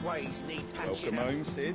ways need patching Welcome up. home, Sid.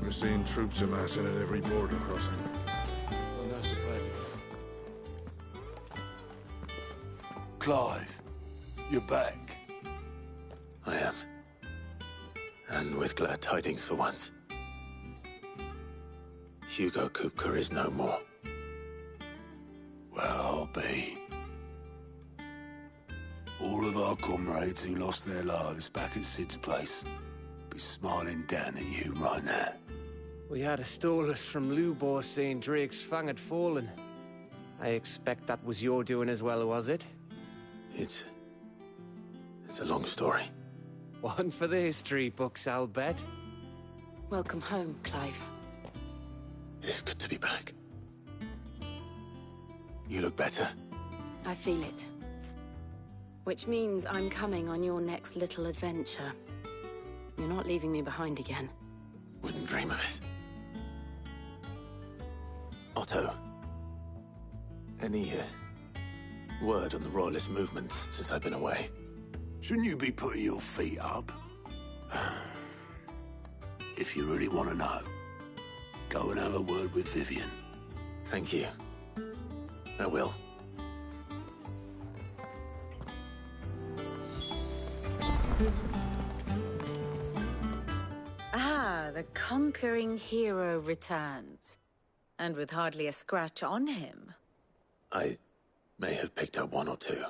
We're seeing troops amassing at every border crossing. Well, no surprises. Clive, you're back. I am. And with glad tidings for once. Hugo Kupka is no more. Well, I'll be. All of our comrades who lost their lives back at Sid's place be smiling down at you right now. We had a stolus from Lubor saying Drake's fang had fallen. I expect that was your doing as well, was it? It's a long story. One for the history books, I'll bet. Welcome home, Clive. It's good to be back. You look better. I feel it. Which means I'm coming on your next little adventure. You're not leaving me behind again. Wouldn't dream of it. Otto, any word on the Royalist movement since I've been away? Shouldn't you be putting your feet up? If you really want to know, go and have a word with Vivian. Thank you. I will. Ah, the conquering hero returns. And with hardly a scratch on him. I may have picked up one or two.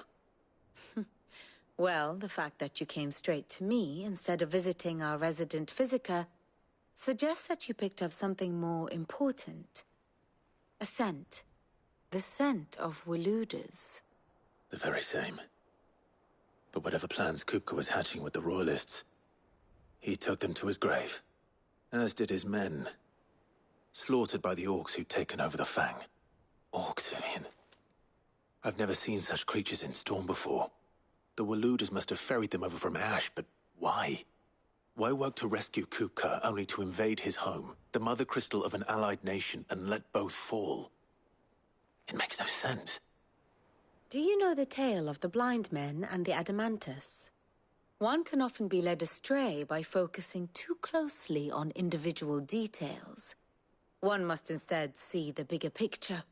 Well, the fact that you came straight to me instead of visiting our resident physiker suggests that you picked up something more important. A scent. The scent of Waludas. The very same. But whatever plans Kupka was hatching with the Royalists, he took them to his grave. As did his men. Slaughtered by the orcs who'd taken over the Fang. Orcs, Vivian. I've never seen such creatures in Storm before. The Waludas must have ferried them over from Ash, but why? Why work to rescue Kupka only to invade his home, the mother crystal of an allied nation, and let both fall? It makes no sense. Do you know the tale of the blind men and the Adamantus? One can often be led astray by focusing too closely on individual details. One must instead see the bigger picture.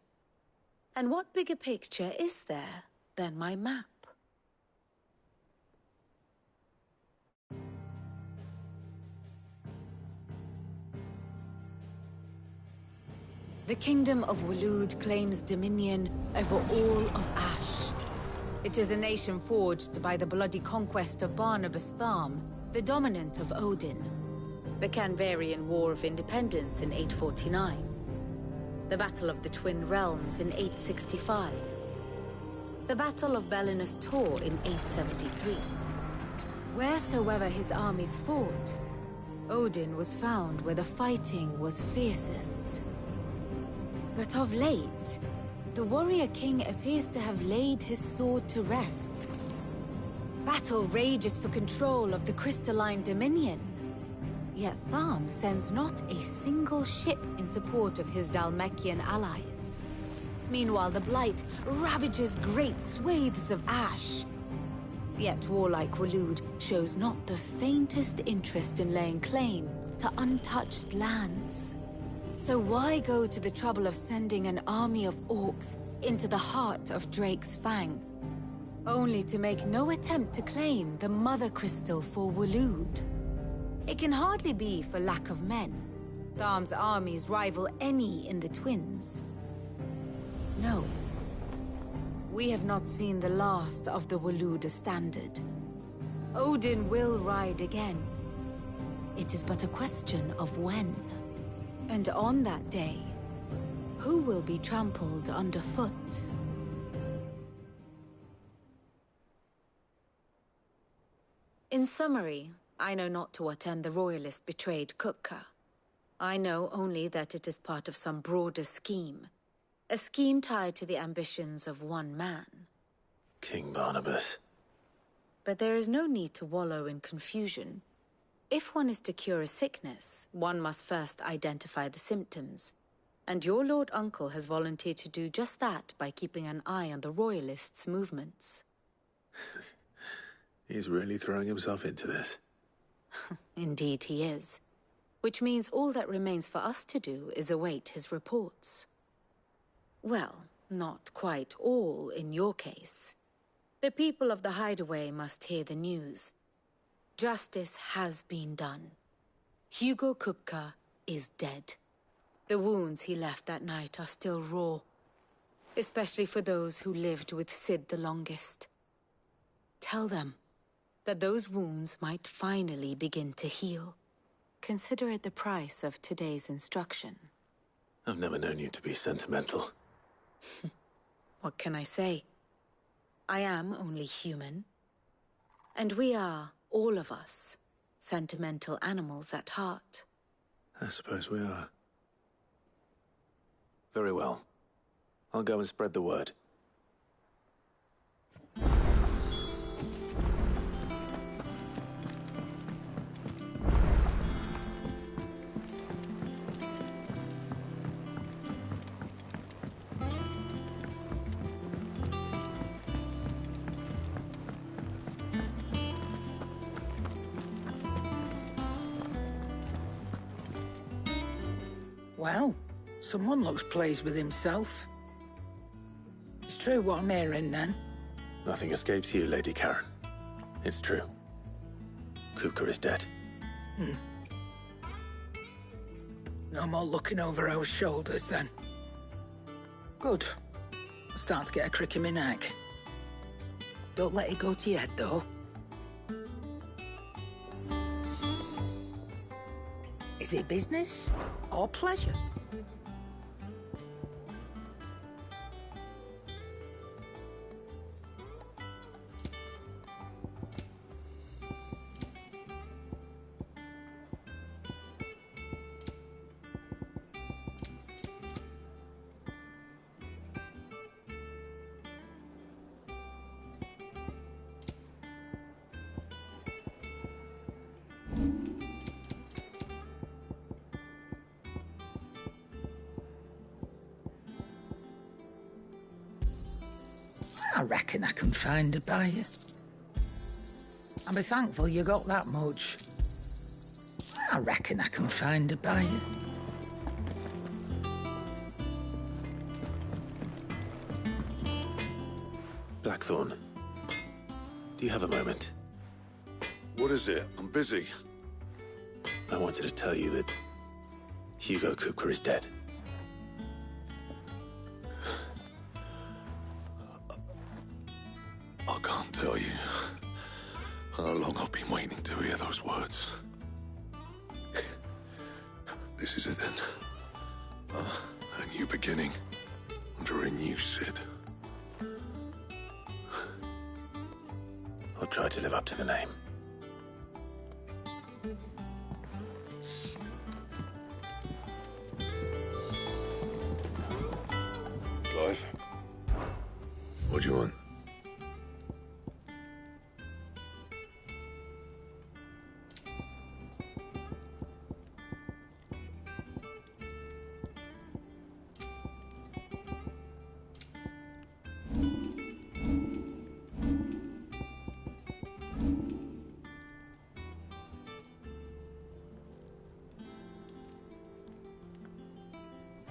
And what bigger picture is there than my map? The Kingdom of Waloed claims dominion over all of Ash. It is a nation forged by the bloody conquest of Barnabas Tharm, the dominant of Odin. The Canvarian War of Independence in 849. The Battle of the Twin Realms in 865. The Battle of Belinus Tor in 873. Wheresoever his armies fought, Odin was found where the fighting was fiercest. But of late, the warrior king appears to have laid his sword to rest. Battle rages for control of the crystalline dominion. Yet Tharm sends not a single ship in support of his Dhalmekian allies. Meanwhile, the Blight ravages great swathes of Ash. Yet warlike Waloed shows not the faintest interest in laying claim to untouched lands. So why go to the trouble of sending an army of orcs into the heart of Drake's Fang, only to make no attempt to claim the Mother Crystal for Waloed? It can hardly be for lack of men. Tharm's armies rival any in the Twins. No. We have not seen the last of the Waluda standard. Odin will ride again, It is but a question of when. And on that day, who will be trampled underfoot? In summary, I know not to what end the Royalists betrayed Kupka. I know only that it is part of some broader scheme. A scheme tied to the ambitions of one man. King Barnabas. But there is no need to wallow in confusion. If one is to cure a sickness, one must first identify the symptoms. And your Lord Uncle has volunteered to do just that by keeping an eye on the Royalists' movements. He's really throwing himself into this. Indeed he is. Which means all that remains for us to do is await his reports. Well, not quite all in your case. The people of the Hideaway must hear the news. Justice has been done. Hugo Kupka is dead. The wounds he left that night are still raw. Especially for those who lived with Sid the longest. Tell them that those wounds might finally begin to heal. Consider it the price of today's instruction. I've never known you to be sentimental. What can I say? I am only human. And we are, all of us, sentimental animals at heart. I suppose we are. Very well. I'll go and spread the word. Well, someone looks pleased with himself. It's true what I'm hearing, then. Nothing escapes you, Lady Karen. It's true. Kupka is dead. No more looking over our shoulders, then. Good. I'm starting to get a crick in my neck. Don't let it go to your head, though. Is it business or pleasure? I reckon I can find a buyer. I'll be thankful you got that much. I reckon I can find a buyer. Blackthorn, do you have a moment? What is it? I'm busy. I wanted to tell you that Hugo Kupka is dead. I can't tell you how long I've been waiting to hear those words. This is it then. A new beginning under a new Sid. I'll try to live up to the name. Clive, what do you want?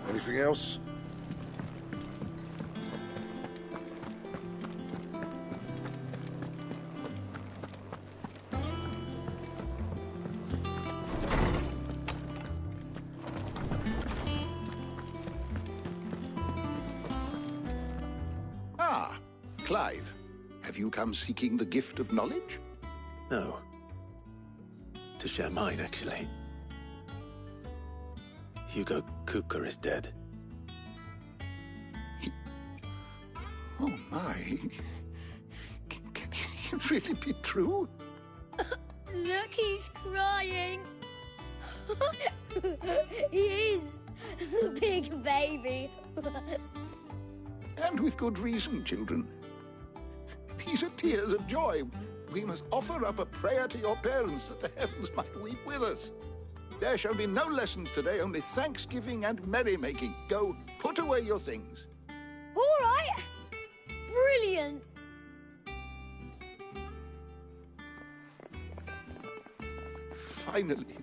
Anything else? Ah, Clive. Have you come seeking the gift of knowledge? No. to share mine, actually. Hugo Kupka is dead. Oh, my. Can it really be true? Look, he's crying. He is. The big baby. And with good reason, children. These are tears of joy. We must offer up a prayer to your parents that the heavens might weep with us. There shall be no lessons today, only thanksgiving and merrymaking. Go, put away your things. All right. Brilliant. Finally,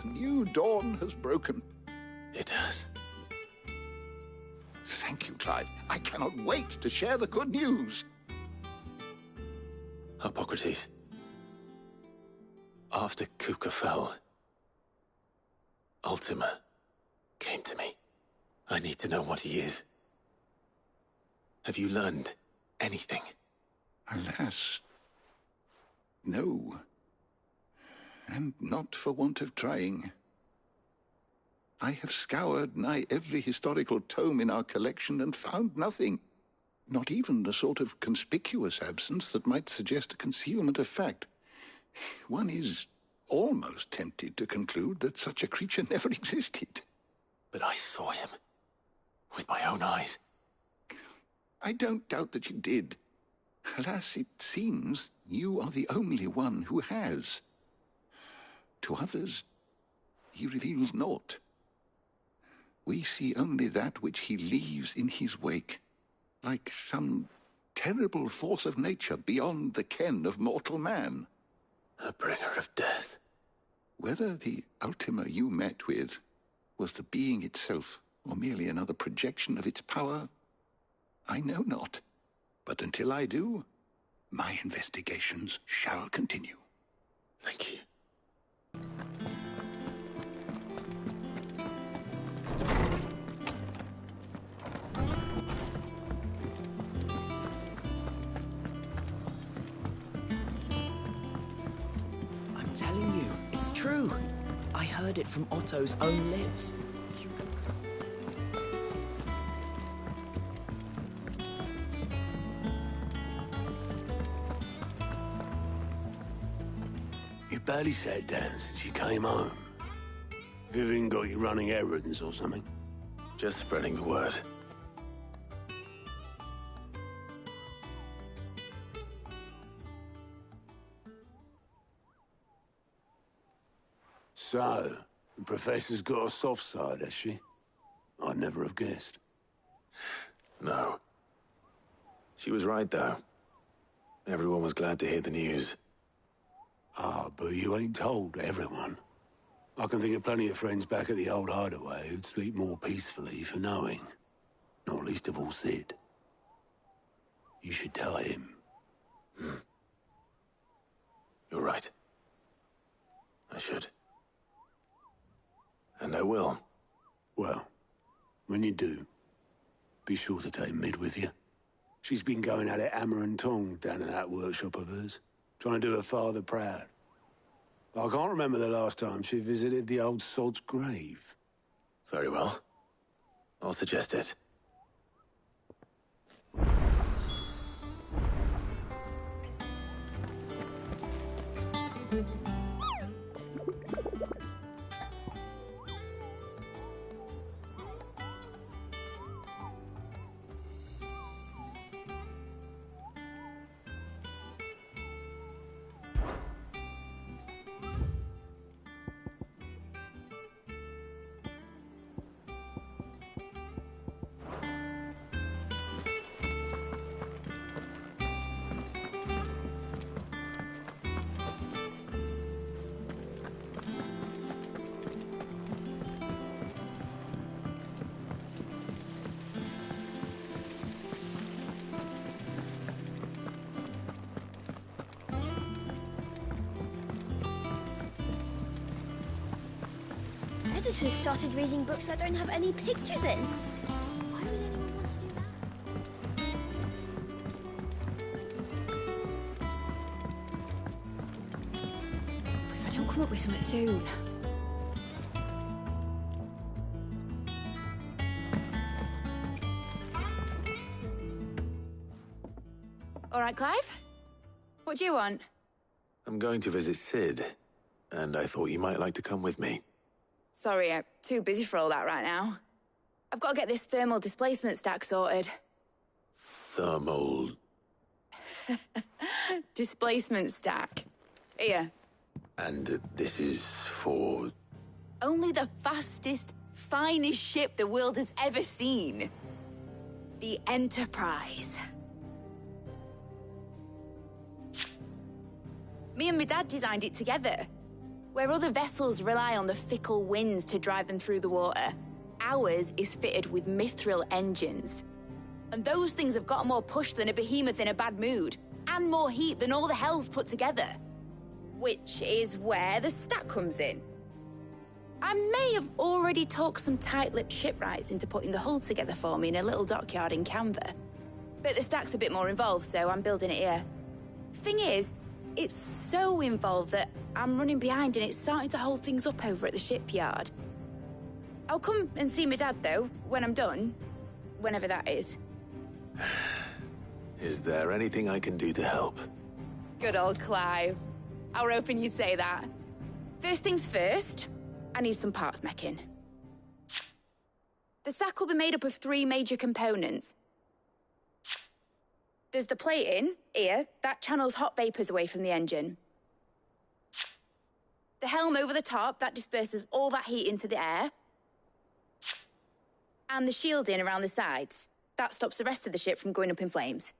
a new dawn has broken. It has. Thank you, Clive. I cannot wait to share the good news. Hippocrates. After Kupka fell, Ultima came to me. I need to know what he is. Have you learned anything? Alas, no. And not for want of trying. I have scoured nigh every historical tome in our collection and found nothing. Not even the sort of conspicuous absence that might suggest a concealment of fact. One is almost tempted to conclude that such a creature never existed. But I saw him. With my own eyes. I don't doubt that you did. Alas, it seems you are the only one who has. To others, he reveals naught. We see only that which he leaves in his wake, like some terrible force of nature beyond the ken of mortal man. A bringer of death. Whether the Ultima you met with was the being itself, or merely another projection of its power, I know not. But until I do, my investigations shall continue. Thank you. I'm telling you, it's true. I heard it from Otto's own lips. You barely sat down since you came home. Vivian got you running errands or something? Just spreading the word. So, the Professor's got a soft side, has she? I'd never have guessed. No. She was right, though. Everyone was glad to hear the news. Ah, but you ain't told everyone. I can think of plenty of friends back at the old hideaway who'd sleep more peacefully for knowing. Not least of all Sid. You should tell him. You're right. I should. And I will. Well, when you do, be sure to take Mid with you. She's been going at it hammer and tong down in that workshop of hers, trying to do her father proud. I can't remember the last time she visited the old sod's grave. Very well. I'll suggest it. Editors started reading books that don't have any pictures in. Why would anyone want to do that? If I don't come up with something soon. All right, Clive? What do you want? I'm going to visit Sid, and I thought you might like to come with me. Sorry, I'm too busy for all that right now. I've got to get this thermal displacement stack sorted. Thermal... Displacement stack. Here. And this is for... Only the fastest, finest ship the world has ever seen. The Enterprise. Me and my dad designed it together. Where other vessels rely on the fickle winds to drive them through the water, ours is fitted with mithril engines. And those things have got more push than a behemoth in a bad mood, and more heat than all the hells put together. Which is where the stack comes in. I may have already talked some tight-lipped shipwrights into putting the hull together for me in a little dockyard in Canva. But the stack's a bit more involved, so I'm building it here. Thing is, it's so involved that I'm running behind and it's starting to hold things up over at the shipyard. I'll come and see my dad, though, when I'm done. Whenever that is. Is there anything I can do to help? Good old Clive. I were hoping you'd say that. First things first, I need some parts meching. The stack will be made up of 3 major components. There's the plating, here, that channels hot vapors away from the engine. The helm over the top, that disperses all that heat into the air. And the shielding around the sides. That stops the rest of the ship from going up in flames.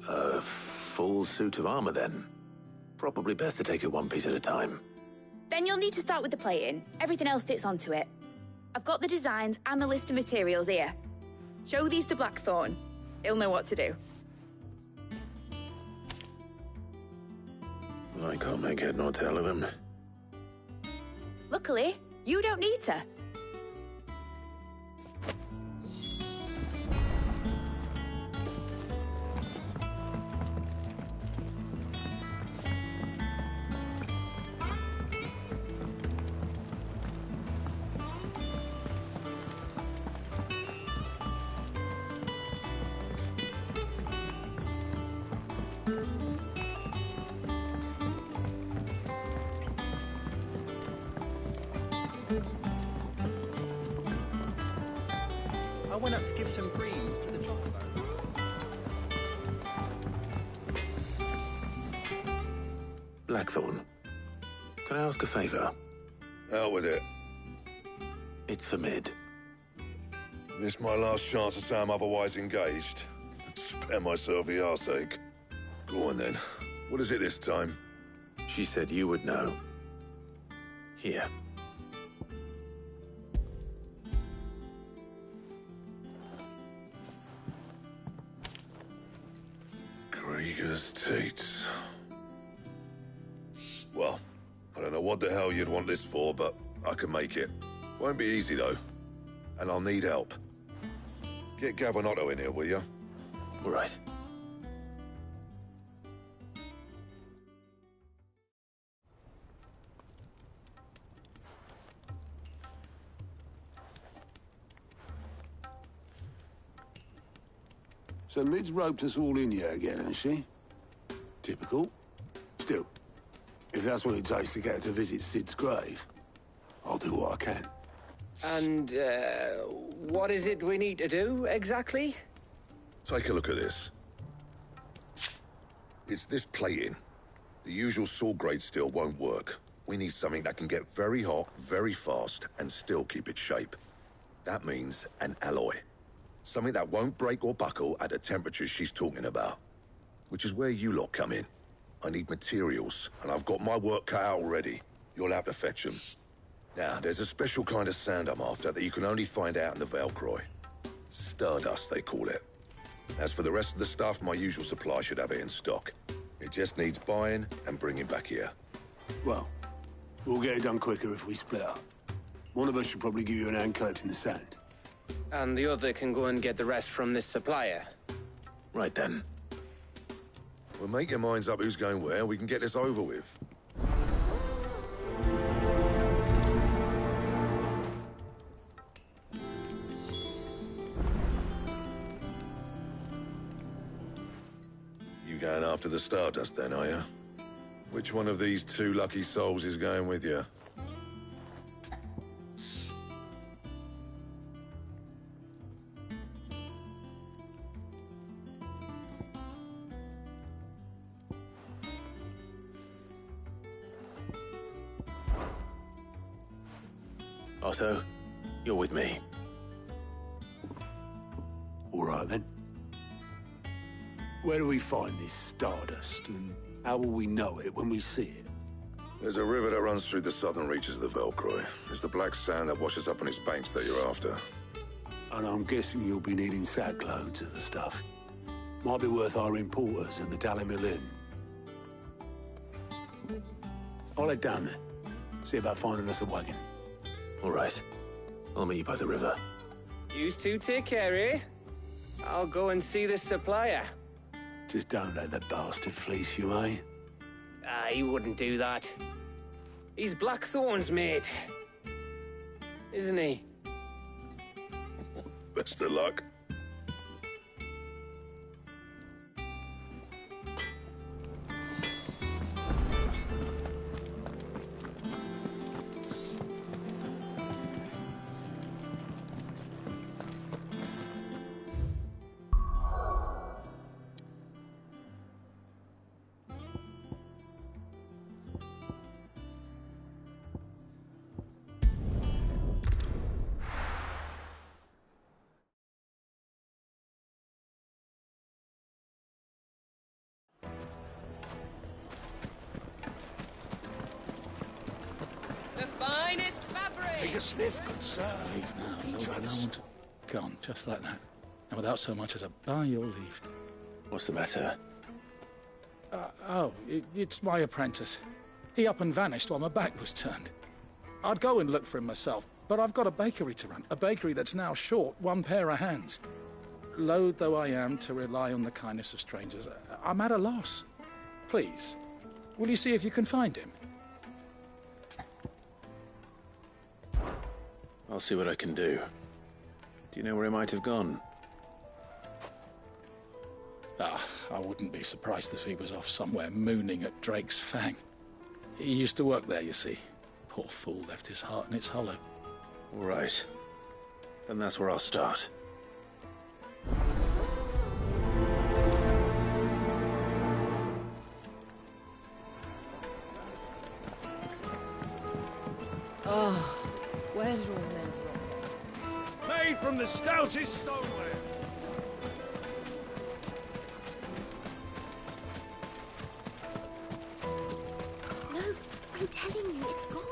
A full suit of armor, then? Probably best to take it one piece at a time. Then you'll need to start with the plating. Everything else fits onto it. I've got the designs and the list of materials here. Show these to Blackthorn. He'll know what to do. I can't make head nor tail of them. Luckily, you don't need to. I went up to give some greens to the chocolate. Blackthorn, can I ask a favor? Out with it. It's for Mid. This my last chance to say I'm otherwise engaged. Spare myself the arseache. Go on then. What is it this time? She said you would know. Here. Krieger's Tates. Well, I don't know what the hell you'd want this for, but I can make it. Won't be easy, though. And I'll need help. Get Gavin in here, will you? Right. So Mid's roped us all in here again, hasn't she? Typical. Still, if that's what it takes to get her to visit Sid's grave, I'll do what I can. And, what is it we need to do, exactly? Take a look at this. It's this plating. The usual saw grade steel won't work. We need something that can get very hot, very fast, and still keep its shape. That means an alloy. Something that won't break or buckle at the temperatures she's talking about. Which is where you lot come in. I need materials, and I've got my work cut out already. You'll have to fetch them. Now, there's a special kind of sand I'm after that you can only find out in the Velcroy. Stardust, they call it. As for the rest of the stuff, my usual supply should have it in stock. It just needs buying and bringing back here. Well, we'll get it done quicker if we split up. One of us should probably give you an hand collecting the sand. And the other can go and get the rest from this supplier. Right then. Well, make your minds up who's going where, and we can get this over with. You going after the Stardust then, are you? Which one of these two lucky souls is going with you? Otto, you're with me. All right, then. Where do we find this Stardust, and how will we know it when we see it? There's a river that runs through the southern reaches of the Velcroy. It's the black sand that washes up on its banks that you're after. And I'm guessing you'll be needing sackloads of the stuff. Might be worth hiring porters at the Dalimil Inn. I'll head down there. See about finding us a wagon. All right. I'll meet you by the river. Yous two take care, eh? I'll go and see the supplier. Just don't let the bastard fleece you, eh? He wouldn't do that. He's Blackthorn's mate. Isn't he? Best of luck. Take a sniff, good sir. Leave now, low renowned. Gone, just like that. And without so much as a by your leave. What's the matter? It's my apprentice. He up and vanished while my back was turned. I'd go and look for him myself, but I've got a bakery to run. A bakery that's now short one pair of hands. Loath though I am to rely on the kindness of strangers, I'm at a loss. Please, will you see if you can find him? I'll see what I can do. Do you know where he might have gone? I wouldn't be surprised if he was off somewhere mooning at Drake's Fang. He used to work there, you see. Poor fool left his heart in its hollow. All right. Then that's where I'll start. Oh, where did all the men of the rock go? Made from the stoutest stoneware. No, I'm telling you, it's gone.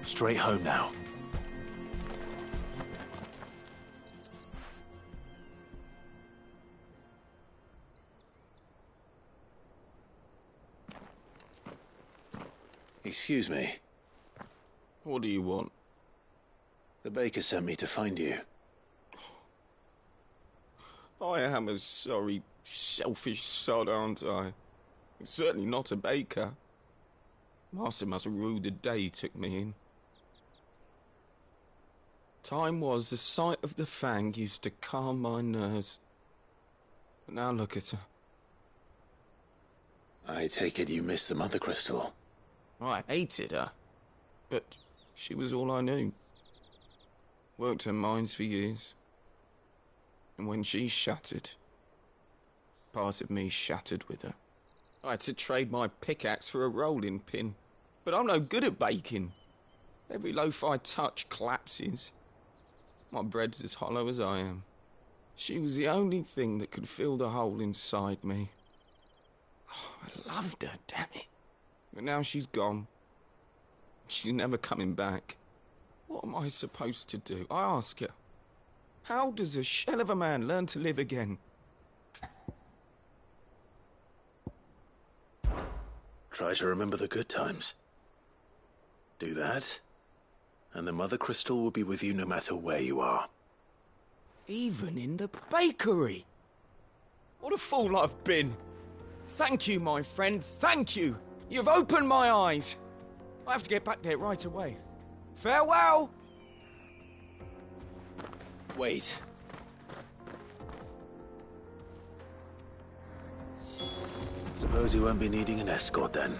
Straight home now. Excuse me. What do you want? The baker sent me to find you. I am a sorry, selfish sod, aren't I? Certainly not a baker. Master must have ruled the day he took me in. Time was the sight of the Fang used to calm my nerves. But now look at her. I take it you miss the Mother Crystal. I hated her, but she was all I knew. Worked her mines for years. And when she shattered, part of me shattered with her. I had to trade my pickaxe for a rolling pin, but I'm no good at baking. Every loaf I touch collapses. My bread's as hollow as I am. She was the only thing that could fill the hole inside me. Oh, I loved her, damn it. But now she's gone. She's never coming back. What am I supposed to do? I ask her. How does a shell of a man learn to live again? Try to remember the good times. Do that, and the Mother Crystal will be with you no matter where you are. Even in the bakery. What a fool I've been. Thank you, my friend, thank you. You've opened my eyes. I have to get back there right away. Farewell! Wait. Suppose you won't be needing an escort then.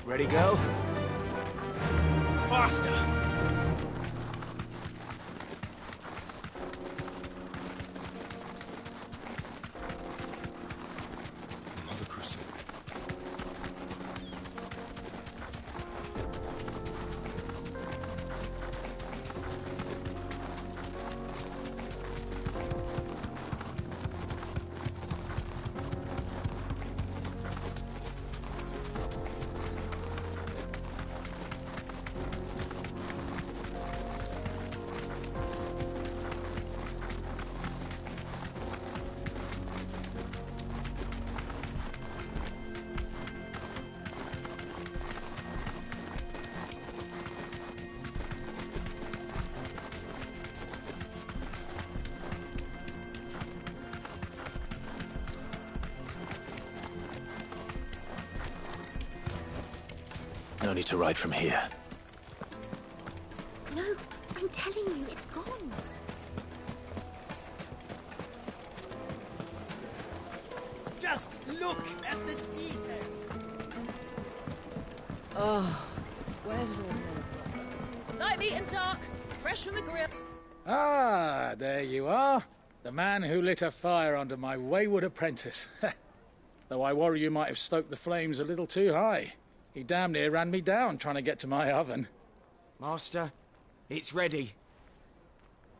Ready, girl? Faster! Mother Crystal. No need to ride from here. No, I'm telling you, it's gone. Just look at the detail. Oh, where did all the men go? Night meat and dark, fresh from the grill. Ah, there you are. The man who lit a fire under my wayward apprentice. Though I worry you might have stoked the flames a little too high. He damn near ran me down trying to get to my oven. Master, it's ready.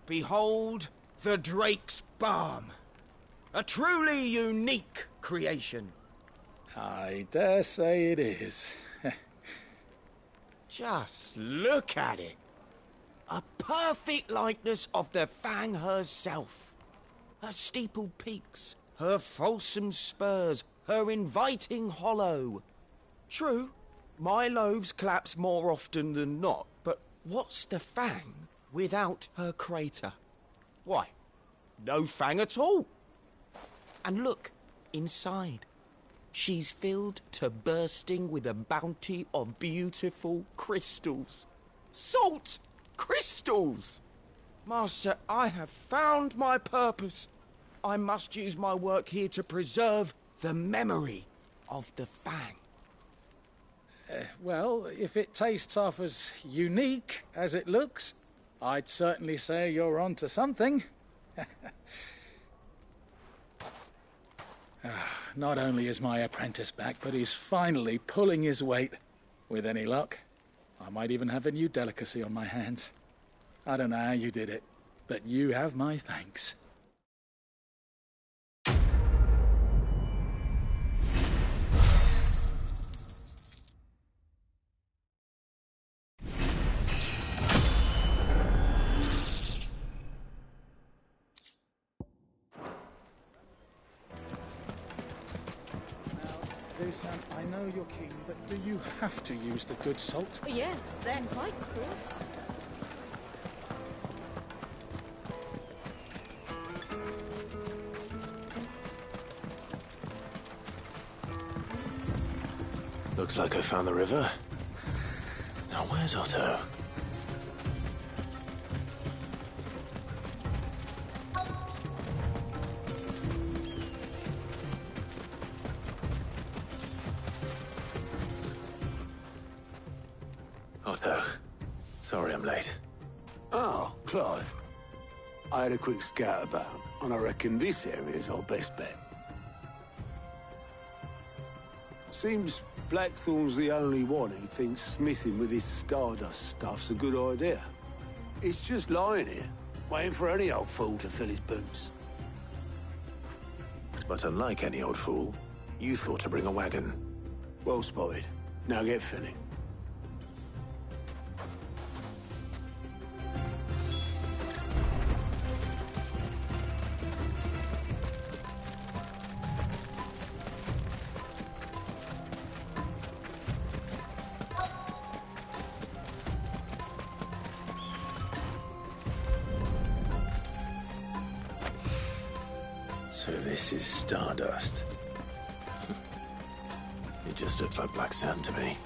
Behold the Drake's Balm. A truly unique creation. I dare say it is. Just look at it. A perfect likeness of the Fang herself. Her steepled peaks, her fulsome spurs, her inviting hollow. True, my loaves collapse more often than not, but what's the Fang without her crater? Why, no Fang at all. And look, inside. She's filled to bursting with a bounty of beautiful crystals. Salt crystals! Master, I have found my purpose. I must use my work here to preserve the memory of the Fang. Well, if it tastes half as unique as it looks, I'd certainly say you're onto something. Not only is my apprentice back, but he's finally pulling his weight. With any luck, I might even have a new delicacy on my hands. I don't know how you did it, but you have my thanks. Sam, I know you're keen, but do you have to use the good salt? Yes, they're quite sort. Looks like I found the river. Now where's Otto? Otto, sorry I'm late. Oh, Clive. I had a quick scout about, and I reckon this area's our best bet. Seems Blackthorn's the only one who thinks smithing with his Stardust stuff's a good idea. It's just lying here, waiting for any old fool to fill his boots. But unlike any old fool, you thought to bring a wagon. Well spotted. Now get filling. So this is Stardust. It just looks like black sand to me.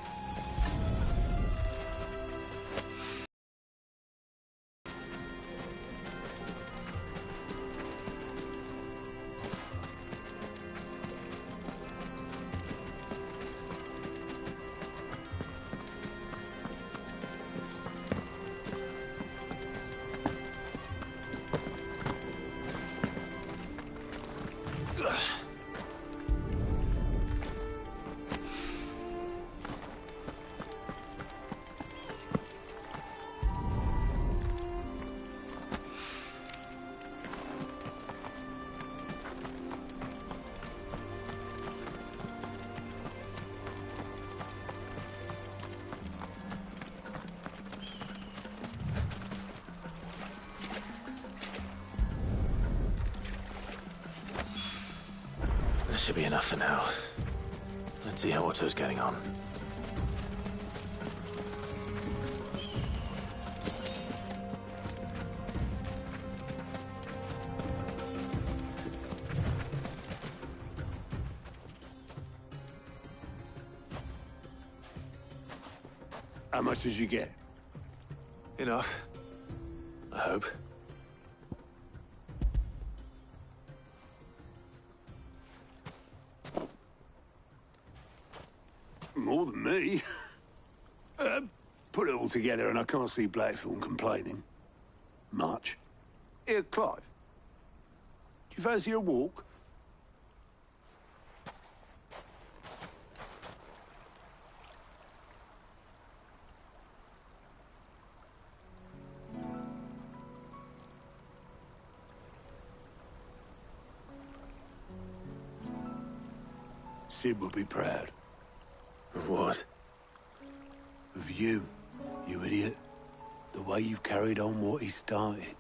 That should be enough for now. Let's see how Otto's getting on. How much did you get? Enough. I hope. More than me. Put it all together and I can't see Blackthorn complaining. Much. Here, Clive. Do you fancy a walk? Sid will be proud. Of what? Of you, you idiot. The way you've carried on what he started.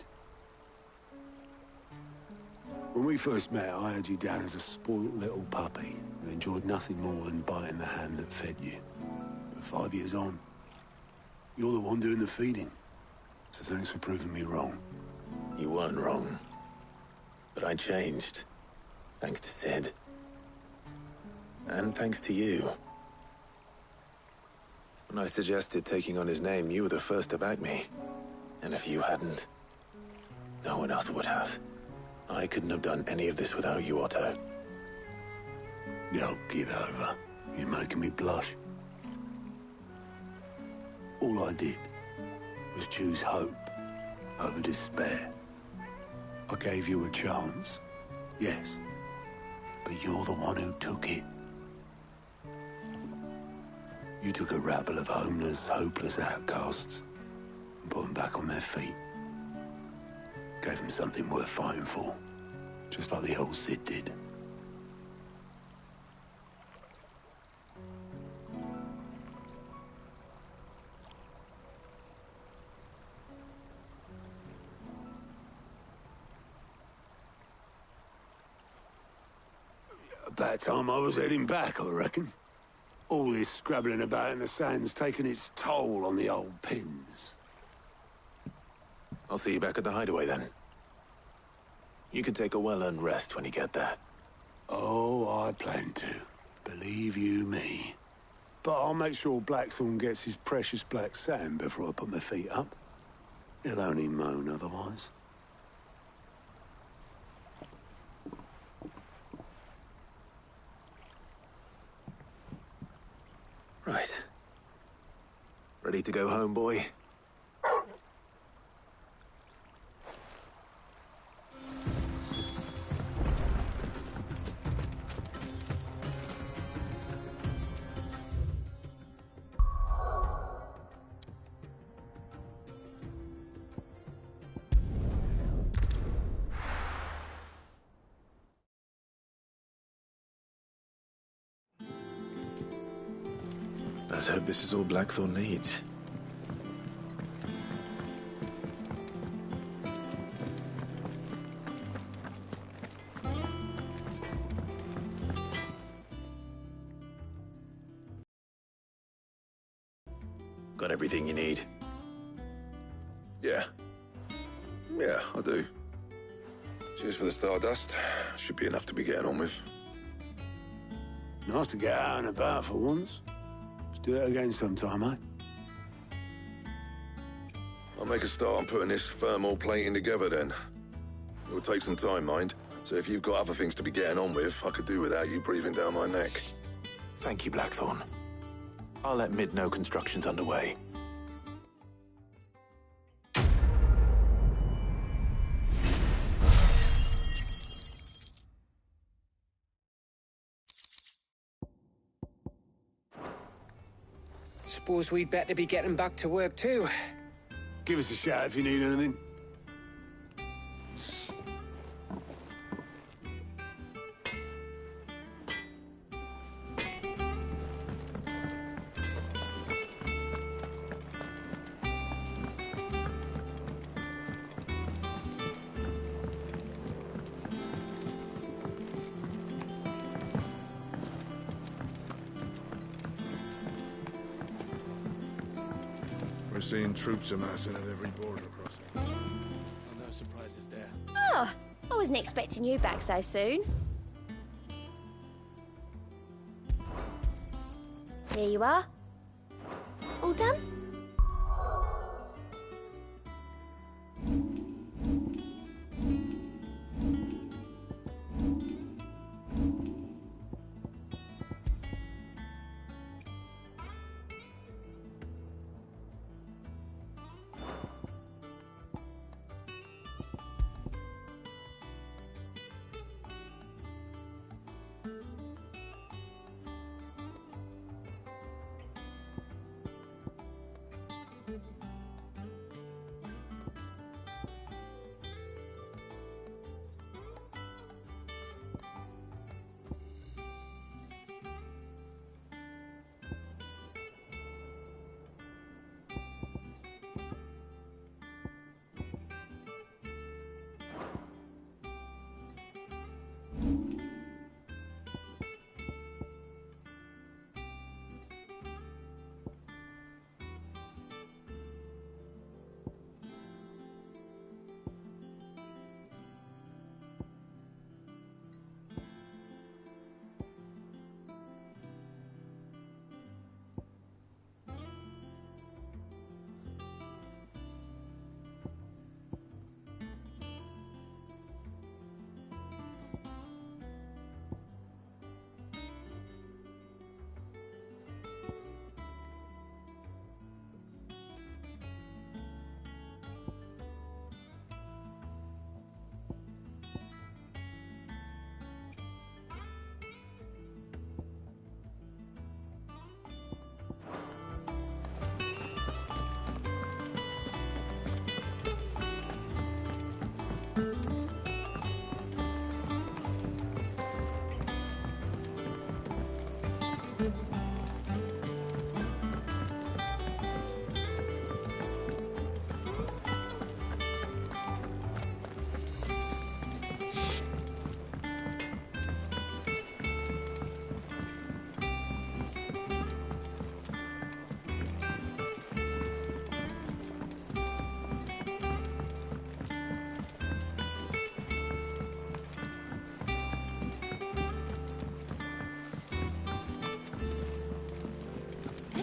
When we first met, I had you down as a spoilt little puppy who enjoyed nothing more than biting the hand that fed you. But 5 years on, you're the one doing the feeding. So thanks for proving me wrong. You weren't wrong. But I changed. Thanks to Sid. And thanks to you. When I suggested taking on his name, you were the first to back me. And if you hadn't, no one else would have. I couldn't have done any of this without you, Otto. Yo, give over. You're making me blush. All I did was choose hope over despair. I gave you a chance, yes, but you're the one who took it. You took a rabble of homeless, hopeless outcasts and put them back on their feet. Gave them something worth fighting for, just like the old Sid did. About time I was heading back, I reckon. All this scrabbling about in the sand's taken its toll on the old pins. I'll see you back at the hideaway then. You can take a well-earned rest when you get there. Oh, I plan to. Believe you me. But I'll make sure Blackthorn gets his precious black sand before I put my feet up. He'll only moan otherwise. Right. Ready to go home, boy? Let's hope this is all Blackthorn needs. Got everything you need? Yeah. Yeah, I do. Cheers for the Stardust. Should be enough to be getting on with. Nice to get out and about for once. Let's do it again sometime, eh? I'll make a start on putting this thermal plating together then. It will take some time, mind. So if you've got other things to be getting on with, I could do without you breathing down my neck. Thank you, Blackthorn. I'll let Mid know construction's underway. Suppose we'd better be getting back to work too. Give us a shout if you need anything. We're seeing troops amassing at every border crossing. No surprises there. Oh, I wasn't expecting you back so soon. Here you are. All done?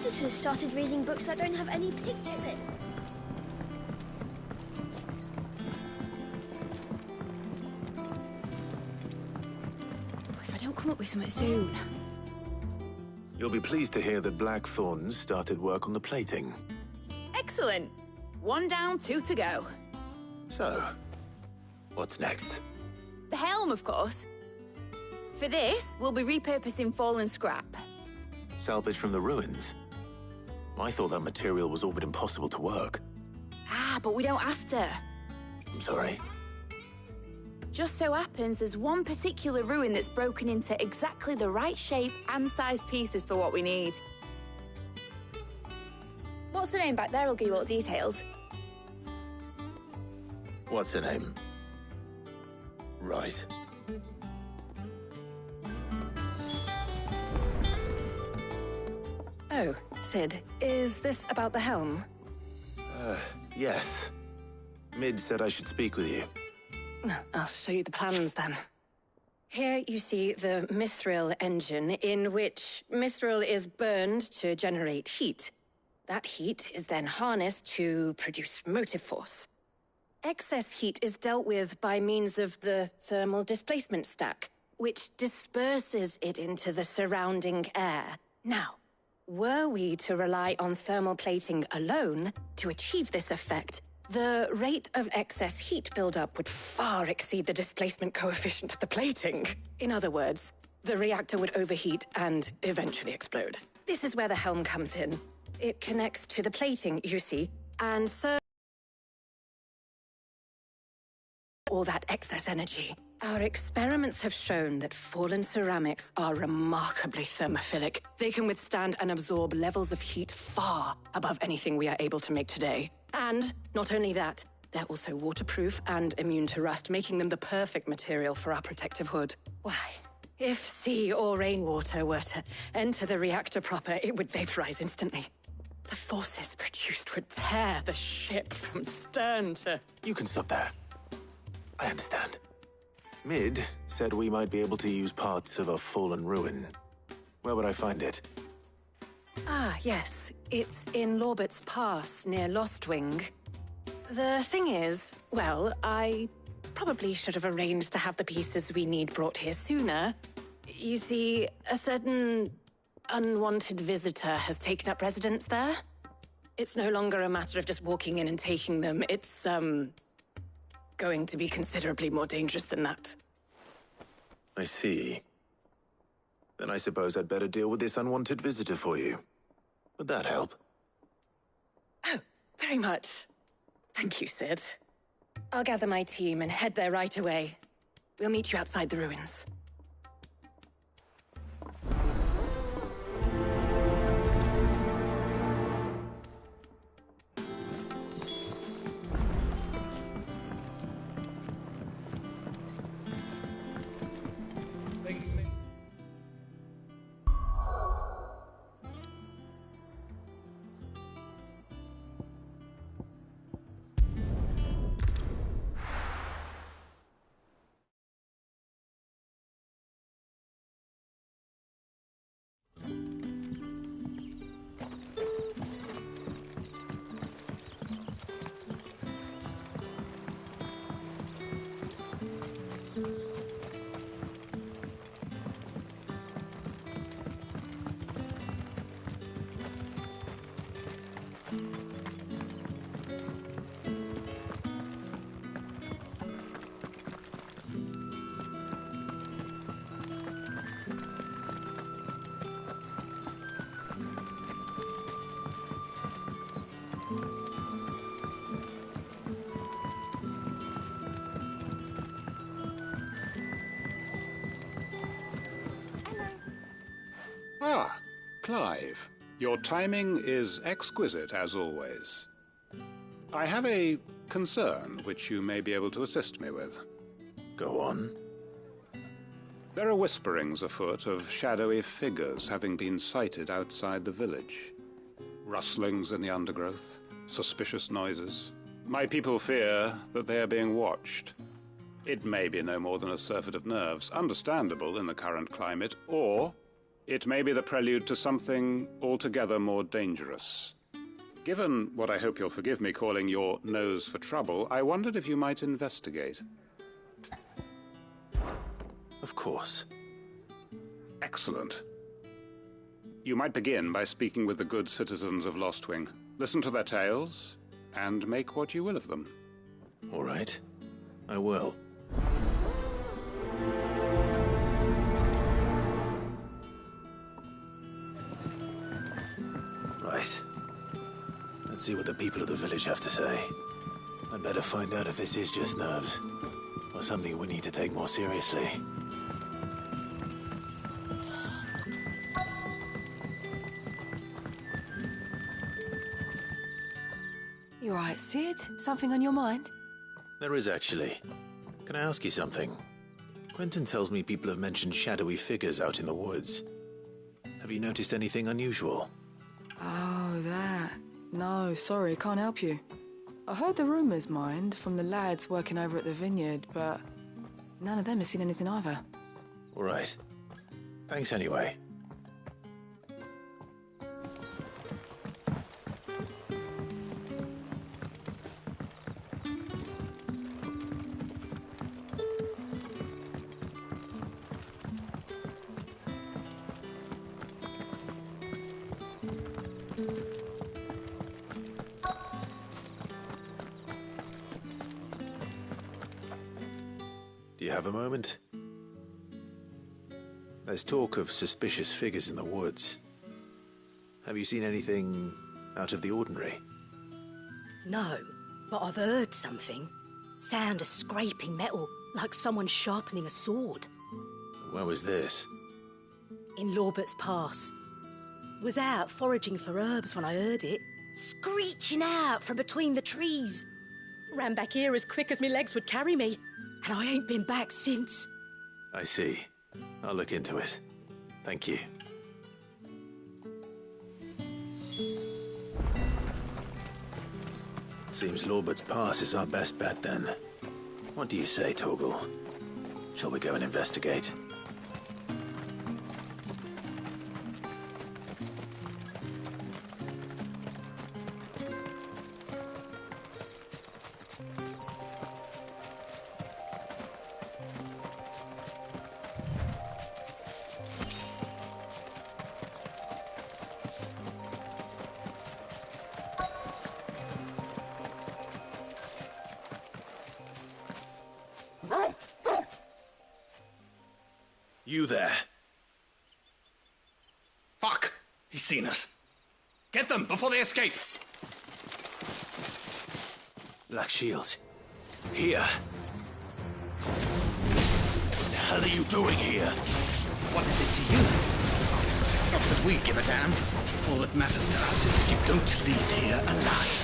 editors started reading books that don't have any pictures in. If I don't come up with something soon... You'll be pleased to hear that Blackthorn's started work on the plating. Excellent. 1 down, 2 to go. So, what's next? The helm, of course. For this, we'll be repurposing fallen scrap. Salvage from the ruins? I thought that material was all but impossible to work. Ah, but we don't have to. I'm sorry. Just so happens there's one particular ruin that's broken into exactly the right shape and size pieces for what we need. What's the name back there? I'll give you all the details. What's her name? Right. Oh, Sid, is this about the helm? Yes. Mid said I should speak with you. I'll show you the plans then. Here you see the mithril engine, in which mithril is burned to generate heat. That heat is then harnessed to produce motive force. Excess heat is dealt with by means of the thermal displacement stack, which disperses it into the surrounding air. Now, were we to rely on thermal plating alone to achieve this effect, the rate of excess heat buildup would far exceed the displacement coefficient of the plating. In other words, the reactor would overheat and eventually explode. This is where the helm comes in. It connects to the plating, you see, and so all that excess energy. Our experiments have shown that fallen ceramics are remarkably thermophilic. They can withstand and absorb levels of heat far above anything we are able to make today. And not only that, they're also waterproof and immune to rust, making them the perfect material for our protective hood. Why, if sea or rainwater were to enter the reactor proper, it would vaporize instantly. The forces produced would tear the ship from stern to... You can stop there. I understand. Mid said we might be able to use parts of a fallen ruin. Where would I find it? Ah, yes. It's in Lorbert's Pass, near Lostwing. The thing is, well, I probably should have arranged to have the pieces we need brought here sooner. You see, a certain unwanted visitor has taken up residence there. It's no longer a matter of just walking in and taking them. It's, going to be considerably more dangerous than that. I see. Then I suppose I'd better deal with this unwanted visitor for you. Would that help? Oh, very much. Thank you, Sid. I'll gather my team and head there right away. We'll meet you outside the ruins. Ah, Clive. Your timing is exquisite, as always. I have a concern which you may be able to assist me with. Go on. There are whisperings afoot of shadowy figures having been sighted outside the village. Rustlings in the undergrowth, suspicious noises. My people fear that they are being watched. It may be no more than a surfeit of nerves, understandable in the current climate, or It may be the prelude to something altogether more dangerous. Given what I hope you'll forgive me calling your nose for trouble, I wondered if you might investigate. Of course. Excellent. You might begin by speaking with the good citizens of Lostwing. Listen to their tales, and make what you will of them. All right. I will. Right. Let's see what the people of the village have to say. I'd better find out if this is just nerves, or something we need to take more seriously. You all right, Sid? Something on your mind? There is, actually. Can I ask you something? Quentin tells me people have mentioned shadowy figures out in the woods. Have you noticed anything unusual? Oh, that. No, sorry, can't help you. I heard the rumours, mind, from the lads working over at the vineyard, but none of them has seen anything either. All right. Thanks anyway. Do you have a moment? There's talk of suspicious figures in the woods. Have you seen anything out of the ordinary? No, but I've heard something. Sound of scraping metal, like someone sharpening a sword. Where was this? In Lorbert's Pass. Was out foraging for herbs when I heard it, screeching out from between the trees. Ran back here as quick as my legs would carry me, and I ain't been back since. I see. I'll look into it. Thank you. Seems Lorbert's Pass is our best bet then. What do you say, Torgal? Shall we go and investigate? You there. Fuck! He's seen us. Get them before they escape! Black Shield. Here. What the hell are you doing here? What is it to you? Not that we give a damn. All that matters to us is that you don't leave here alive.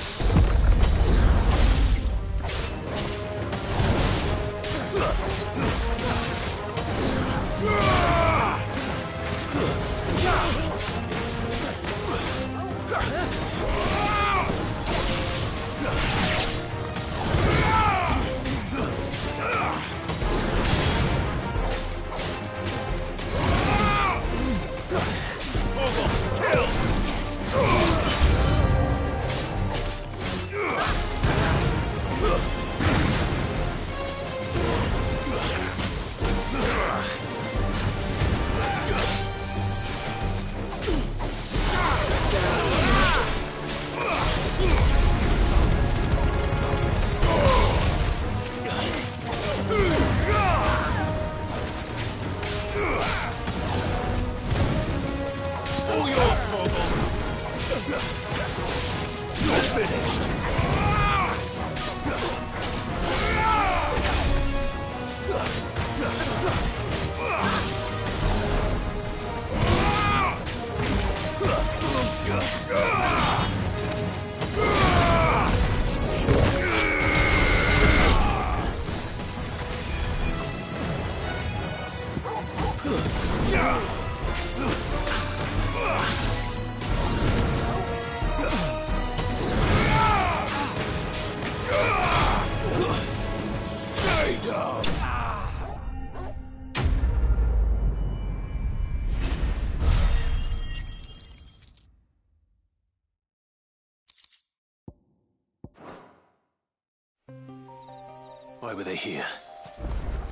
were they here?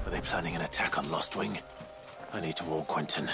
Were they planning an attack on Lostwing? I need to warn Quentin.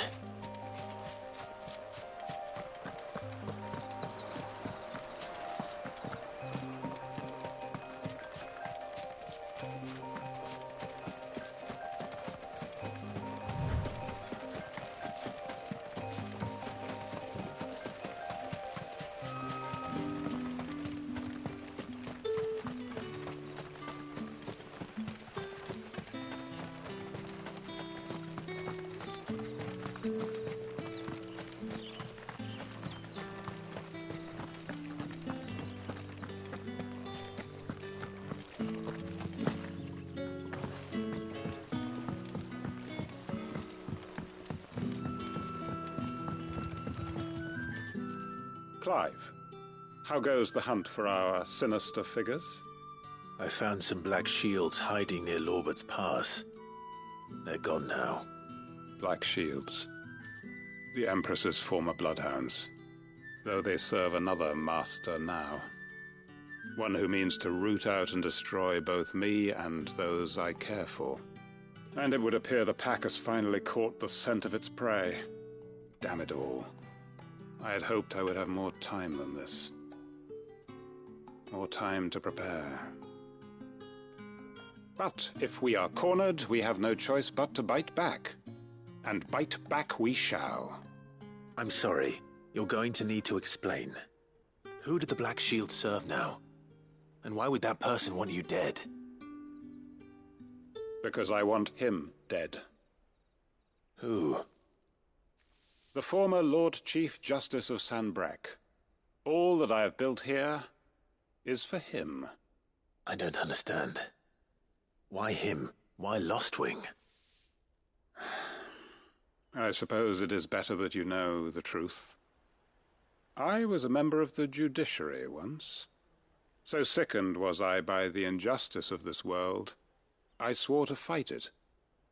Clive, how goes the hunt for our sinister figures? I found some black shields hiding near Lorbert's Pass. They're gone now. Black shields. The Empress's former bloodhounds. Though they serve another master now. One who means to root out and destroy both me and those I care for. And it would appear the pack has finally caught the scent of its prey. Damn it all. I had hoped I would have more time than this. More time to prepare. But if we are cornered, we have no choice but to bite back. And bite back we shall. I'm sorry. You're going to need to explain. Who did the Black Shield serve now? And why would that person want you dead? Because I want him dead. Who? The former Lord Chief Justice of Sanbreque. All that I have built here is for him. I don't understand. Why him? Why Lostwing? I suppose it is better that you know the truth. I was a member of the judiciary once. So sickened was I by the injustice of this world, I swore to fight it.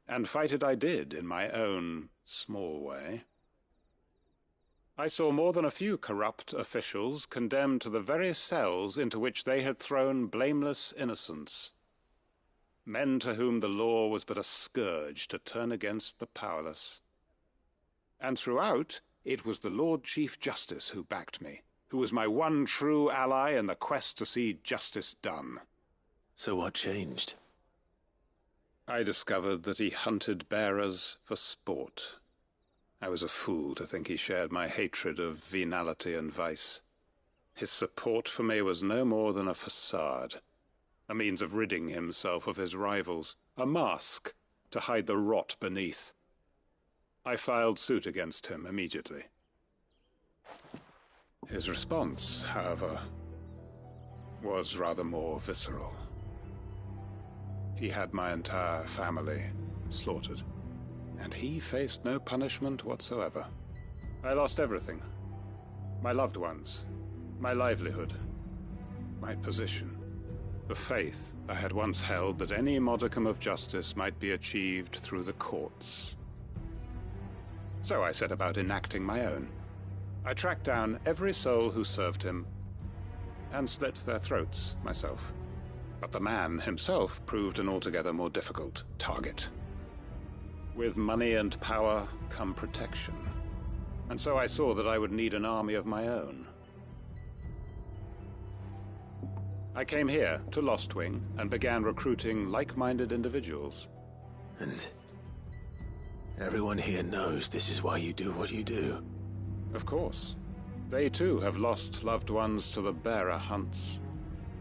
And fight it I did in my own small way. I saw more than a few corrupt officials condemned to the very cells into which they had thrown blameless innocents. Men to whom the law was but a scourge to turn against the powerless. And throughout, it was the Lord Chief Justice who backed me, who was my one true ally in the quest to see justice done. So what changed? I discovered that he hunted bearers for sport. I was a fool to think he shared my hatred of venality and vice. His support for me was no more than a facade, a means of ridding himself of his rivals, a mask to hide the rot beneath. I filed suit against him immediately. His response, however, was rather more visceral. He had my entire family slaughtered. And he faced no punishment whatsoever. I lost everything. My loved ones, my livelihood, my position, the faith I had once held that any modicum of justice might be achieved through the courts. So I set about enacting my own. I tracked down every soul who served him, and slit their throats myself. But the man himself proved an altogether more difficult target. With money and power come protection. And so I saw that I would need an army of my own. I came here to Lostwing and began recruiting like-minded individuals. And everyone here knows this is why you do what you do. Of course. They too have lost loved ones to the bearer hunts.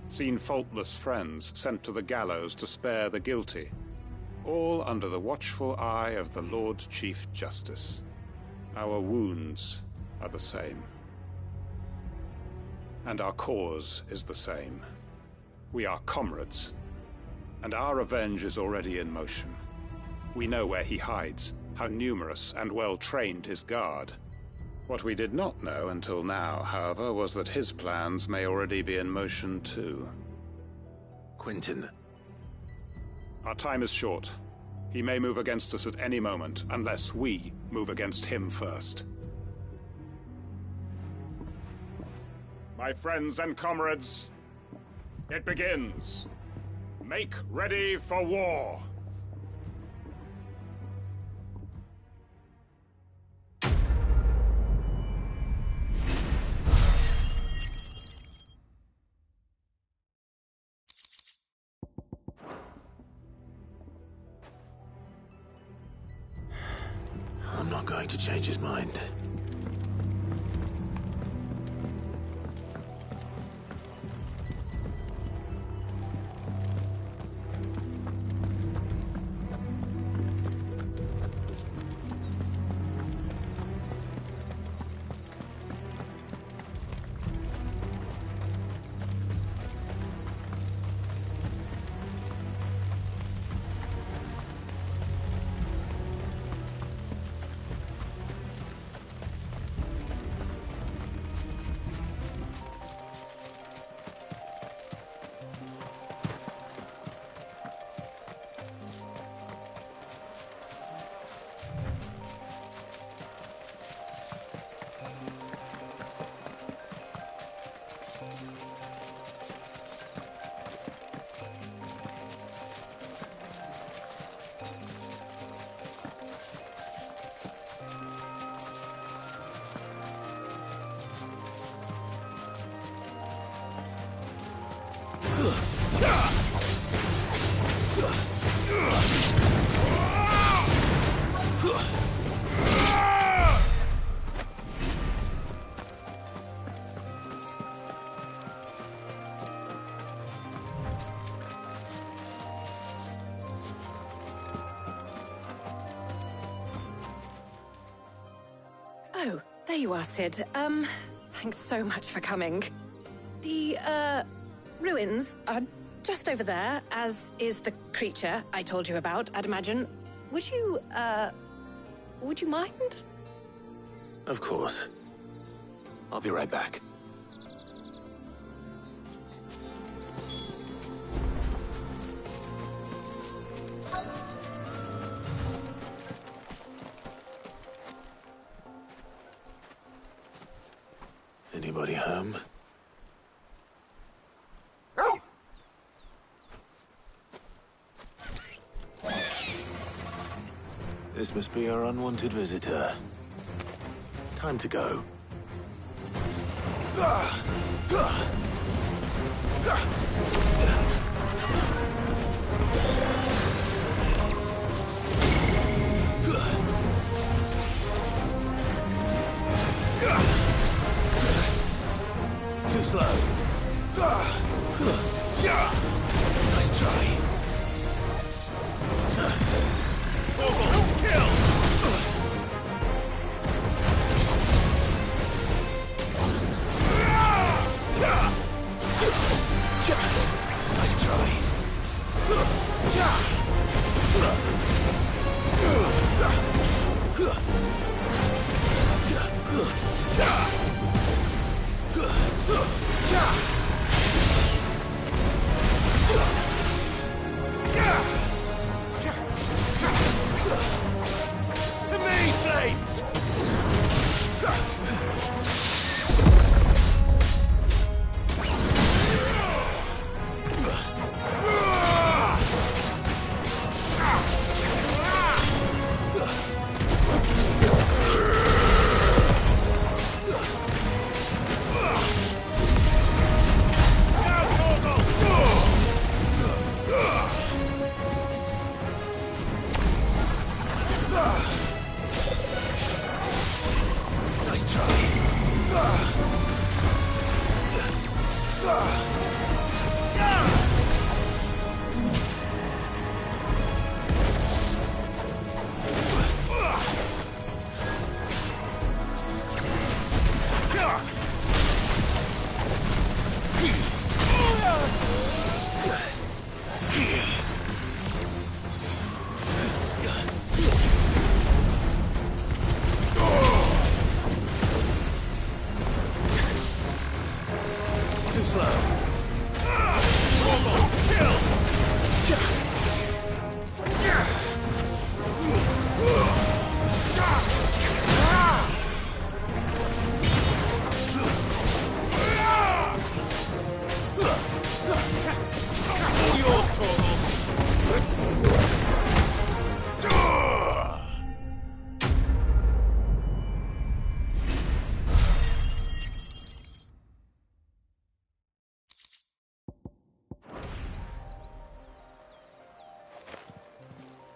Seen faultless friends sent to the gallows to spare the guilty. All under the watchful eye of the Lord Chief Justice. Our wounds are the same. And our cause is the same. We are comrades. And our revenge is already in motion. We know where he hides, how numerous and well-trained his guard. What we did not know until now, however, was that his plans may already be in motion too. Quentin. Our time is short. He may move against us at any moment, unless we move against him first. My friends and comrades, it begins. Make ready for war. I'm not going to change his mind. Oh, there you are, Sid. Thanks so much for coming. The, ruins are just over there, as is the creature I told you about, I'd imagine. Would you mind? Of course. I'll be right back. Anybody home? This must be our unwanted visitor. Time to go. Too slow. Nice try. Kill! Nice try. To me, Flames! Nice try.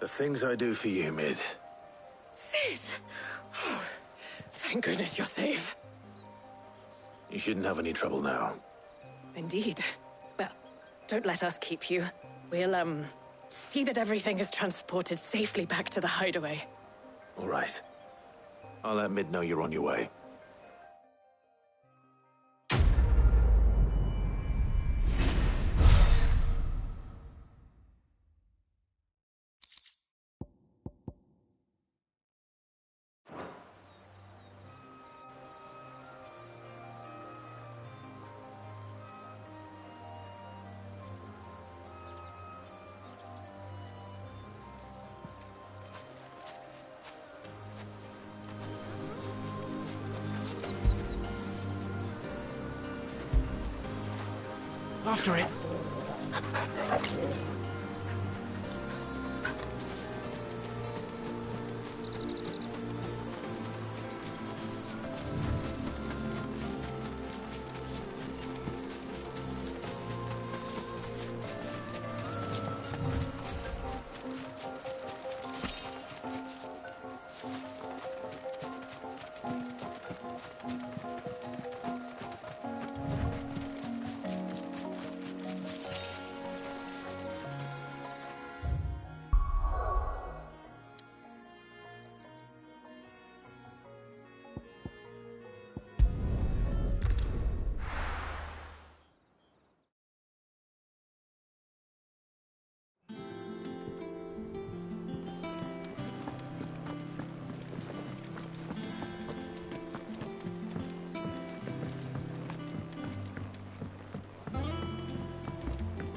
The things I do for you, Mid. Sid! Oh, thank goodness you're safe. You shouldn't have any trouble now. Indeed. Well, don't let us keep you. We'll, see that everything is transported safely back to the hideaway. All right. I'll let Mid know you're on your way. After it.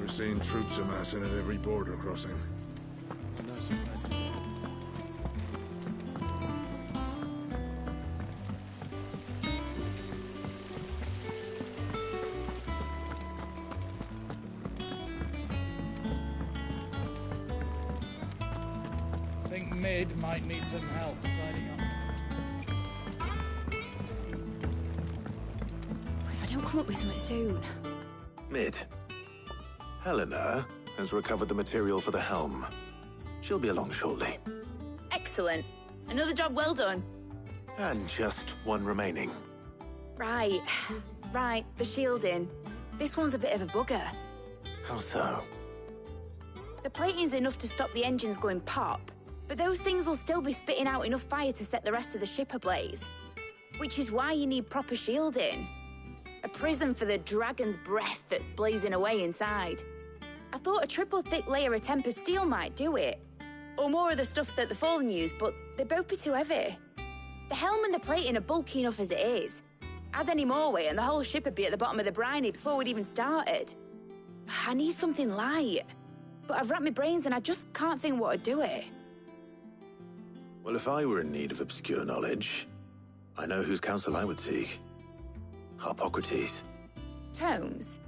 We're seeing troops amassing at every border crossing. No surprises. Think Mid might need some help tidying up. If I don't come up with something soon. Mid. Helena has recovered the material for the helm. She'll be along shortly. Excellent. Another job well done. And just one remaining. Right. Right, the shielding. This one's a bit of a bugger. How so? The plating's enough to stop the engines going pop, but those things will still be spitting out enough fire to set the rest of the ship ablaze. Which is why you need proper shielding. A prison for the dragon's breath that's blazing away inside. I thought a triple thick layer of tempered steel might do it. Or more of the stuff that the Fallen use, but they'd both be too heavy. The helm and the plating are bulky enough as it is. Add any more weight and the whole ship would be at the bottom of the briny before we'd even started. I need something light. But I've racked my brains and I just can't think what would do it. Well, if I were in need of obscure knowledge, I know whose counsel I would seek. Harpocrates. Tomes?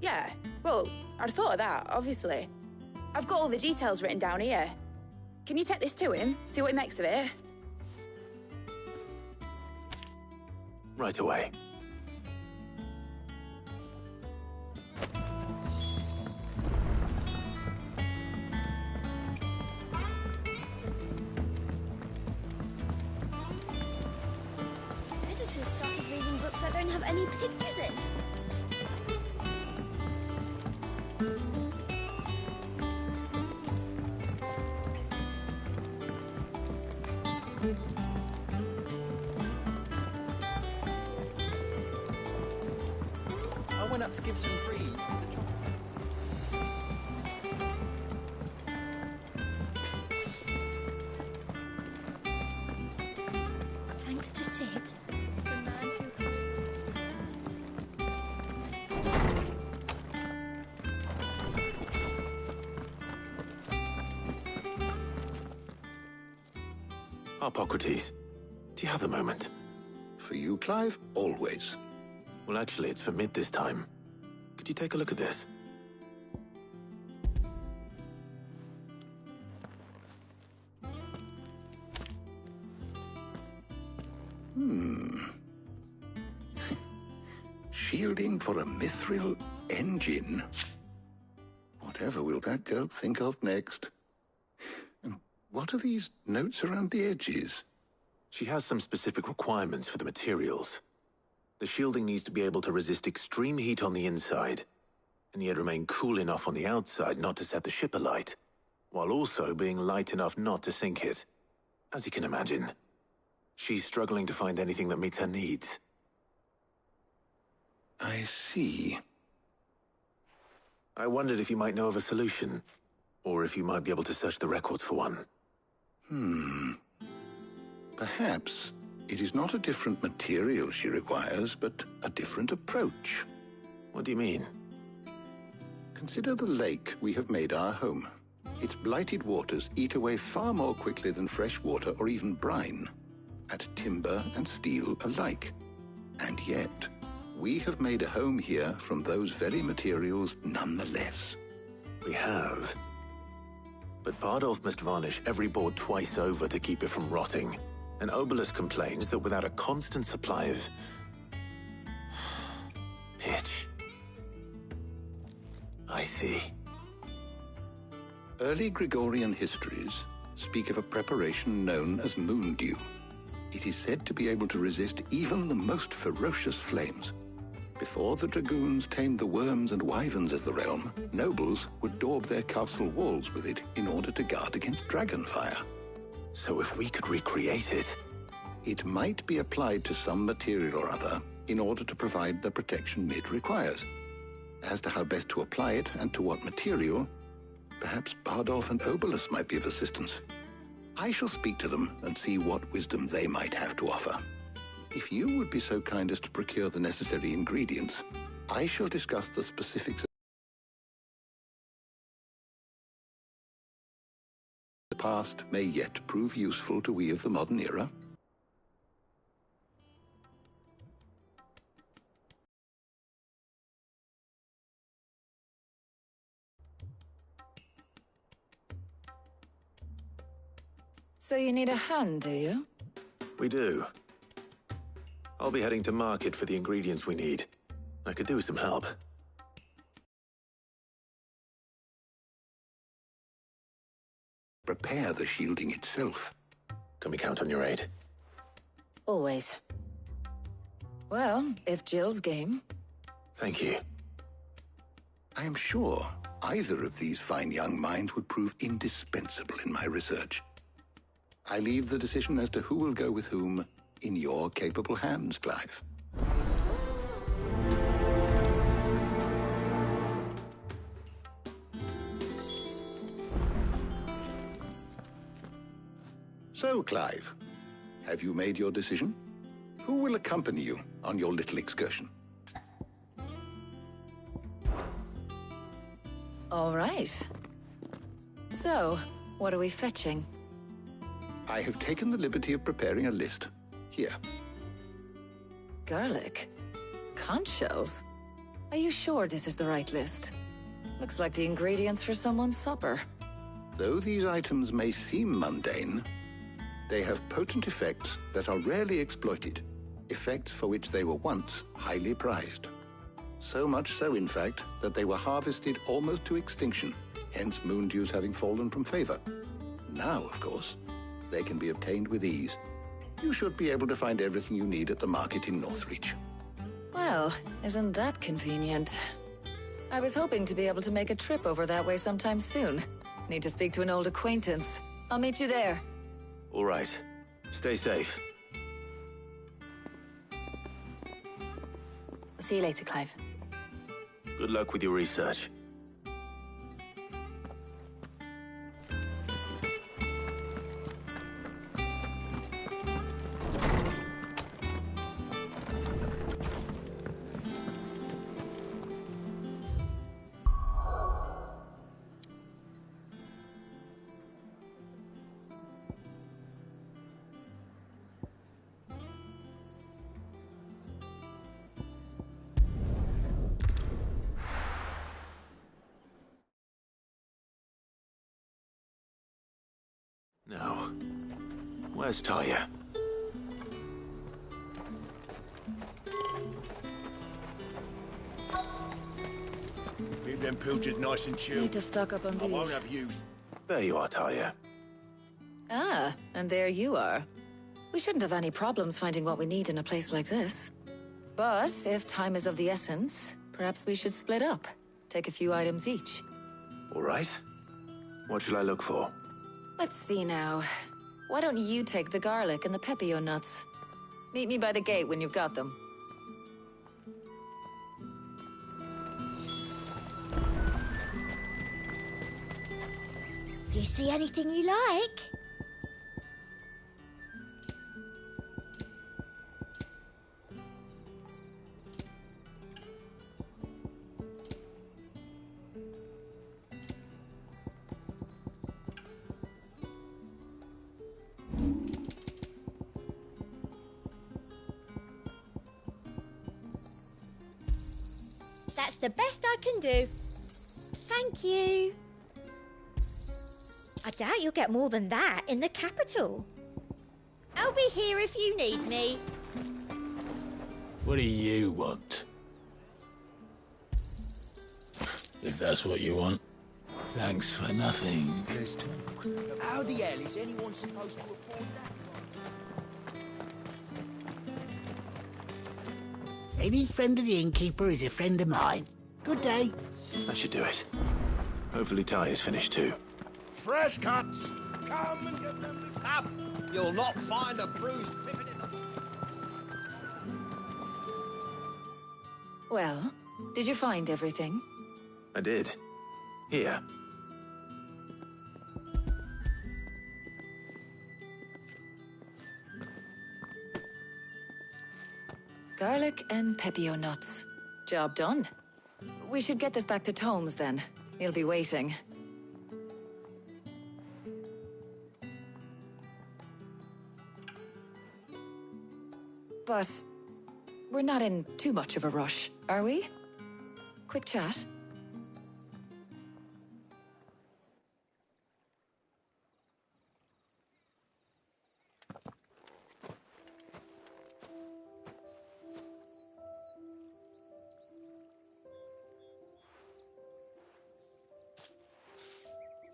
Yeah, well, I'd thought of that, obviously. I've got all the details written down here. Can you take this to him, see what he makes of it? Right away. Editors started reading books that don't have any pictures in. I went up to give some praise to the troll. Thanks to Sid, the man who... Harpocrates, do you have a moment? For you, Clive, always. Well, actually, it's for Mid this time. Could you take a look at this? Shielding for a mithril engine. Whatever will that girl think of next? What are these notes around the edges? She has some specific requirements for the materials. The shielding needs to be able to resist extreme heat on the inside, and yet remain cool enough on the outside not to set the ship alight, while also being light enough not to sink it. As you can imagine, she's struggling to find anything that meets her needs. I see. I wondered if you might know of a solution, or if you might be able to search the records for one. Perhaps it is not a different material she requires, but a different approach. What do you mean? Consider the lake we have made our home. Its blighted waters eat away far more quickly than fresh water or even brine, at timber and steel alike. And yet, we have made a home here from those very materials nonetheless. We have. But Bardolph must varnish every board twice over to keep it from rotting. And Obelisk complains that without a constant supply of pitch. I see. Early Gregorian histories speak of a preparation known as moondew. It is said to be able to resist even the most ferocious flames. Before the dragoons tamed the worms and wyverns of the realm, nobles would daub their castle walls with it in order to guard against dragonfire. So if we could recreate it... It might be applied to some material or other in order to provide the protection Mid requires. As to how best to apply it and to what material, perhaps Bardolph and Obelisk might be of assistance. I shall speak to them and see what wisdom they might have to offer. If you would be so kind as to procure the necessary ingredients, I shall discuss the specifics. The past may yet prove useful to we of the modern era. So you need a hand, do you? We do. I'll be heading to market for the ingredients we need. I could do with some help. Prepare the shielding itself. Can we count on your aid? Always. Well, if Jill's game. Thank you. I am sure either of these fine young minds would prove indispensable in my research. I leave the decision as to who will go with whom in your capable hands, Clive. So, Clive, have you made your decision? Who will accompany you on your little excursion? All right. So, what are we fetching? I have taken the liberty of preparing a list. Here. Garlic? Conch shells? Are you sure this is the right list? Looks like the ingredients for someone's supper. Though these items may seem mundane, they have potent effects that are rarely exploited, effects for which they were once highly prized. So much so, in fact, that they were harvested almost to extinction, hence moondews having fallen from favor. Now, of course, they can be obtained with ease. You should be able to find everything you need at the market in Northreach. Well, isn't that convenient? I was hoping to be able to make a trip over that way sometime soon. Need to speak to an old acquaintance. I'll meet you there. All right. Stay safe. See you later, Clive. Good luck with your research. Now, where's Talia? Leave them pilchards nice and chilled. Need to stock up on I won't these. have use. There you are, Talia. Ah, and there you are. We shouldn't have any problems finding what we need in a place like this. But if time is of the essence, perhaps we should split up. Take a few items each. All right. What shall I look for? Let's see now. Why don't you take the garlic and the pepio nuts? Meet me by the gate when you've got them. Do you see anything you like? That's the best I can do. Thank you. I doubt you'll get more than that in the capital. I'll be here if you need me. What do you want? If that's what you want, thanks for nothing. How the hell is anyone supposed to afford that? Any friend of the innkeeper is a friend of mine. Good day. That should do it. Hopefully Ty is finished too. Fresh cuts! Come and get them up! You'll not find a bruised pippin in the... Well, did you find everything? I did. Here. Garlic and pepio nuts. Job done. We should get this back to Tomes then. He'll be waiting. But we're not in too much of a rush, are we? Quick chat.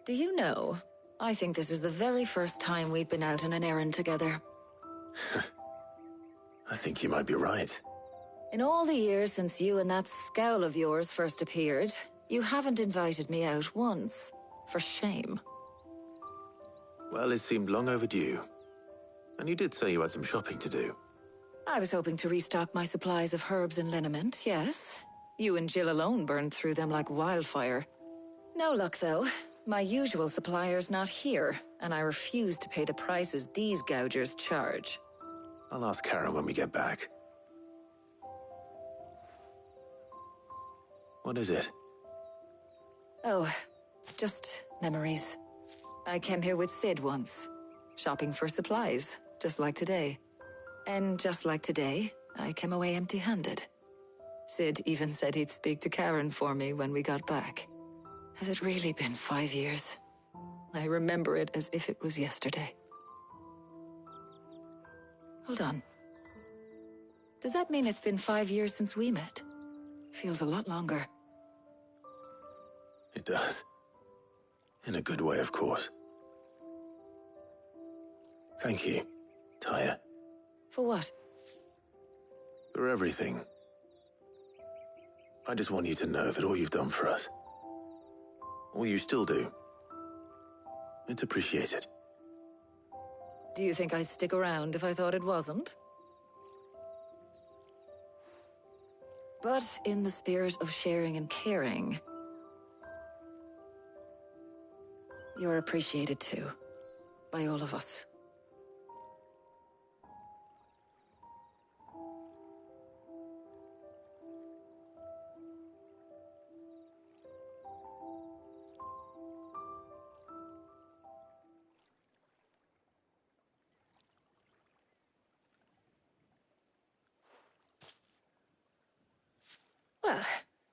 Do you know, I think this is the very first time we've been out on an errand together. I think you might be right. In all the years since you and that scowl of yours first appeared, you haven't invited me out once. For shame. Well, it seemed long overdue. And you did say you had some shopping to do. I was hoping to restock my supplies of herbs and liniment, yes. You and Jill alone burned through them like wildfire. No luck, though. My usual supplier's not here, and I refuse to pay the prices these gougers charge. I'll ask Karen when we get back. What is it? Oh, just memories. I came here with Sid once, shopping for supplies, just like today. And just like today, I came away empty-handed. Sid even said he'd speak to Karen for me when we got back. Has it really been 5 years? I remember it as if it was yesterday. Hold on. Does that mean it's been 5 years since we met? Feels a lot longer. It does. In a good way, of course. Thank you, Tyre. For what? For everything. I just want you to know that all you've done for us, all you still do, it's appreciated. Do you think I'd stick around if I thought it wasn't? But in the spirit of sharing and caring, you're appreciated too, by all of us. Well,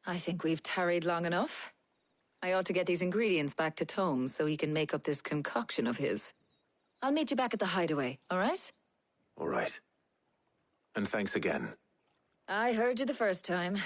I think we've tarried long enough. I ought to get these ingredients back to Tomes so he can make up this concoction of his. I'll meet you back at the hideaway, all right? All right. And thanks again. I heard you the first time.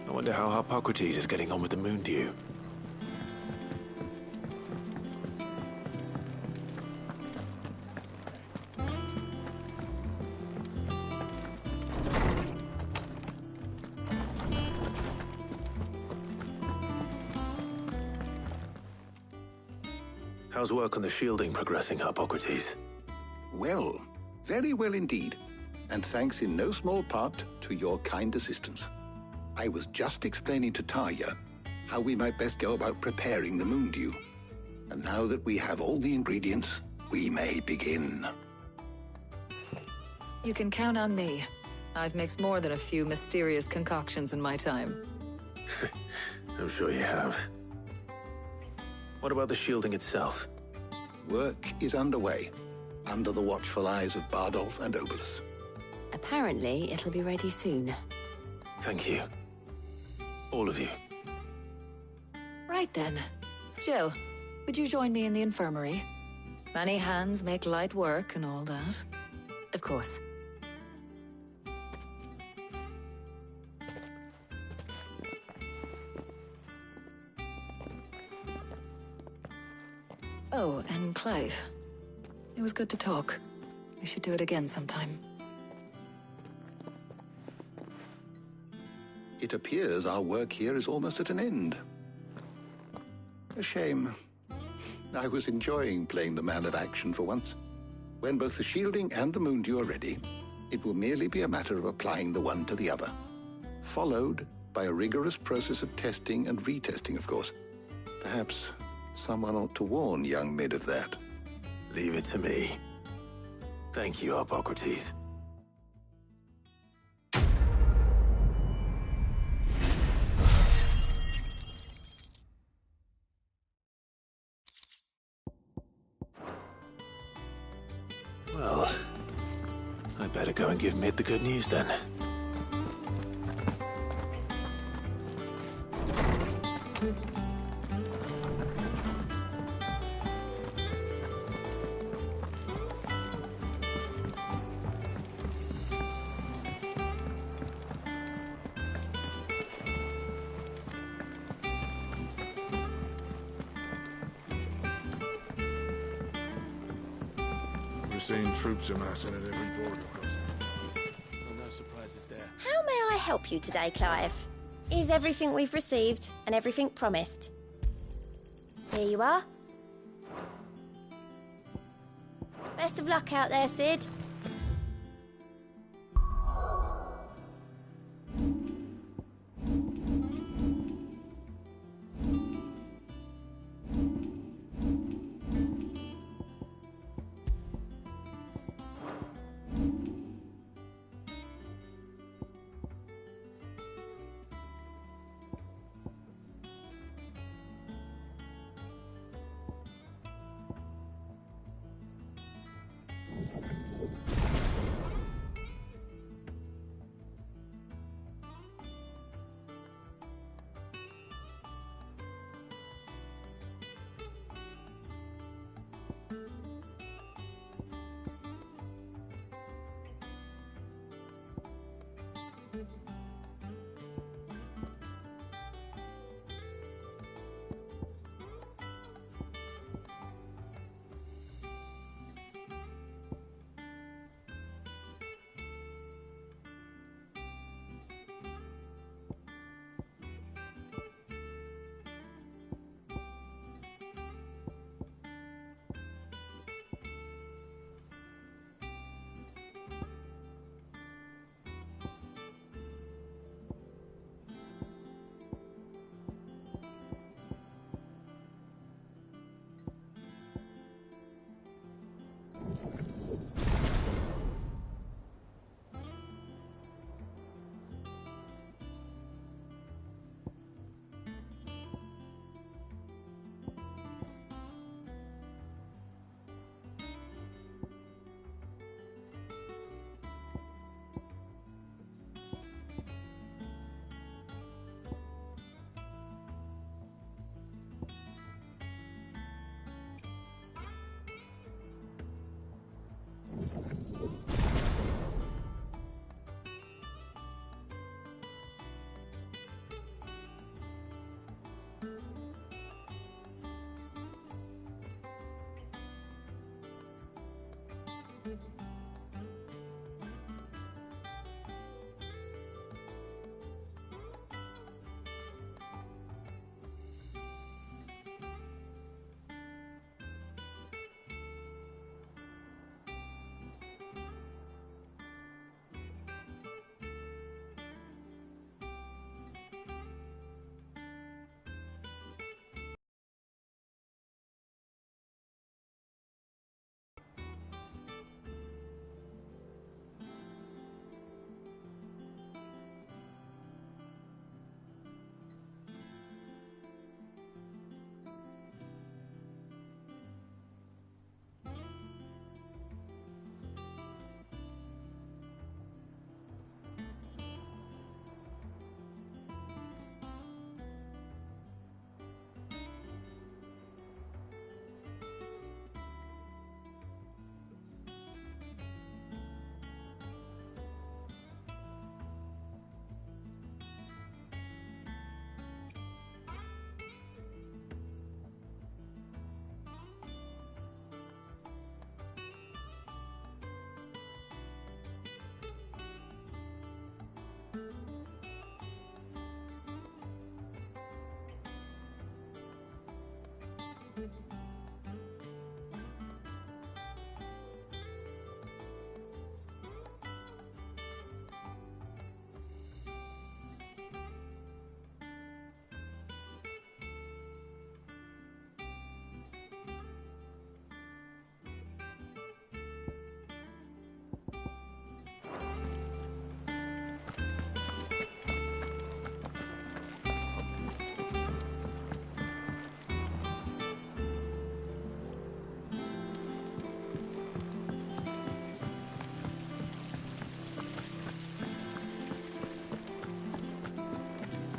I wonder how Hippocrates is getting on with the moon dew. How's work on the shielding progressing, Hippocrates? Well, very well indeed. And thanks in no small part to your kind assistance. I was just explaining to Tarja how we might best go about preparing the moon dew. And now that we have all the ingredients, we may begin. You can count on me. I've mixed more than a few mysterious concoctions in my time. I'm sure you have. What about the shielding itself? Work is underway, under the watchful eyes of Bardolph and Obolus. Apparently, it'll be ready soon. Thank you. All of you. Right then. Jill, would you join me in the infirmary? Many hands make light work and all that. Of course. Oh, and Clive. It was good to talk. We should do it again sometime. It appears our work here is almost at an end. A shame. I was enjoying playing the man of action for once. When both the shielding and the moon dew are ready, it will merely be a matter of applying the one to the other. Followed by a rigorous process of testing and retesting, of course. Perhaps someone ought to warn young Mid of that. Leave it to me. Thank you, Hippocrates. Well, I better go and give Mid the good news then. We're seeing troops amassing at every border crossing. No surprises there. How may I help you today, Clive? Is everything we've received and everything promised? Here you are. Best of luck out there, Sid.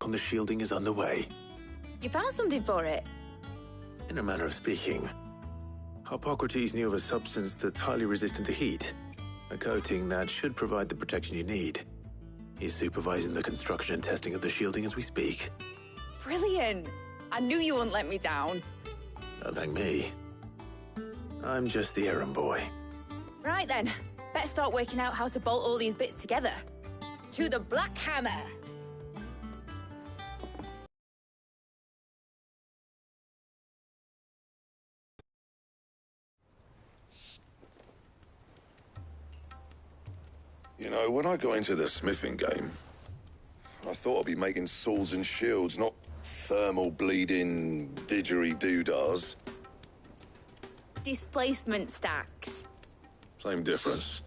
On the shielding is underway. You found something for it? In a manner of speaking, Hippocrates knew of a substance that's highly resistant to heat, a coating that should provide the protection you need. He's supervising the construction and testing of the shielding as we speak. Brilliant! I knew you wouldn't let me down. Don't thank me. I'm just the errand boy. Right then, better start working out how to bolt all these bits together. To the Black Hammer! You know, when I got into the smithing game, I thought I'd be making swords and shields, not thermal bleeding didgeridoo-dahs. Displacement stacks. Same difference.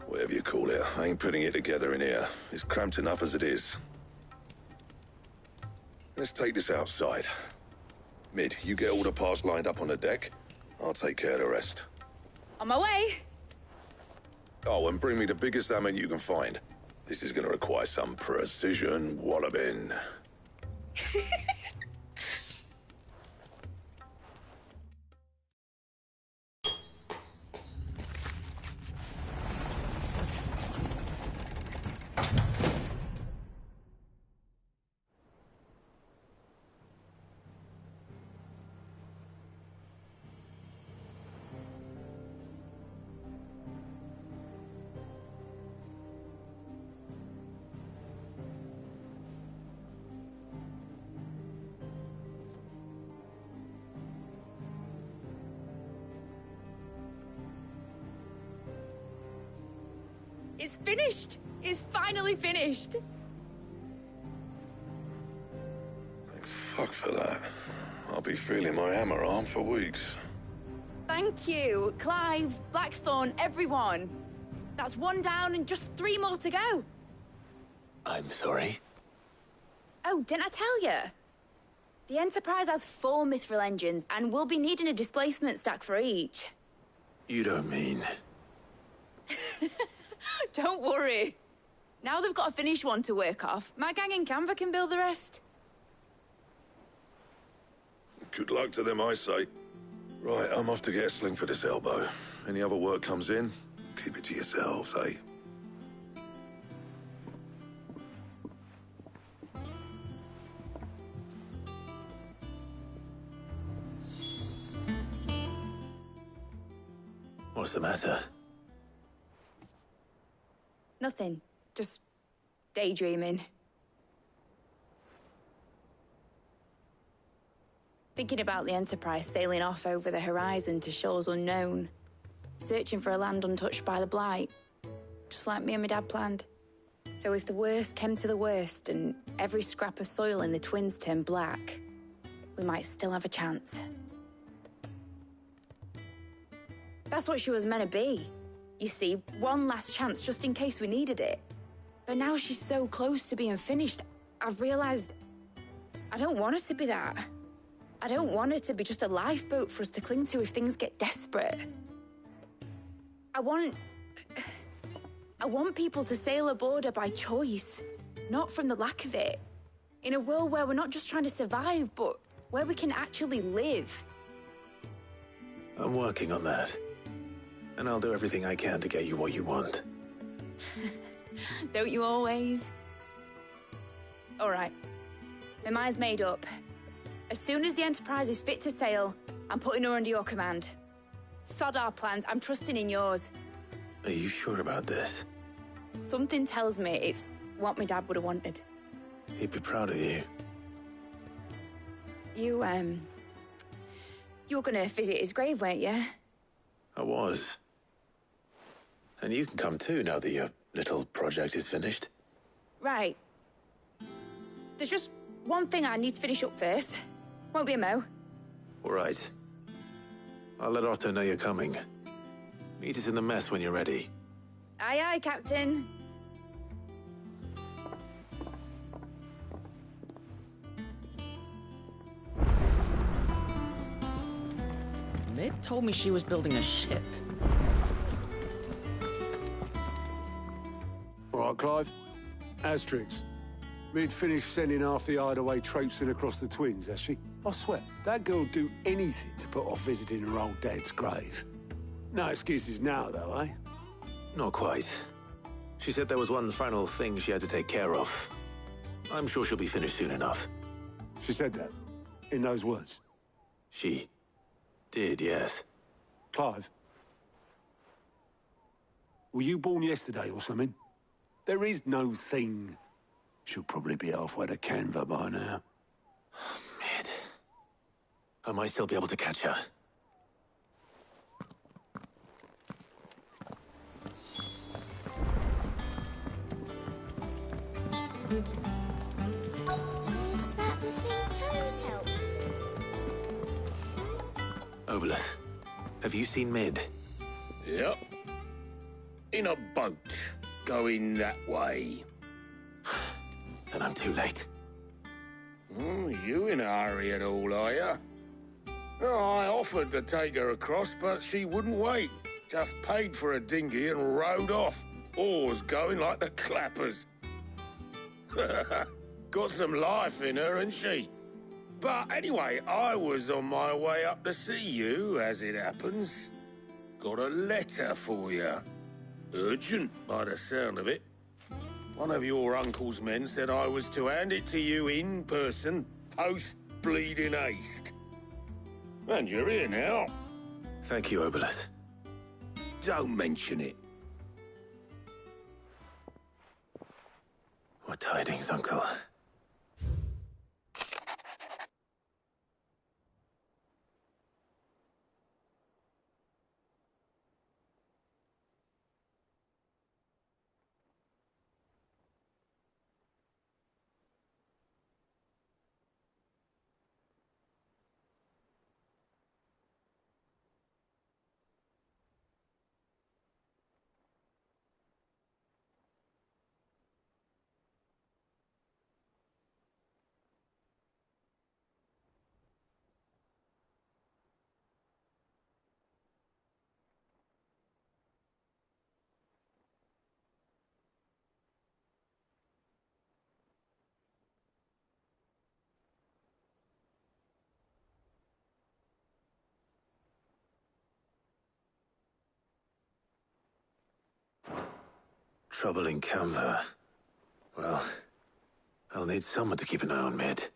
Whatever you call it, I ain't putting it together in here. It's cramped enough as it is. Let's take this outside. Mid, you get all the parts lined up on the deck. I'll take care of the rest. On my way! Oh, and bring me the biggest hammer you can find. This is gonna require some precision walloping. It's finished! It's finally finished! Thank fuck for that. I'll be feeling my hammer arm for weeks. Thank you, Clive, Blackthorn, everyone. That's one down and just 3 more to go. I'm sorry. Oh, didn't I tell you? The Enterprise has 4 mithril engines, and we'll be needing a displacement stack for each. You don't mean... Don't worry. Now they've got a finished one to work off, my gang in Canva can build the rest. Good luck to them, I say. Right, I'm off to get a sling for this elbow. Any other work comes in, keep it to yourselves, eh? What's the matter? Nothing. Just daydreaming. Thinking about the Enterprise sailing off over the horizon to shores unknown. Searching for a land untouched by the Blight. Just like me and my dad planned. So if the worst came to the worst and every scrap of soil in the Twins turned black, we might still have a chance. That's what she was meant to be. You see, one last chance just in case we needed it. But now she's so close to being finished, I've realized I don't want her to be that. I don't want her to be just a lifeboat for us to cling to if things get desperate. I want people to sail aboard her by choice, not from the lack of it. In a world where we're not just trying to survive, but where we can actually live. I'm working on that. And I'll do everything I can to get you what you want. Don't you always? All right. My mind's made up. As soon as the Enterprise is fit to sail, I'm putting her under your command. Sod our plans, I'm trusting in yours. Are you sure about this? Something tells me it's what my dad would have wanted. He'd be proud of you. You were gonna visit his grave, weren't you? I was. And you can come too, now that your little project is finished. Right. There's just one thing I need to finish up first. Won't be a mo. All right. I'll let Otto know you're coming. Meet us in the mess when you're ready. Aye, aye, Captain. Mid told me she was building a ship. All right, Clive. Asterix. Mid finished sending half the hideaway traipsing across the Twins, has she? I swear, that girl'd do anything to put off visiting her old dad's grave. No excuses now, though, eh? Not quite. She said there was one final thing she had to take care of. I'm sure she'll be finished soon enough. She said that? In those words? She did, yes. Clive? Were you born yesterday or something? There is no thing. She'll probably be halfway to Canva by now. Mid. I might still be able to catch her. Is that the thing Toes helped? Obolus, have you seen Mid? Yep. In a boat, going that way. Then I'm too late. You in a hurry at all, are you? Oh, I offered to take her across, but she wouldn't wait. Just paid for a dinghy and rowed off. Oars going like the clappers. Got some life in her, ain't she? But anyway, I was on my way up to see you, as it happens. Got a letter for you. Urgent, by the sound of it. One of your uncle's men said I was to hand it to you in person, post-bleeding haste. And you're here now. Thank you, Obolus. Don't mention it. What tidings, Uncle? Trouble in Canva. Well, I'll need someone to keep an eye on Mid.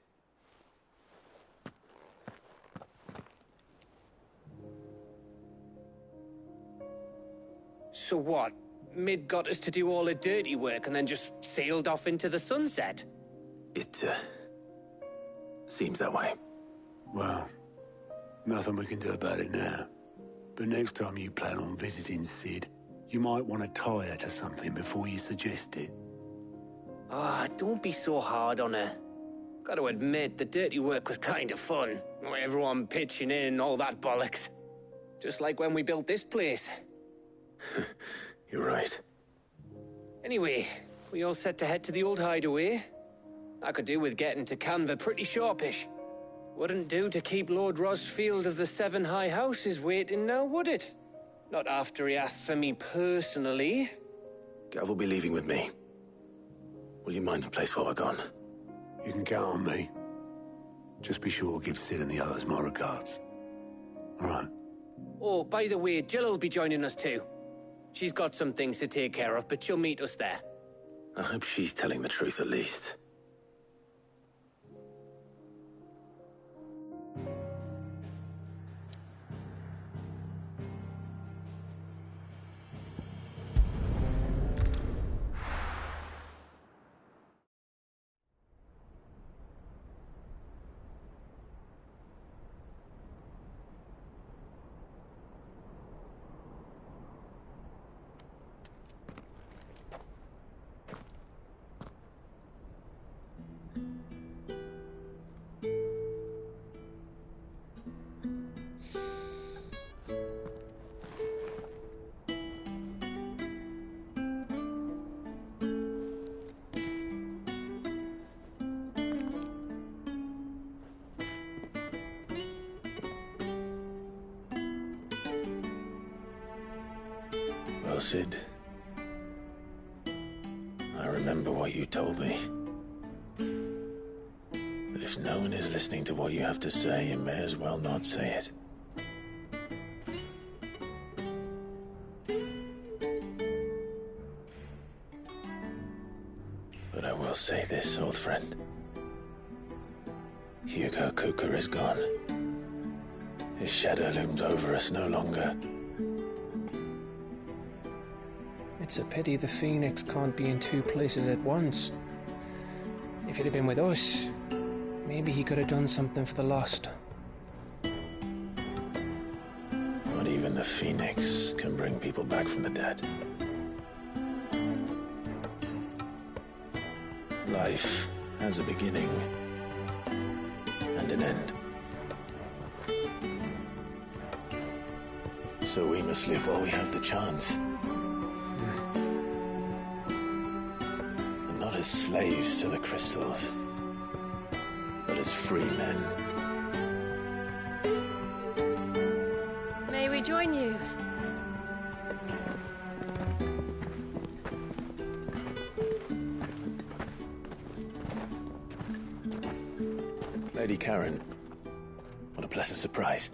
So what? Mid got us to do all the dirty work and then just sailed off into the sunset? It, seems that way. Well, nothing we can do about it now. But next time you plan on visiting Sid, you might want to tie her to something before you suggest it. Ah, don't be so hard on her. Gotta admit, the dirty work was kind of fun. Everyone pitching in and all that bollocks. Just like when we built this place. You're right. Anyway, we all set to head to the old hideaway. I could do with getting to Canva pretty sharpish. Wouldn't do to keep Lord Rosfield of the Seven High Houses waiting now, would it? Not after he asked for me personally. Gav will be leaving with me. Will you mind the place while we're gone? You can count on me. Just be sure to give Sid and the others my regards. All right. Oh, by the way, Jill will be joining us too. She's got some things to take care of, but she'll meet us there. I hope she's telling the truth at least. Well, Sid, I remember what you told me. But if no one is listening to what you have to say, you may as well not say it. But I will say this, old friend. Hugo Kuka is gone. His shadow looms over us no longer. It's a pity the Phoenix can't be in two places at once. If he'd have been with us, maybe he could have done something for the lost. Not even the Phoenix can bring people back from the dead. Life has a beginning and an end. So we must live while we have the chance. Not as slaves to the crystals, but as free men. May we join you? Lady Karen, what a pleasant surprise.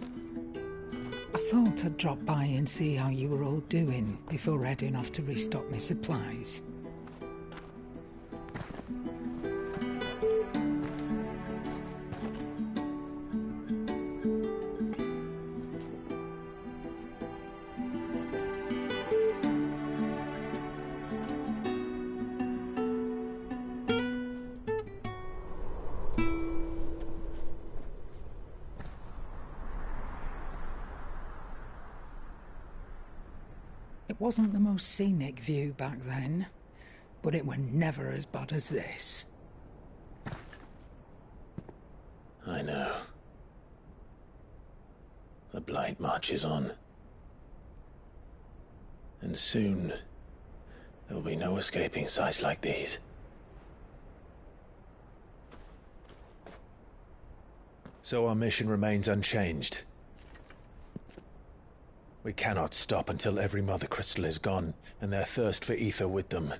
I thought I'd drop by and see how you were all doing before heading off to restock my supplies. It wasn't the most scenic view back then, but it were never as bad as this. I know. The blight marches on. And soon, there will be no escaping sights like these. So our mission remains unchanged. We cannot stop until every Mother Crystal is gone, and their thirst for ether with them.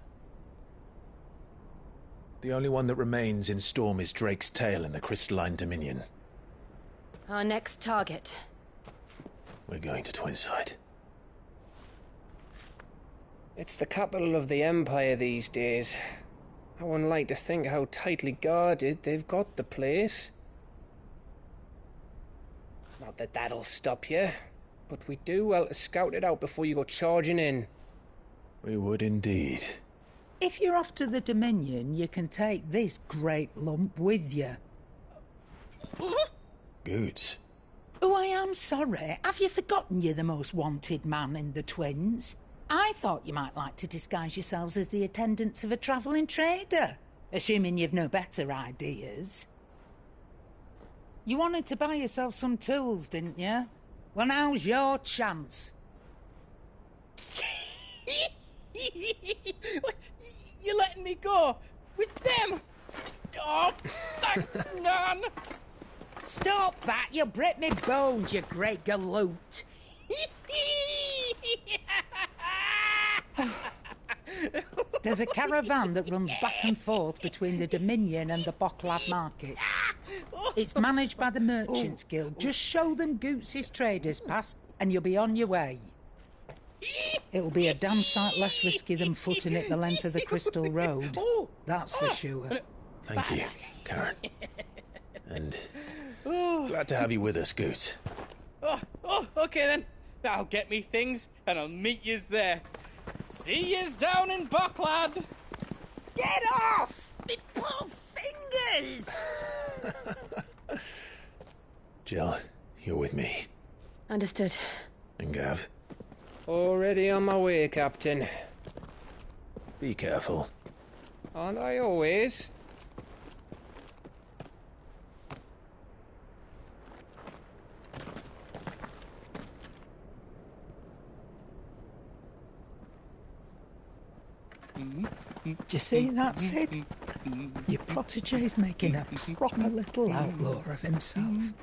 The only one that remains in Storm is Drake's tail in the Crystalline Dominion. Our next target. We're going to Twinside. It's the capital of the Empire these days. I wouldn't like to think how tightly guarded they've got the place. Not that that'll stop you, but we do well to scout it out before you go charging in. We would indeed. If you're off to the Dominion, you can take this great lump with you. Goods. Oh, I am sorry. Have you forgotten you're the most wanted man in the Twins? I thought you might like to disguise yourselves as the attendants of a travelling trader, assuming you've no better ideas. You wanted to buy yourself some tools, didn't you? Well, now's your chance. You're letting me go? With them? Oh, thanks, Nan! Stop that! You'll break me bones, you great galoot! There's a caravan that runs back and forth between the Dominion and the Bocklad markets. It's managed by the Merchants Guild. Just show them Goots' traders pass and you'll be on your way. It'll be a damn sight less risky than footing it the length of the Crystal Road. That's for sure. Thank you, Karen. And glad to have you with us, Goots. Okay then. I'll get me things and I'll meet yous there. See yous down in Bocklad. Get off! Me poor fingers! Jill, you're with me. Understood. And Gav? Already on my way, Captain. Be careful. Aren't I always? Do you see that, Sid? Your protege's making a proper little outlaw of himself.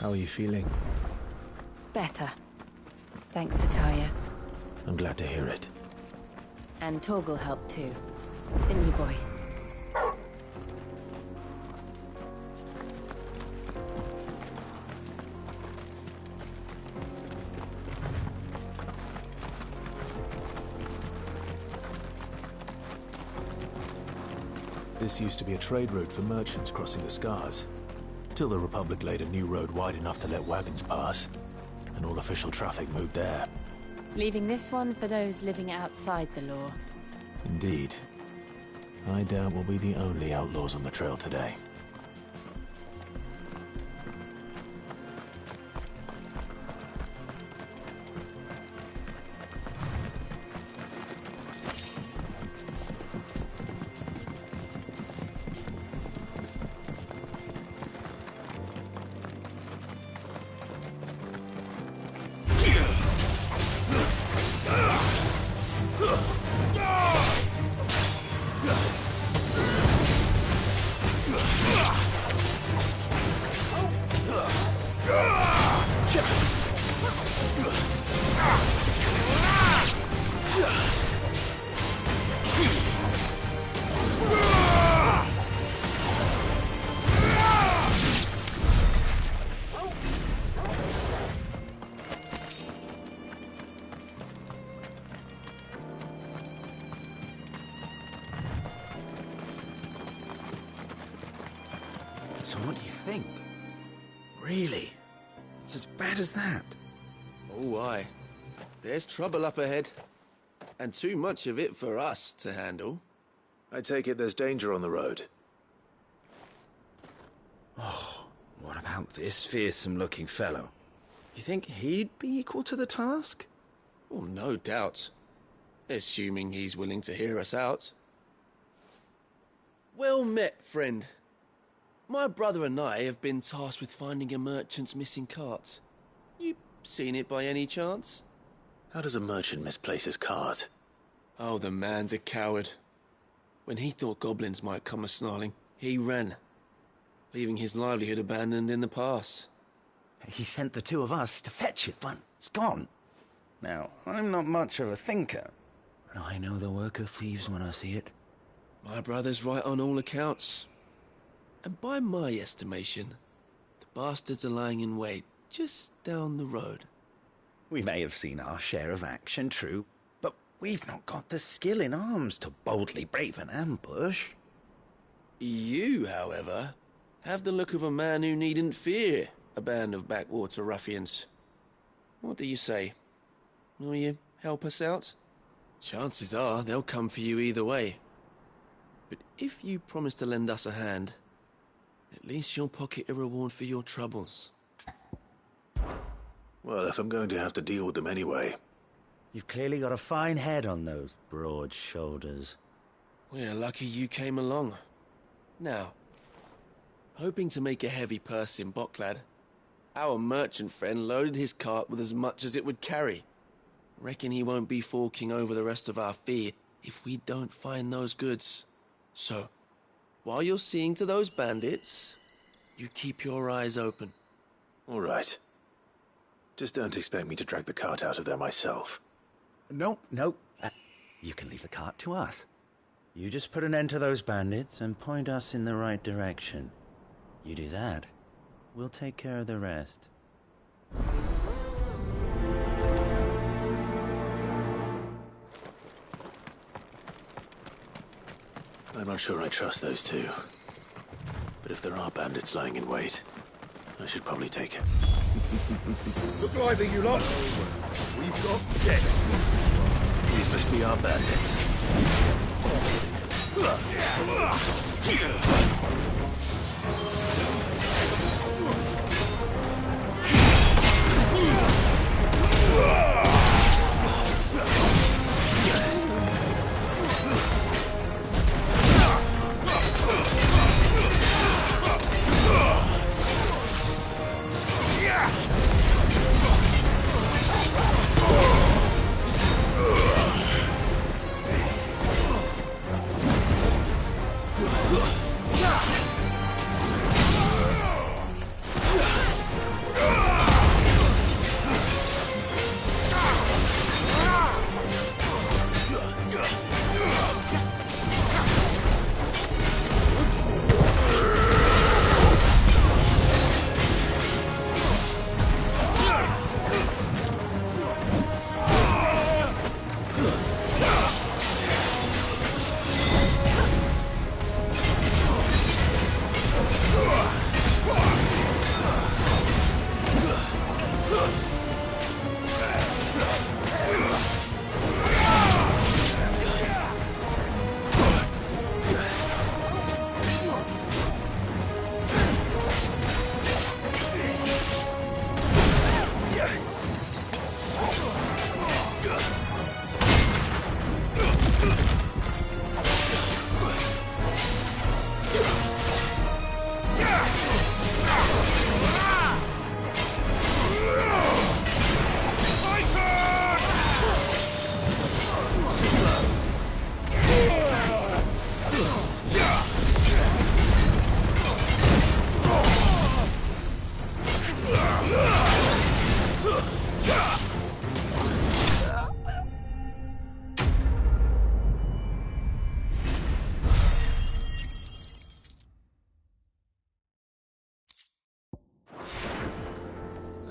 How are you feeling? Better. Thanks to Taya. I'm glad to hear it. And Torgal helped too. Didn't you, boy? This used to be a trade route for merchants crossing the Scars. Till the Republic laid a new road wide enough to let wagons pass. And all official traffic moved there. Leaving this one for those living outside the law. Indeed. I doubt we'll be the only outlaws on the trail today. So what do you think? Really? It's as bad as that? Oh, aye. There's trouble up ahead. And too much of it for us to handle. I take it there's danger on the road. Oh, what about this fearsome-looking fellow. You think he'd be equal to the task? Oh, no doubt. Assuming he's willing to hear us out. Well met, friend. My brother and I have been tasked with finding a merchant's missing cart. You seen it by any chance? How does a merchant misplace his cart? Oh, the man's a coward. When he thought goblins might come a-snarling, he ran, leaving his livelihood abandoned in the pass. He sent the two of us to fetch it, but it's gone. Now, I'm not much of a thinker, but I know the work of thieves when I see it. My brother's right on all accounts. And by my estimation, the bastards are lying in wait just down the road. We may have seen our share of action, true, but we've not got the skill in arms to boldly brave an ambush. You, however, have the look of a man who needn't fear a band of backwater ruffians. What do you say? Will you help us out? Chances are they'll come for you either way. But if you promise to lend us a hand, at least you'll pocket a reward for your troubles. Well, if I'm going to have to deal with them anyway. You've clearly got a fine head on those broad shoulders. We're lucky you came along. Now, hoping to make a heavy purse in Bocklad, our merchant friend loaded his cart with as much as it would carry. Reckon he won't be forking over the rest of our fee if we don't find those goods. So, while you're seeing to those bandits, you keep your eyes open. All right. Just don't expect me to drag the cart out of there myself. No. You can leave the cart to us. You just put an end to those bandits and point us in the right direction. You do that, we'll take care of the rest. I'm not sure I trust those two. But if there are bandits lying in wait, I should probably take it. Look lively, you lot. We've got guests. These must be our bandits.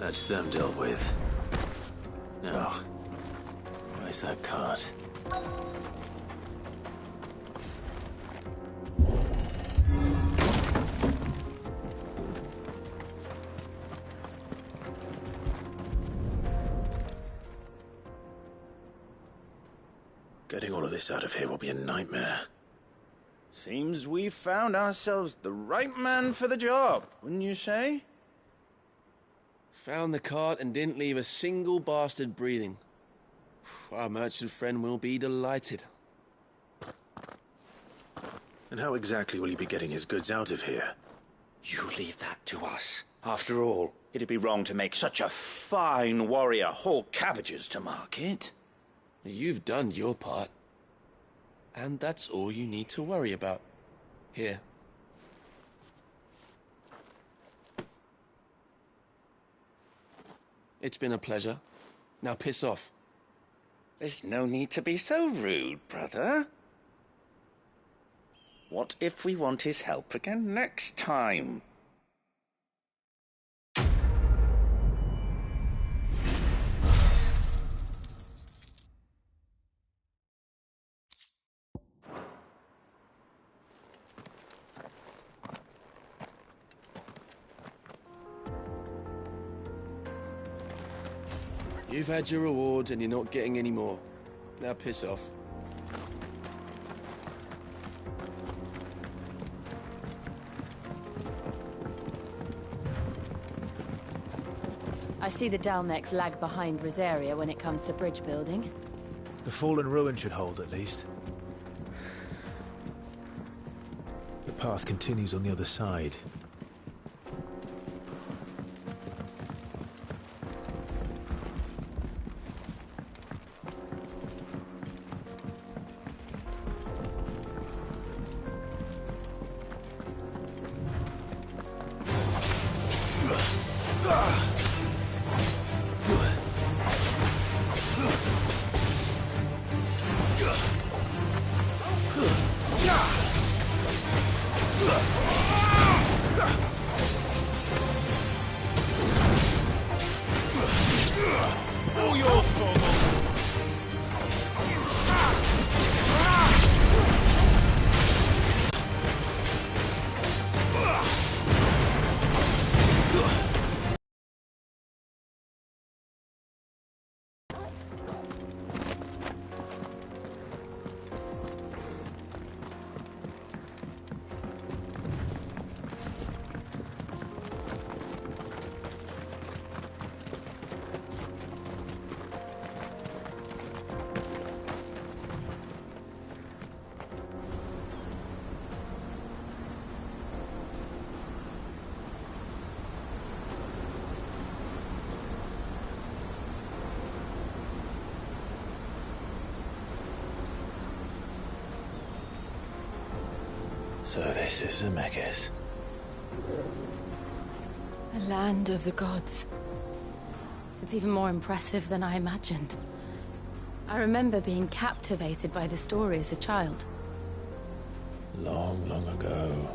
That's them dealt with. Now, where's that cart? Getting all of this out of here will be a nightmare. Seems we've found ourselves the right man for the job, wouldn't you say? Found the cart and didn't leave a single bastard breathing. Our merchant friend will be delighted. And how exactly will he be getting his goods out of here? You leave that to us. After all, it'd be wrong to make such a fine warrior haul cabbages to market. You've done your part. And that's all you need to worry about. Here. It's been a pleasure. Now piss off. There's no need to be so rude, brother. What if we want his help again next time? You've had your reward and you're not getting any more. Now piss off. I see the Dalmex lag behind Rosaria when it comes to bridge building. The fallen ruin should hold, at least. The path continues on the other side. All yours, Tormund. So this is Zemeckis. The land of the gods. It's even more impressive than I imagined. I remember being captivated by the story as a child. Long, long ago,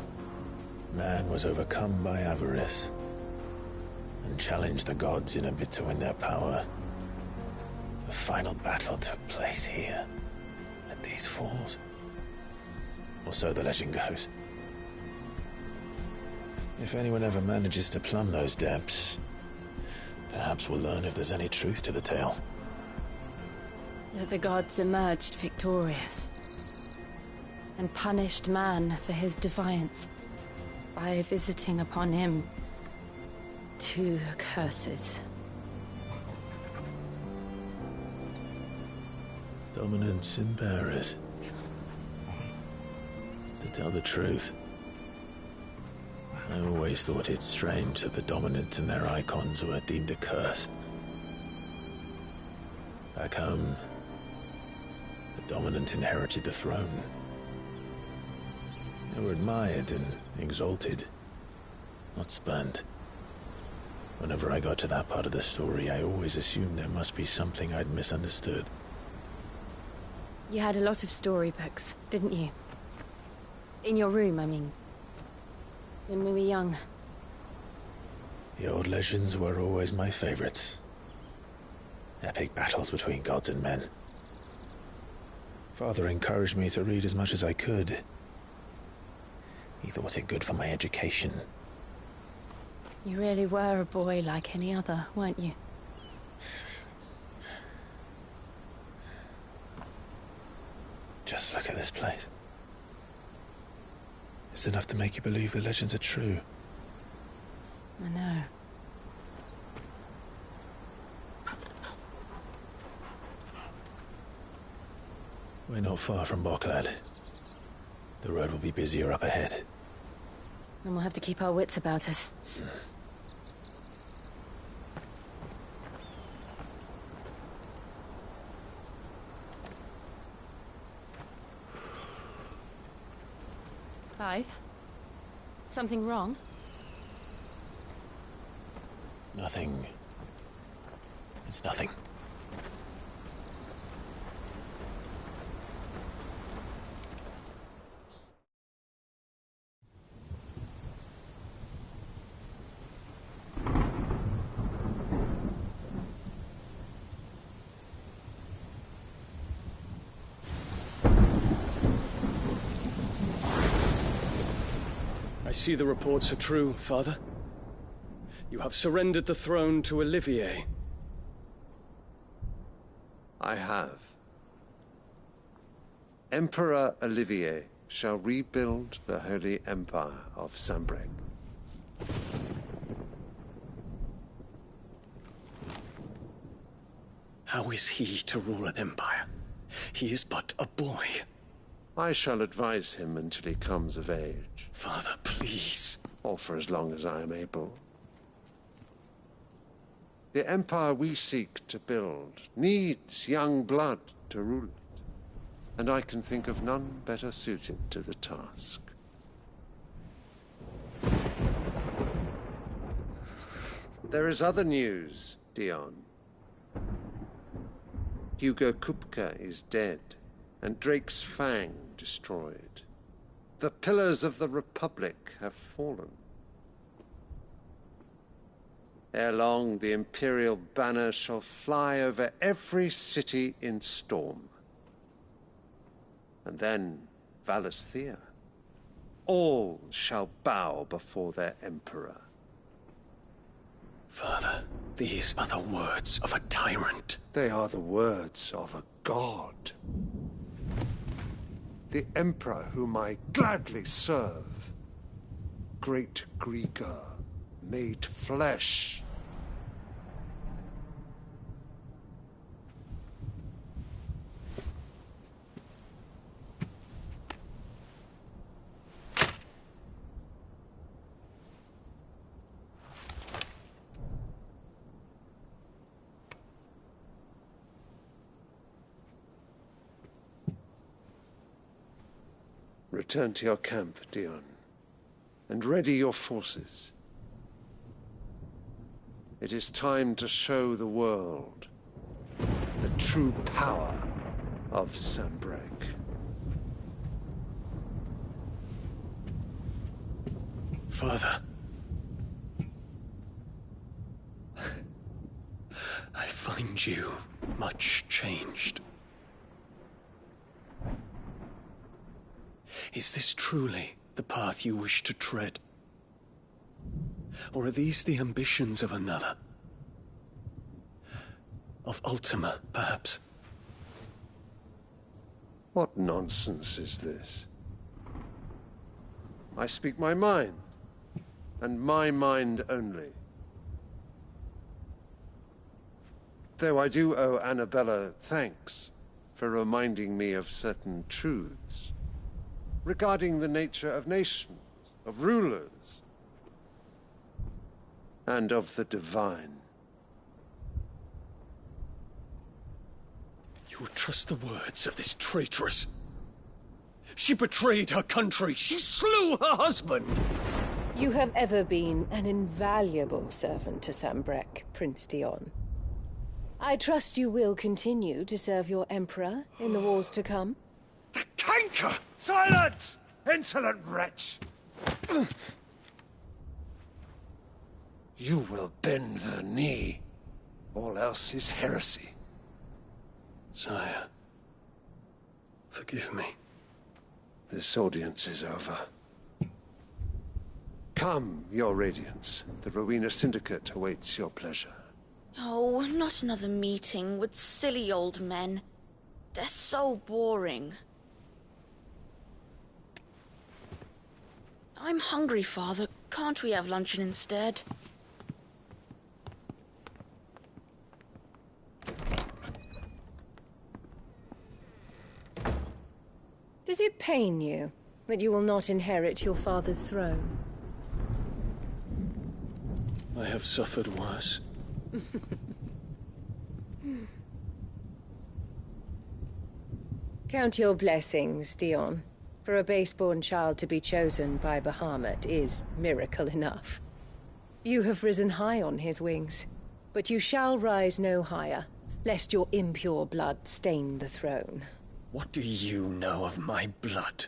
man was overcome by avarice and challenged the gods in a bid to win their power. The final battle took place here, at these falls. Or so the legend goes. If anyone ever manages to plumb those depths, perhaps we'll learn if there's any truth to the tale. That the gods emerged victorious and punished man for his defiance by visiting upon him 2 curses. Dominance and bearers. To tell the truth, I always thought it strange that the dominant and their icons were deemed a curse. Back home, the dominant inherited the throne. They were admired and exalted, not spurned. Whenever I got to that part of the story, I always assumed there must be something I'd misunderstood. You had a lot of storybooks, didn't you? In your room, I mean. When we were young. The old legends were always my favorites. Epic battles between gods and men. Father encouraged me to read as much as I could. He thought it good for my education. You really were a boy like any other, weren't you? Just look at this place. It's enough to make you believe the legends are true. I know. We're not far from Boklad. The road will be busier up ahead. Then we'll have to keep our wits about us. Clive? Something wrong? Nothing. It's nothing. I see the reports are true, Father. You have surrendered the throne to Olivier. I have. Emperor Olivier shall rebuild the Holy Empire of Sanbreque. How is he to rule an empire? He is but a boy. I shall advise him until he comes of age. Father, please. Or for as long as I am able. The empire we seek to build needs young blood to rule it, and I can think of none better suited to the task. There is other news, Dion. Hugo Kupka is dead, and Drake's Fang destroyed. The pillars of the Republic have fallen. Ere long, the Imperial banner shall fly over every city in Storm. And then, Valisthea. All shall bow before their Emperor. Father, these are the words of a tyrant. They are the words of a god. The Emperor whom I gladly serve. Great Grieger, made flesh. Return to your camp, Dion, and ready your forces. It is time to show the world the true power of Sanbreque. Father. I find you much changed. Is this truly the path you wish to tread? Or are these the ambitions of another? Of Ultima, perhaps? What nonsense is this? I speak my mind, and my mind only. Though I do owe Annabella thanks for reminding me of certain truths regarding the nature of nations, of rulers, and of the divine. You would trust the words of this traitress? She betrayed her country. She slew her husband. You have ever been an invaluable servant to Sanbreque, Prince Dion. I trust you will continue to serve your Emperor in the wars to come. The canker! Silence! Insolent wretch! You will bend the knee. All else is heresy. Sire, forgive me. This audience is over. Come, your Radiance. The Rowena Syndicate awaits your pleasure. Oh, not another meeting with silly old men. They're so boring. I'm hungry, Father. Can't we have luncheon instead? pain you that you will not inherit your father's throne? I have suffered worse. Count your blessings, Dion. For a base-born child to be chosen by Bahamut is miracle enough. You have risen high on his wings, but you shall rise no higher, lest your impure blood stain the throne. What do you know of my blood?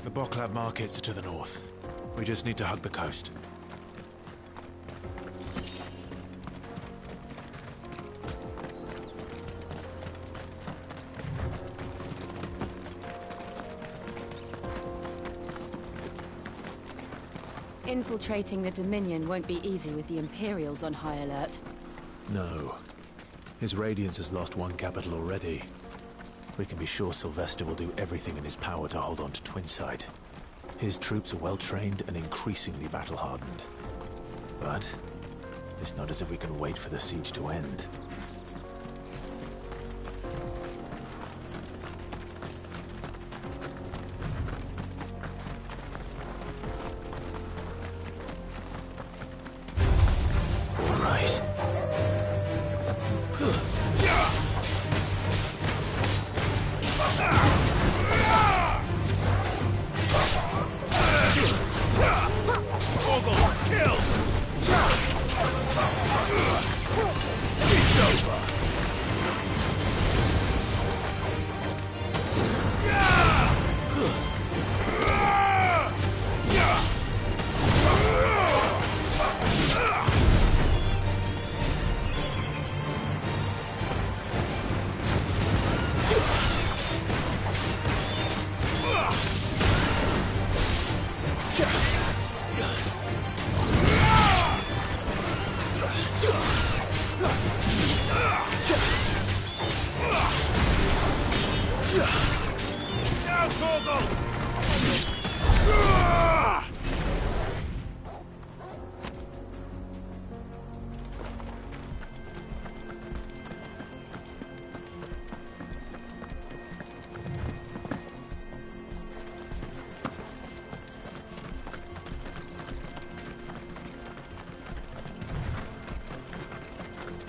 The Boklab markets are to the north. We just need to hug the coast. Infiltrating the Dominion won't be easy with the Imperials on high alert. No. His Radiance has lost one capital already. We can be sure Sylvester will do everything in his power to hold on to Twinside. His troops are well-trained and increasingly battle-hardened. But it's not as if we can wait for the siege to end.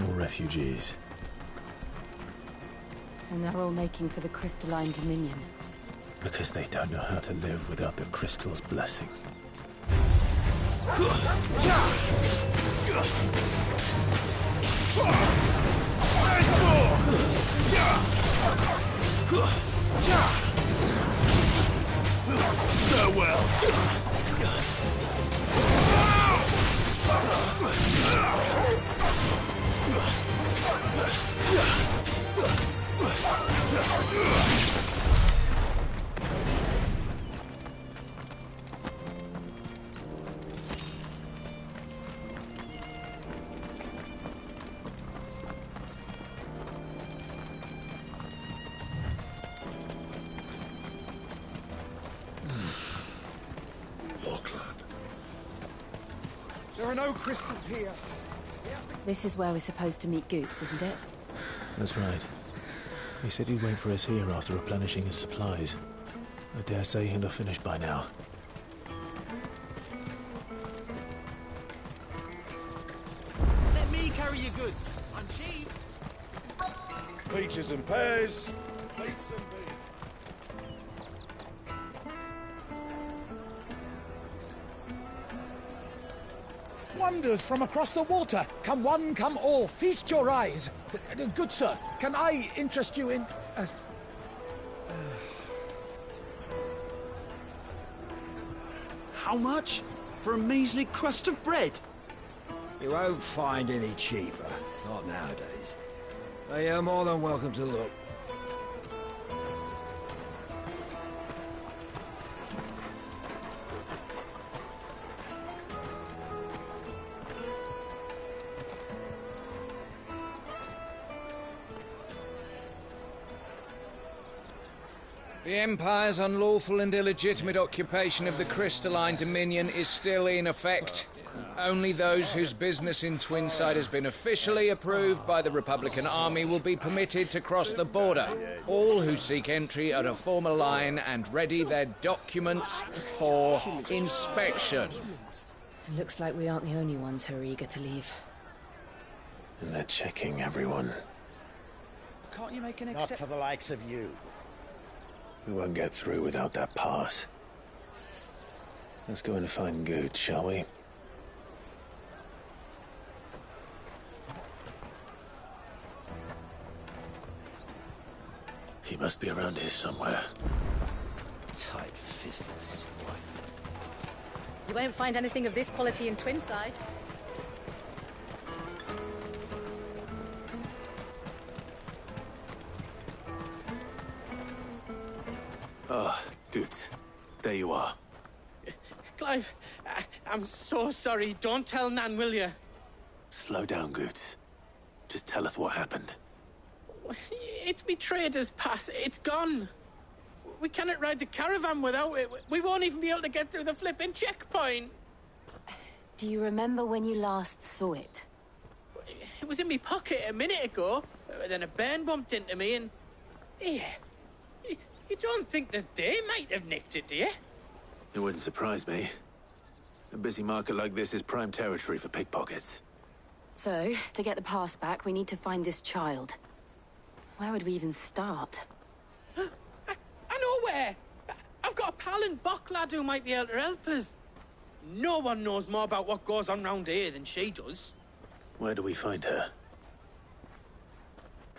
Refugees. And they're all making for the crystalline Dominion. Because they don't know how to live without the crystal's blessing. There are no crystals here. This is where we're supposed to meet Goots, isn't it? That's right. He said he'd wait for us here after replenishing his supplies. I dare say he'll have finished by now. Let me carry your goods. I'm cheap. Peaches and pears. Plates and beans. Wonders from across the water. Come one, come all. Feast your eyes. Good sir, can I interest you in... How much? For a measly crust of bread? You won't find any cheaper. Not nowadays. But you're more than welcome to look. The Empire's unlawful and illegitimate occupation of the Crystalline Dominion is still in effect. Only those whose business in Twinside has been officially approved by the Republican Army will be permitted to cross the border. All who seek entry are to form a line and ready their documents for inspection. Looks like we aren't the only ones who are eager to leave. And they're checking everyone. Can't you make an Not for the likes of you. We won't get through without that pass. Let's go and find Good, shall we? He must be around here somewhere. Tight-fisted swine. You won't find anything of this quality in Twinside. Ah, good. There you are. Clive, I'm so sorry. Don't tell Nan, will you? Slow down, Good. Just tell us what happened. It's me trader's pass. It's gone. We cannot ride the caravan without it. We won't even be able to get through the flipping checkpoint. Do you remember when you last saw it? It was in my pocket a minute ago. Then a bairn bumped into me and... Yeah. You don't think that they might have nicked it, do you? It wouldn't surprise me. A busy market like this is prime territory for pickpockets. So, to get the pass back, we need to find this child. Where would we even start? I know where! I've got a pal in Bock lad who might be able to help us. No one knows more about what goes on round here than she does. Where do we find her?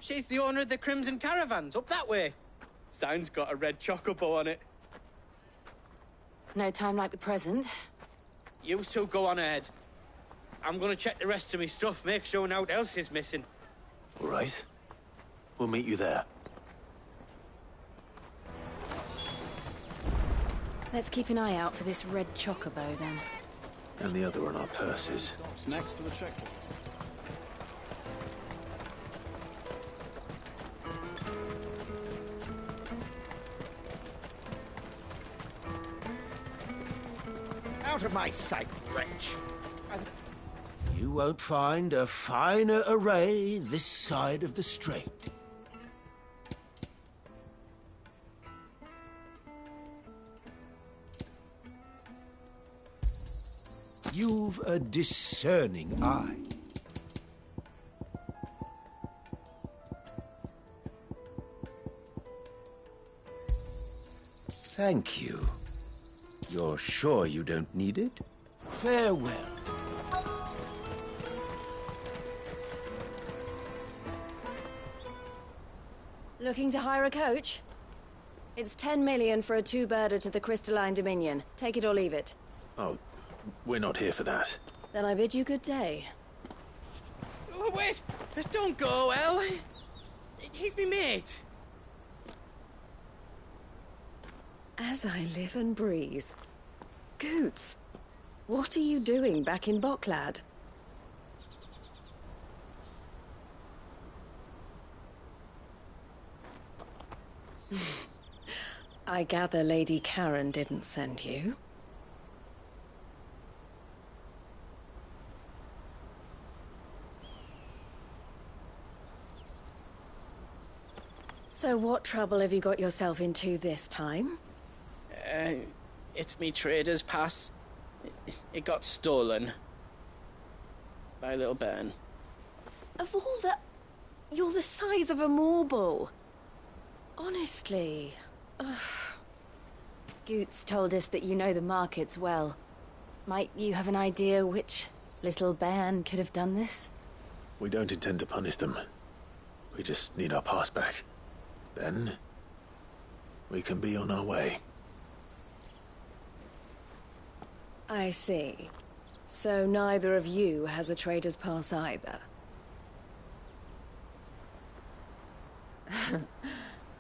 She's the owner of the Crimson Caravans, up that way. Sign's got a red chocobo on it. No time like the present. You two go on ahead. I'm gonna check the rest of me stuff, make sure naught else is missing. All right. We'll meet you there. Let's keep an eye out for this red chocobo, then. And the other on our purses. Stops next to the checkpoint. Out of my sight, wretch! You won't find a finer array this side of the strait. You've a discerning eye. Thank you. You're sure you don't need it? Farewell. Looking to hire a coach? It's 10 million for a two-birder to the Crystalline Dominion. Take it or leave it. Oh, we're not here for that. Then I bid you good day. Oh, wait! Don't go, El. He's me mate. As I live and breathe. Goots, what are you doing back in Bocklad? I gather Lady Karen didn't send you. So what trouble have you got yourself into this time? It's me trader's pass. It got stolen. By a little bairn. Of all the... You're the size of a marble. Honestly. Ugh. Goots told us that you know the markets well. Might you have an idea which little bairn could have done this? We don't intend to punish them. We just need our pass back. Then, we can be on our way. I see. So neither of you has a trader's pass either.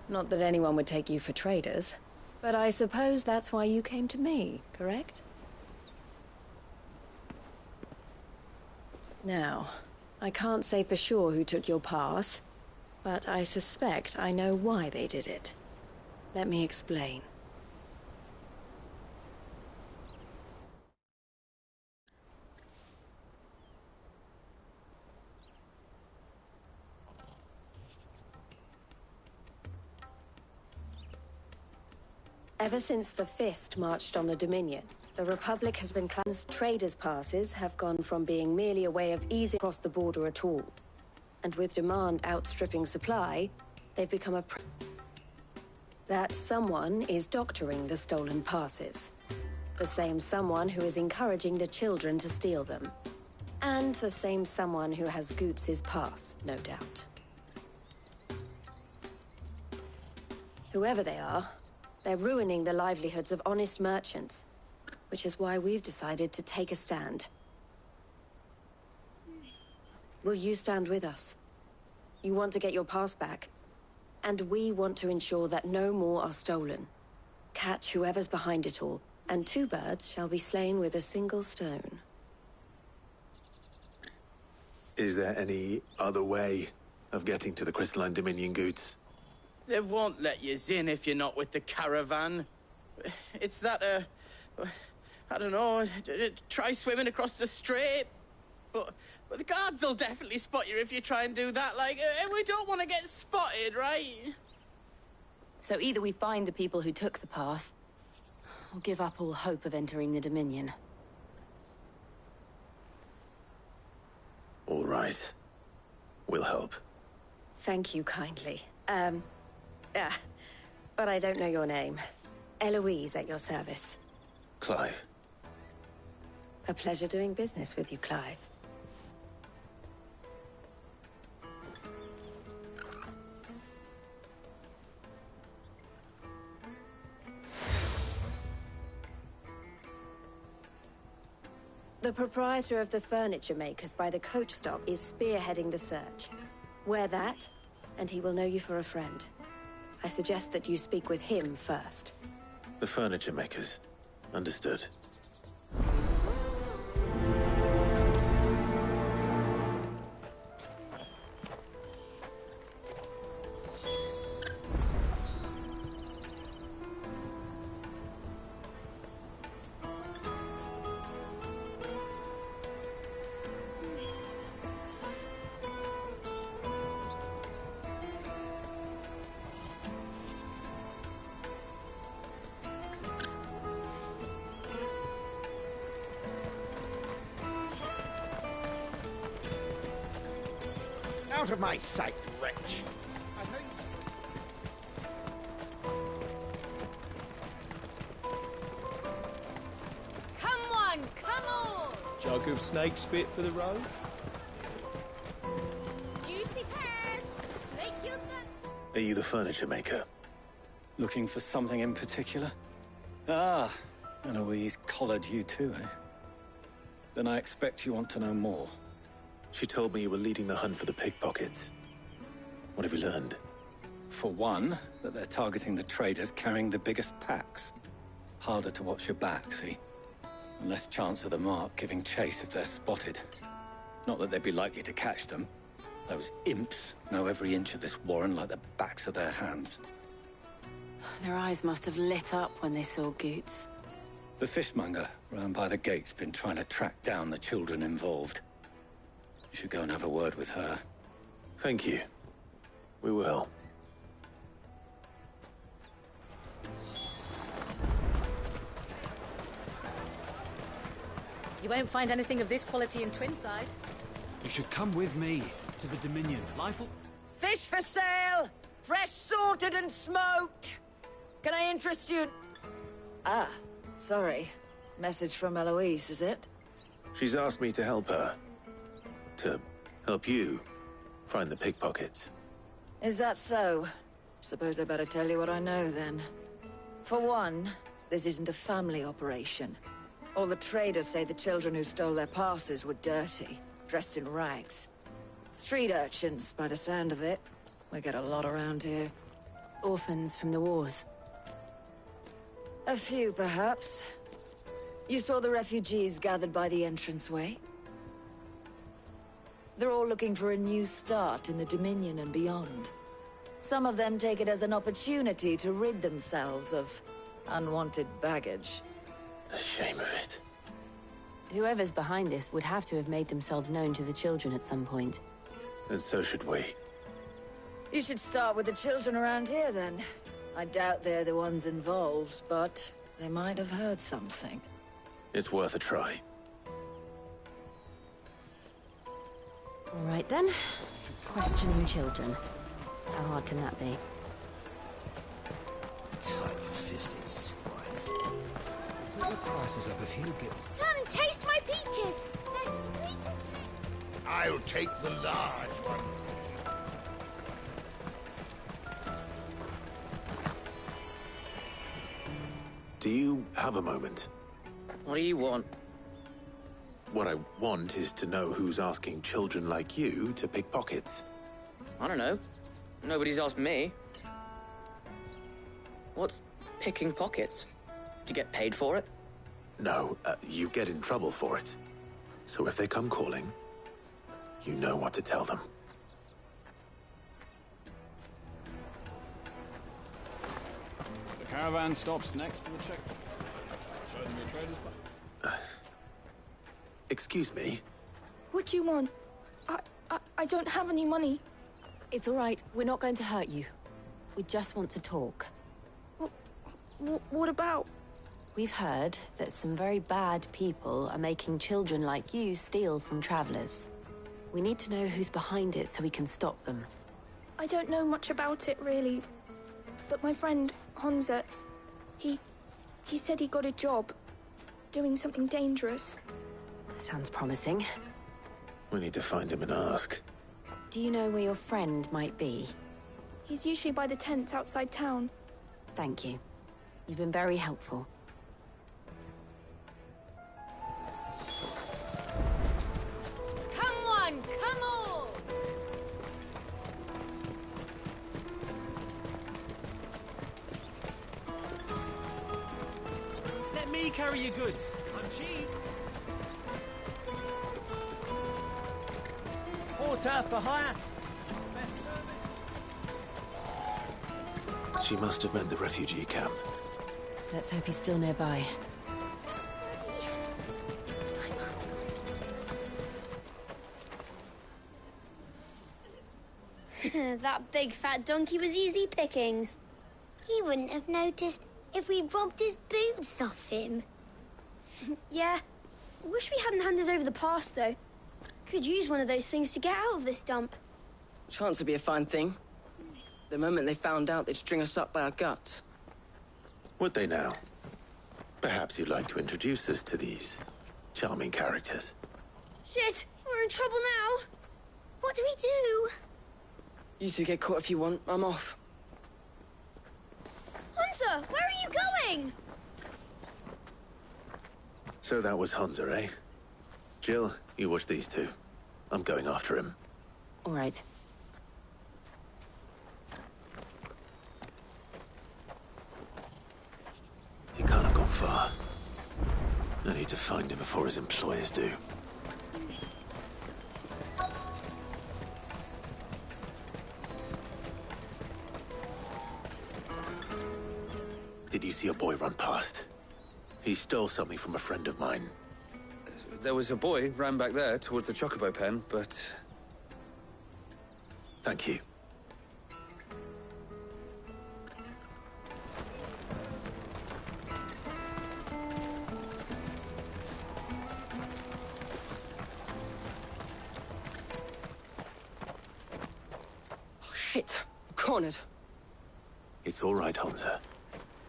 Not that anyone would take you for traders, but I suppose that's why you came to me, correct? Now, I can't say for sure who took your pass, but I suspect I know why they did it. Let me explain. Ever since the Fist marched on the Dominion, the Republic has been cleansed. Traders' passes have gone from being merely a way of easing across the border at all. And with demand outstripping supply, they've become a... That someone is doctoring the stolen passes. The same someone who is encouraging the children to steal them. And the same someone who has Goots' pass, no doubt. Whoever they are, they're ruining the livelihoods of honest merchants, which is why we've decided to take a stand. Will you stand with us? You want to get your pass back, and we want to ensure that no more are stolen. Catch whoever's behind it all, and 2 birds shall be slain with a single stone. Is there any other way of getting to the Crystalline Dominion Goots? They won't let you in if you're not with the caravan. It's that, I don't know, try swimming across the strait. But the guards will definitely spot you if you try and do that. Like, we don't want to get spotted, right? So either we find the people who took the pass, or give up all hope of entering the Dominion. All right. We'll help. Thank you kindly. But I don't know your name. Eloise at your service. Clive. A pleasure doing business with you, Clive. The proprietor of the furniture makers by the coach stop is spearheading the search. Wear that, and he will know you for a friend. I suggest that you speak with him first. The furniture makers. Understood. Out of my sight, wretch! Come on, come on! Jug of snake spit for the road? Juicy pears! Snake your thumb! Are you the furniture maker? Looking for something in particular? Ah, Eloise collared you too, eh? Then I expect you want to know more. She told me you were leading the hunt for the pickpockets. What have you learned? For one, that they're targeting the traders carrying the biggest packs. Harder to watch your back, see? And less chance of the mark giving chase if they're spotted. Not that they'd be likely to catch them. Those imps know every inch of this warren like the backs of their hands. Their eyes must have lit up when they saw Goots. The fishmonger round by the gate's been trying to track down the children involved. You should go and have a word with her. Thank you. We will. You won't find anything of this quality in Twinside. You should come with me to the Dominion. Life will... Fish for sale! Fresh sorted and smoked! Can I interest you? Ah, sorry. Message from Eloise, is it? She's asked me to help her. To help you find the pickpockets. Is that so? Suppose I better tell you what I know, then. For one, this isn't a family operation. All the traders say the children who stole their passes were dirty, dressed in rags. Street urchins, by the sound of it. We get a lot around here. Orphans from the wars. A few, perhaps. You saw the refugees gathered by the entranceway? They're all looking for a new start in the Dominion and beyond. Some of them take it as an opportunity to rid themselves of unwanted baggage. The shame of it. Whoever's behind this would have to have made themselves known to the children at some point. And so should we. You should start with the children around here, then. I doubt they're the ones involved, but they might have heard something. It's worth a try. All right, then. Questioning children. How hard can that be? Tight-fisted swines. Put the prices up if you go. Come, taste my peaches! They're sweet as cake! I'll take the large one. Do you have a moment? What do you want? What I want is to know who's asking children like you to pick pockets. I don't know. Nobody's asked me. What's picking pockets? Do you get paid for it? No, you get in trouble for it. So if they come calling, you know what to tell them. The caravan stops next to the check. Show them your traders back. Excuse me? What do you want? I don't have any money. It's all right. We're not going to hurt you. We just want to talk. What about? We've heard that some very bad people are making children like you steal from travelers. We need to know who's behind it so we can stop them. I don't know much about it, really. But my friend, Honza, he said he got a job doing something dangerous. Sounds promising. We need to find him and ask. Do you know where your friend might be? He's usually by the tents outside town. Thank you. You've been very helpful. Come on, come on! Let me carry your goods. I'm cheap. Porter for hire. Best service. She must have meant the refugee camp. Let's hope he's still nearby. That big fat donkey was easy pickings. He wouldn't have noticed if we'd robbed his boots off him. Yeah. Wish we hadn't handed over the pass, though. Could use one of those things to get out of this dump. Chance would be a fine thing. The moment they found out, they'd string us up by our guts. Would they now? Perhaps you'd like to introduce us to these charming characters. Shit, we're in trouble now. What do we do? You two get caught if you want. I'm off. Hunter, where are you going? So that was Hunter, eh? Jill, you watch these two. I'm going after him. All right. He can't have gone far. I need to find him before his employers do. Did you see a boy run past? He stole something from a friend of mine. There was a boy ran back there towards the Chocobo pen, but... Thank you. Oh, shit. I'm cornered. It's all right, Hunter.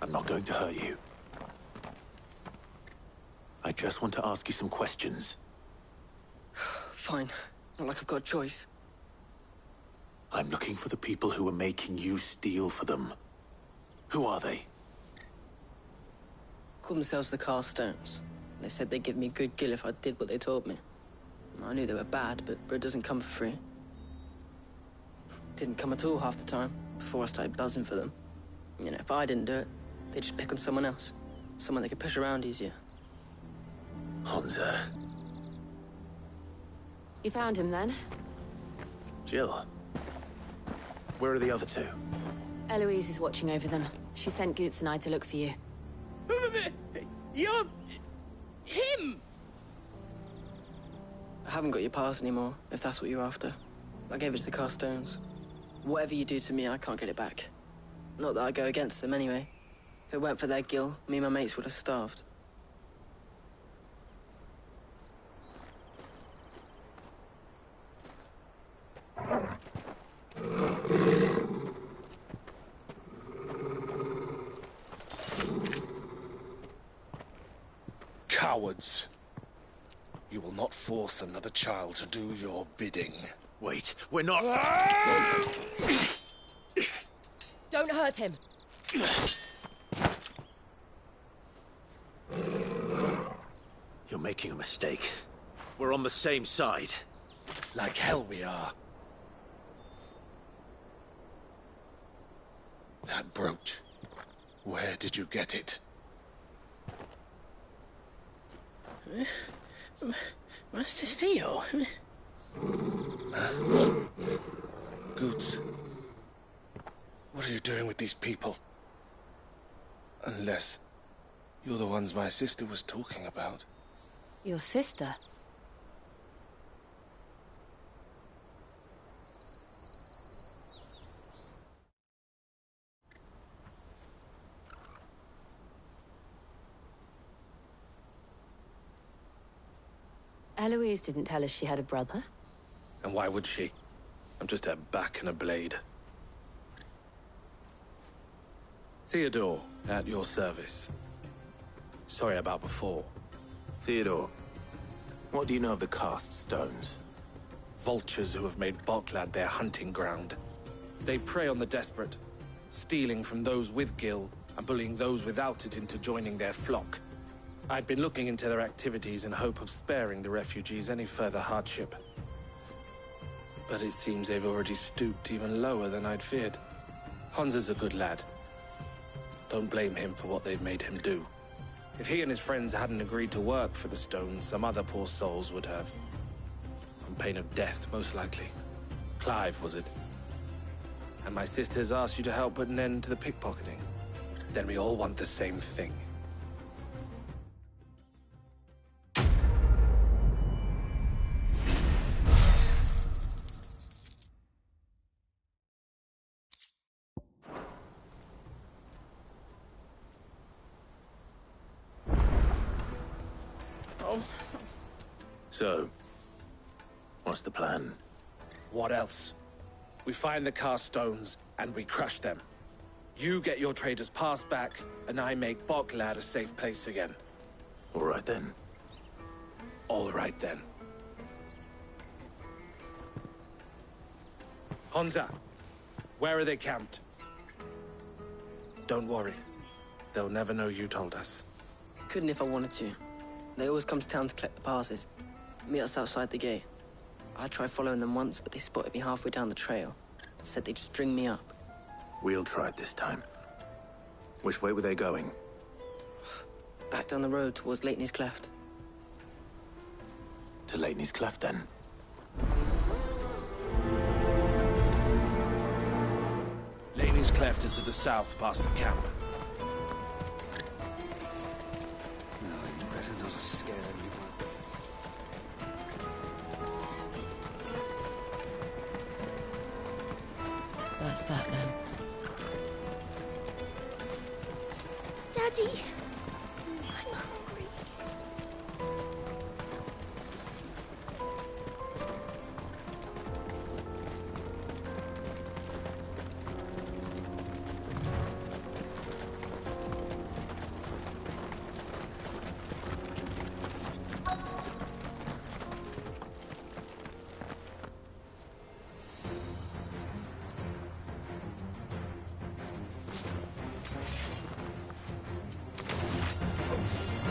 I'm not going to hurt you. I just want to ask you some questions. Fine. Not like I've got a choice. I'm looking for the people who are making you steal for them. Who are they? Call themselves the Carstones. They said they'd give me good gill if I did what they told me. I knew they were bad, but bread doesn't come for free. Didn't come at all half the time, before I started buzzing for them. You know, if I didn't do it, they'd just pick on someone else. Someone they could push around easier. Hunter. You found him then? Jill. Where are the other two? Eloise is watching over them. She sent Goots and I to look for you. You're... him! I haven't got your pass anymore, if that's what you're after. I gave it to the Carstones. Whatever you do to me, I can't get it back. Not that I go against them, anyway. If it weren't for their guild, me and my mates would have starved. Cowards. You will not force another child to do your bidding. Wait, we're not... Don't hurt him. You're making a mistake. We're on the same side. Like hell we are. That brooch. Where did you get it? Master Theo? Goots. What are you doing with these people? Unless you're the ones my sister was talking about. Your sister? Eloise didn't tell us she had a brother. And why would she? I'm just her back and a blade. Theodore, at your service. Sorry about before. Theodore, what do you know of the cast stones? Vultures who have made Boklad their hunting ground. They prey on the desperate, stealing from those with gil and bullying those without it into joining their flock. I'd been looking into their activities in hope of sparing the refugees any further hardship. But it seems they've already stooped even lower than I'd feared. Hans is a good lad. Don't blame him for what they've made him do. If he and his friends hadn't agreed to work for the stones, some other poor souls would have. On pain of death, most likely. Clive, was it? And my sisters asked you to help put an end to the pickpocketing. Then we all want the same thing. So, what's the plan? What else? We find the cast stones, and we crush them. You get your trader's pass back, and I make Boklad a safe place again. All right then. All right then. Honza, where are they camped? Don't worry. They'll never know you told us. Couldn't if I wanted to. They always come to town to collect the passes. Meet us outside the gate. I tried following them once, but they spotted me halfway down the trail. Said they'd string me up. We'll try it this time. Which way were they going? Back down the road towards Leitney's Cleft. To Leitney's Cleft, then? Leitney's Cleft is to the south, past the camp. No, you better not have scared anyone. That's that then. Daddy, I'm hungry.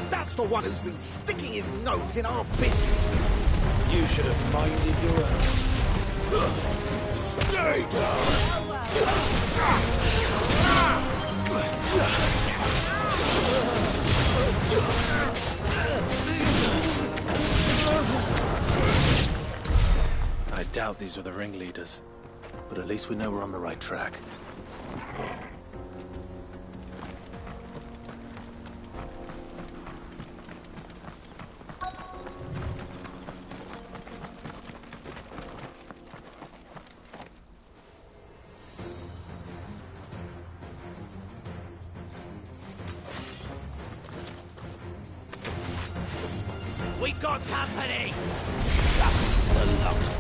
That's the one who's been sticking his nose in our business. You should have minded your own. Stay I doubt these were the ringleaders. But at least we know we're on the right track. We got company! That's the lot.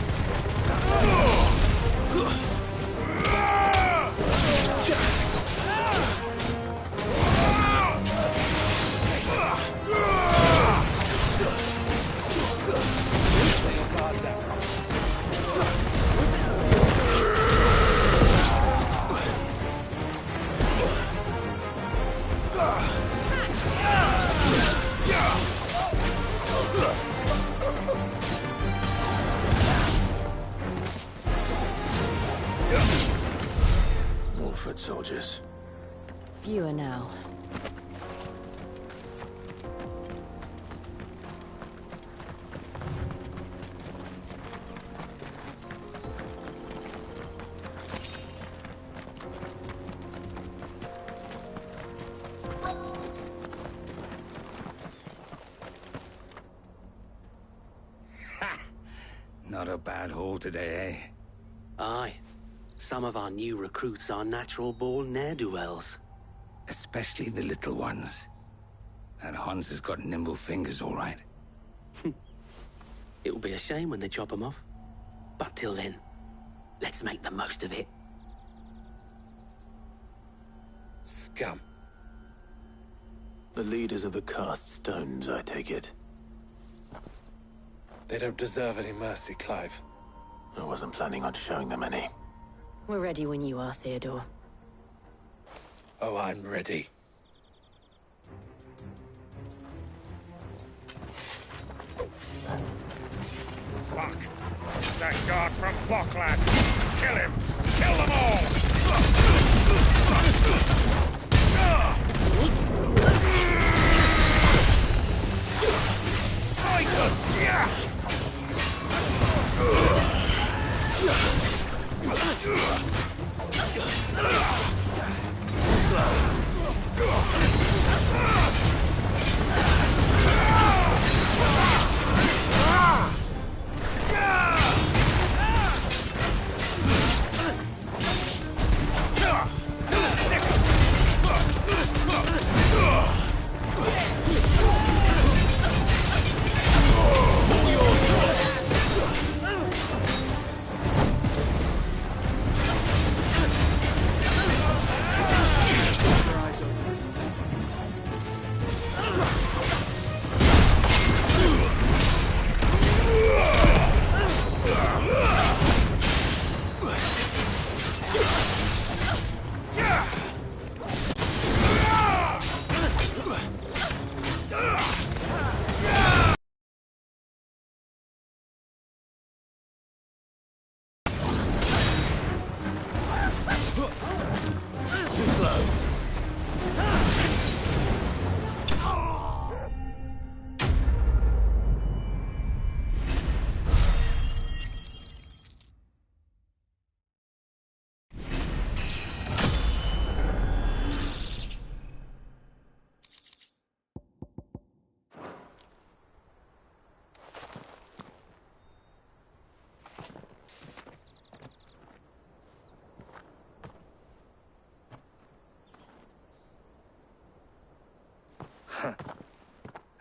More foot soldiers. Fewer now. Not a bad haul today, eh? Aye. Some of our new recruits are natural-born ne'er-do-wells. Especially the little ones. That Hans has got nimble fingers, all right. It will be a shame when they chop them off. But till then, let's make the most of it. Scum. The leaders of the cast stones, I take it. They don't deserve any mercy, Clive. I wasn't planning on showing them any. We're ready when you are, Theodore. Oh, I'm ready. Fuck! It's that guard from Bocklad! Kill him! Kill them all!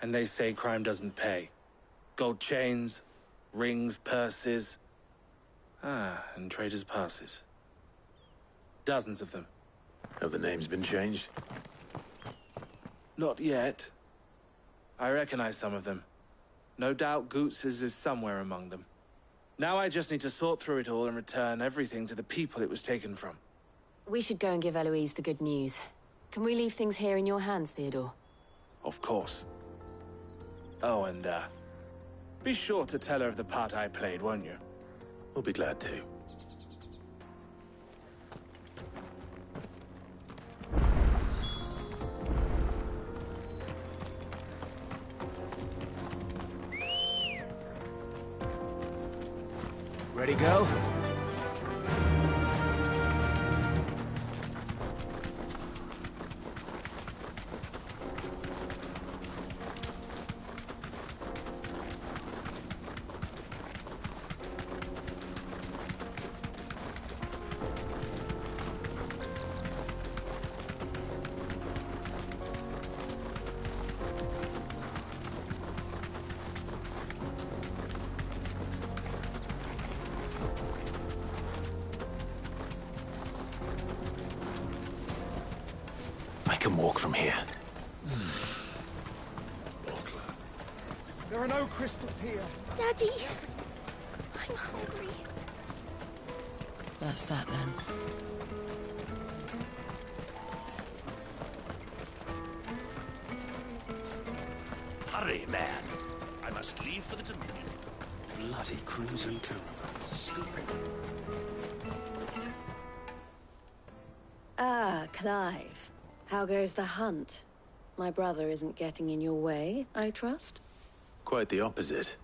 And they say crime doesn't pay. Gold chains, rings, purses. And traders' passes. Dozens of them. Have the names been changed? Not yet. I recognize some of them. No doubt Goots's is somewhere among them. Now I just need to sort through it all and return everything to the people it was taken from. We should go and give Eloise the good news. Can we leave things here in your hands, Theodore? Of course. Oh, and, be sure to tell her of the part I played, won't you? We'll be glad to. Ready, go? can walk from here. There are no crystals here. Daddy! I'm hungry. That's that then. Hurry, man. I must leave for the Dominion. Bloody crimson caravan scooping. Ah, Clive. How goes the hunt? My brother isn't getting in your way, I trust? Quite the opposite.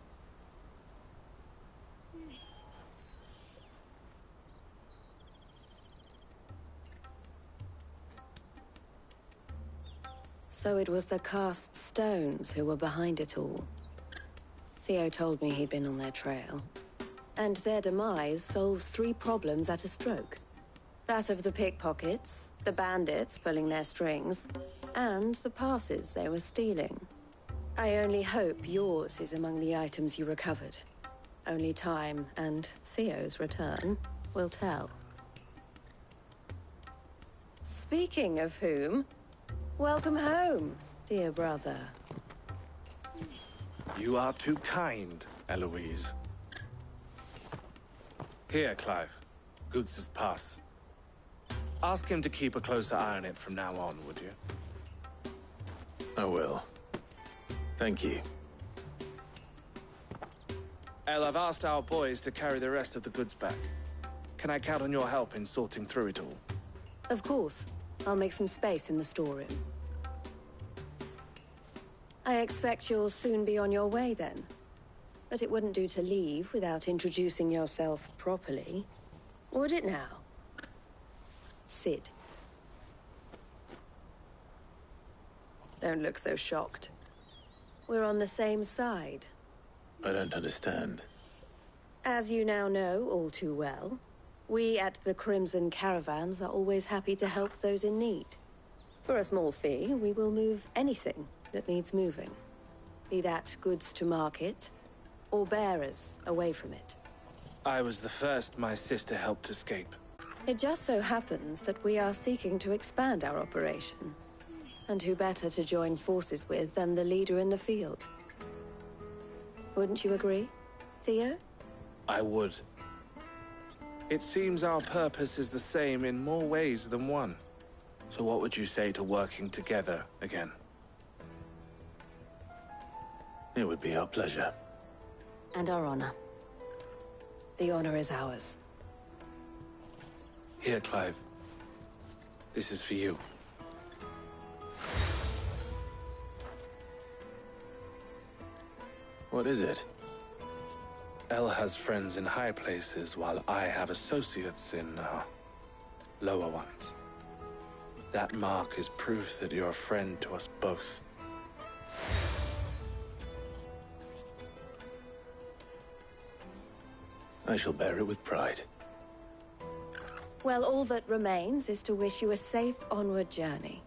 So it was the cast stones who were behind it all. Theo told me he'd been on their trail. And their demise solves 3 problems at a stroke. That of the pickpockets, the bandits pulling their strings, and the passes they were stealing. I only hope yours is among the items you recovered. Only time and Theo's return will tell. Speaking of whom, welcome home, dear brother. You are too kind, Eloise. Here, Clive. Goods' pass. Ask him to keep a closer eye on it from now on, would you? I will. Thank you. El, I've asked our boys to carry the rest of the goods back. Can I count on your help in sorting through it all? Of course. I'll make some space in the storeroom. I expect you'll soon be on your way then. But it wouldn't do to leave without introducing yourself properly. Would it now? Sid. Don't look so shocked. We're on the same side. I don't understand. As you now know all too well, we at the Crimson Caravans are always happy to help those in need. For a small fee, we will move anything that needs moving. Be that goods to market, or bearers away from it. I was the first my sister helped escape. It just so happens that we are seeking to expand our operation. And who better to join forces with than the leader in the field? Wouldn't you agree, Theo? I would. It seems our purpose is the same in more ways than one. So what would you say to working together again? It would be our pleasure. And our honor. The honor is ours. Here, Clive. This is for you. What is it? El has friends in high places, while I have associates in, lower ones. That mark is proof that you're a friend to us both. I shall bear it with pride. Well, all that remains is to wish you a safe onward journey.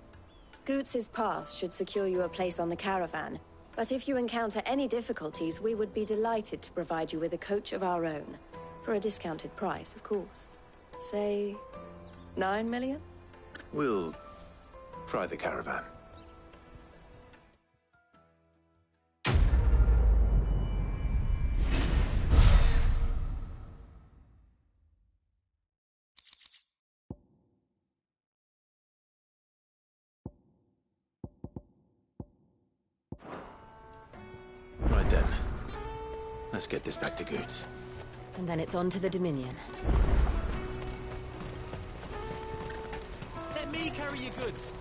Goots' pass should secure you a place on the caravan, but if you encounter any difficulties, we would be delighted to provide you with a coach of our own. For a discounted price, of course. Say, 9 million? We'll try the caravan. Right then. Let's get this back to Goots. And then it's on to the Dominion. Let me carry your goods.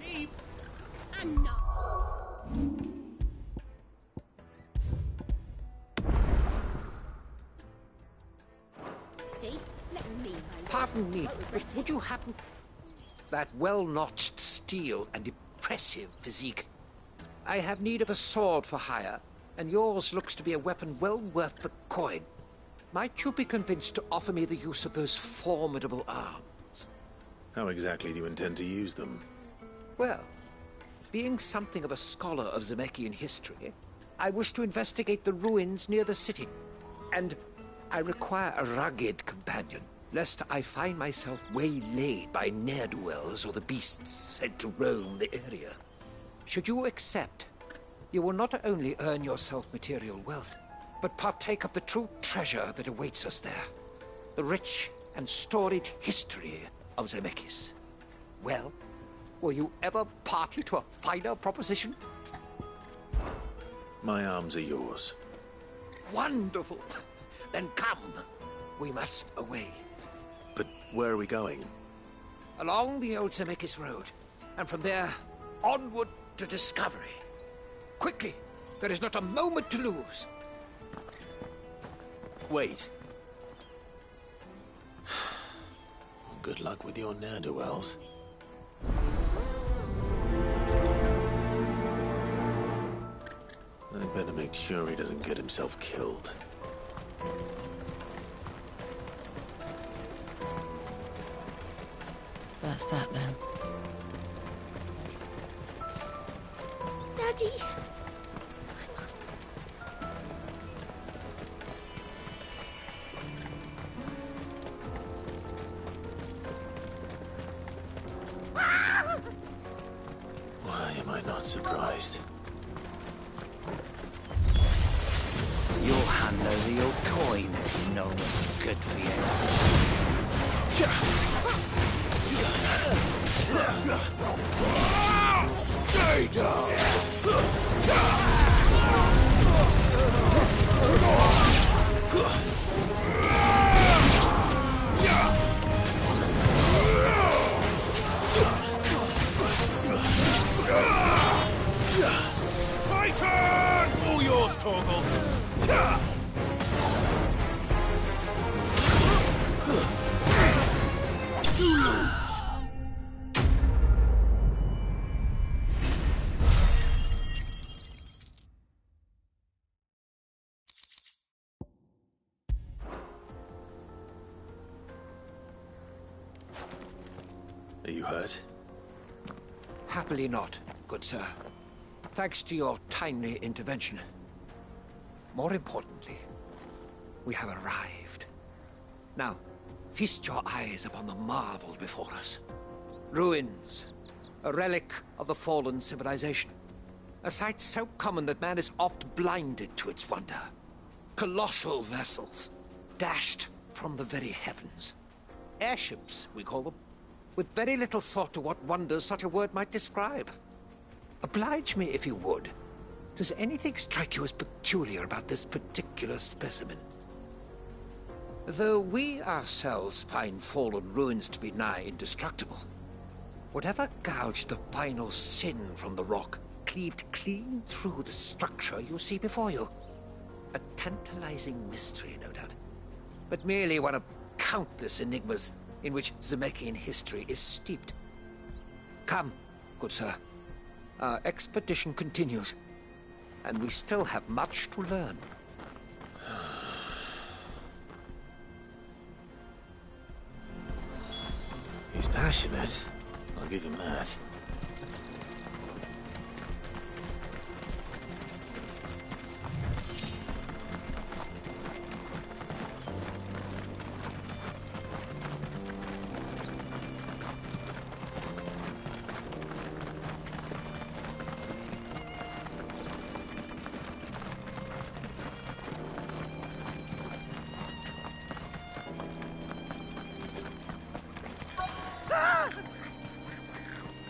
Sheep! And not. Pardon me, but would you happen... That well-notched steel and impressive physique. I have need of a sword for hire, and yours looks to be a weapon well worth the coin. Might you be convinced to offer me the use of those formidable arms? How exactly do you intend to use them? Well, being something of a scholar of Zemeckis history, I wish to investigate the ruins near the city. And I require a rugged companion, lest I find myself waylaid by ne'er-do-wells or the beasts said to roam the area. Should you accept, you will not only earn yourself material wealth, but partake of the true treasure that awaits us there. The rich and storied history of Zemeckis. Well, were you ever party to a finer proposition? My arms are yours. Wonderful! Then come. We must away. But where are we going? Along the old Zemeckis Road, and from there, onward to discovery. Quickly! There is not a moment to lose. Wait. Good luck with your ne'er-do-wells. I better make sure he doesn't get himself killed. That's that then. Daddy! Why am I not surprised? You'll hand over your coin if you know what's good for you. Stay down! Titan! All yours, Torgal! You lose! Are you hurt? Happily not, good sir. Thanks to your timely intervention. More importantly, we have arrived. Now, feast your eyes upon the marvel before us. Ruins, a relic of the fallen civilization. A sight so common that man is oft blinded to its wonder. Colossal vessels, dashed from the very heavens. Airships, we call them, with very little thought to what wonders such a word might describe. Oblige me if you would. Does anything strike you as peculiar about this particular specimen? Though we ourselves find fallen ruins to be nigh indestructible, whatever gouged the final sin from the rock cleaved clean through the structure you see before you. A tantalizing mystery, no doubt, but merely one of countless enigmas in which Zemeckis history is steeped. Come, good sir. Our expedition continues, and we still have much to learn. He's passionate. I'll give him that.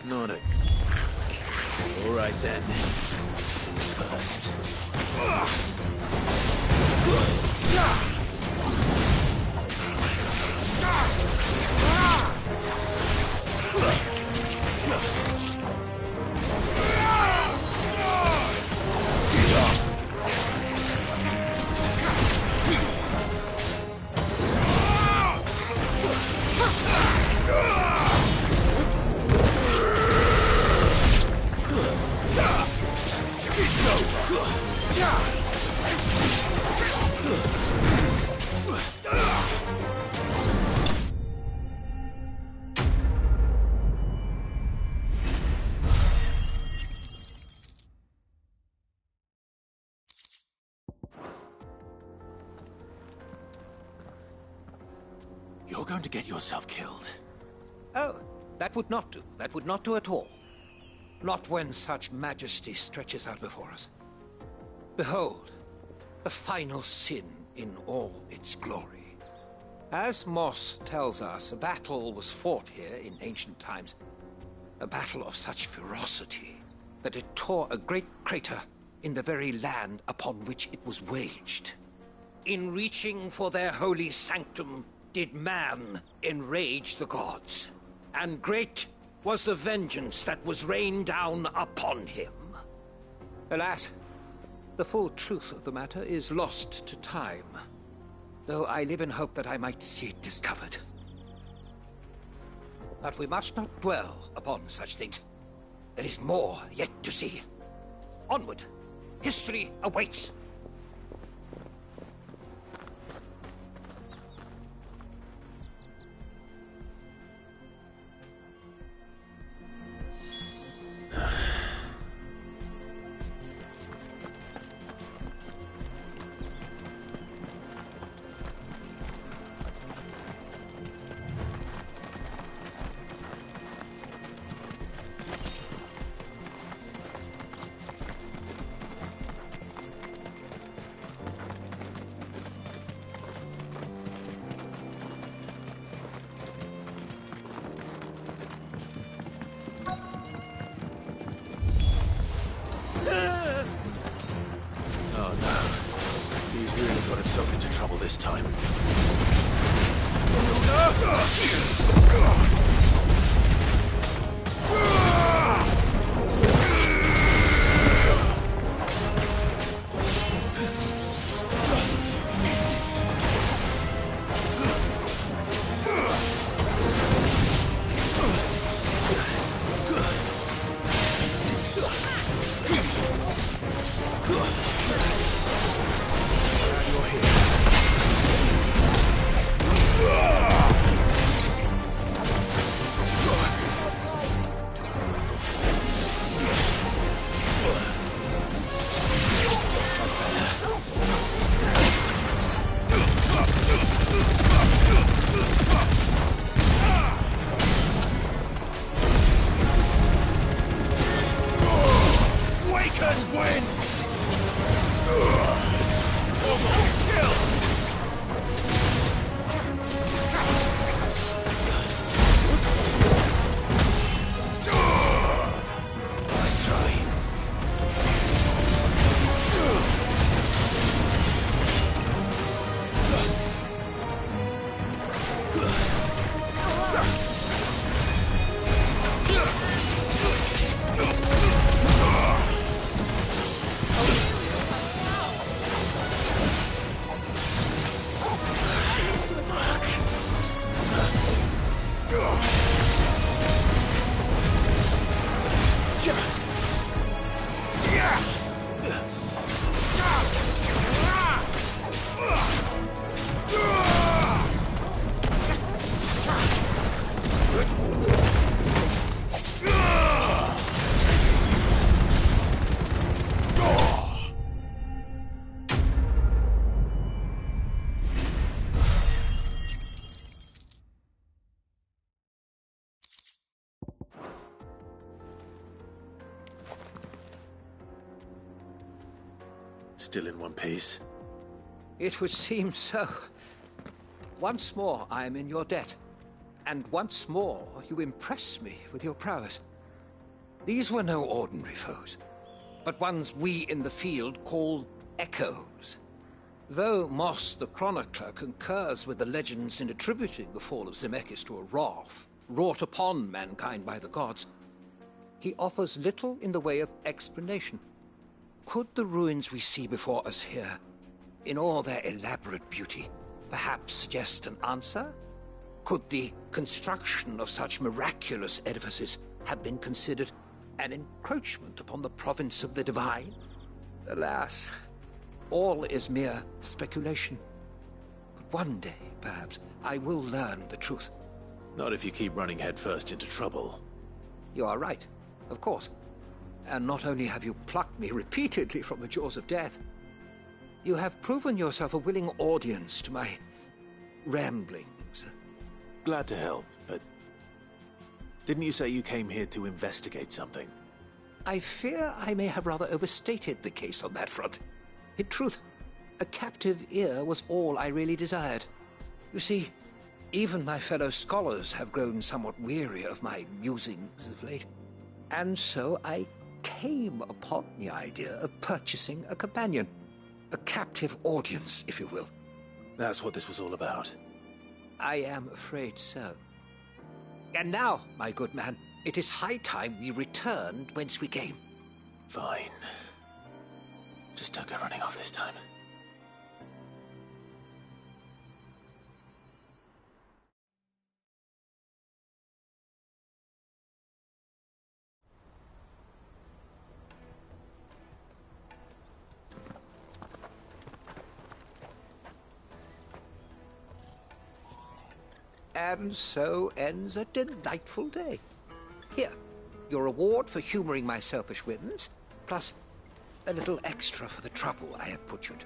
Not a... All right then. Who's first? You're going to get yourself killed. Oh, that would not do. That would not do at all. Not when such majesty stretches out before us. Behold, the final sin in all its glory. As Moss tells us, a battle was fought here in ancient times. A battle of such ferocity that it tore a great crater in the very land upon which it was waged. In reaching for their holy sanctum, did man enrage the gods, and great was the vengeance that was rained down upon him. Alas, the full truth of the matter is lost to time, though I live in hope that I might see it discovered. But we must not dwell upon such things. There is more yet to see. Onward! History awaits! Oh no. He's really got himself into trouble this time. Still in one piece? It would seem so. Once more I am in your debt, and once more you impress me with your prowess. These were no ordinary foes, but ones we in the field call echoes. Though Moss the Chronicler concurs with the legends in attributing the fall of Zemeckis to a wrath wrought upon mankind by the gods, he offers little in the way of explanation. Could the ruins we see before us here, in all their elaborate beauty, perhaps suggest an answer? Could the construction of such miraculous edifices have been considered an encroachment upon the province of the divine? Alas, all is mere speculation. But one day, perhaps, I will learn the truth. Not if you keep running headfirst into trouble. You are right, of course. And not only have you plucked me repeatedly from the jaws of death, you have proven yourself a willing audience to my ramblings. glad to help, but didn't you say you came here to investigate something? I fear I may have rather overstated the case on that front. In truth, a captive ear was all I really desired. You see, even my fellow scholars have grown somewhat weary of my musings of late. And so I came upon the idea of purchasing a companion. A captive audience, if you will. That's what this was all about. I am afraid so. And now, my good man, it is high time we returned whence we came. Fine. Just don't go running off this time. And so ends a delightful day. Here, your reward for humoring my selfish whims, plus a little extra for the trouble I have put you to.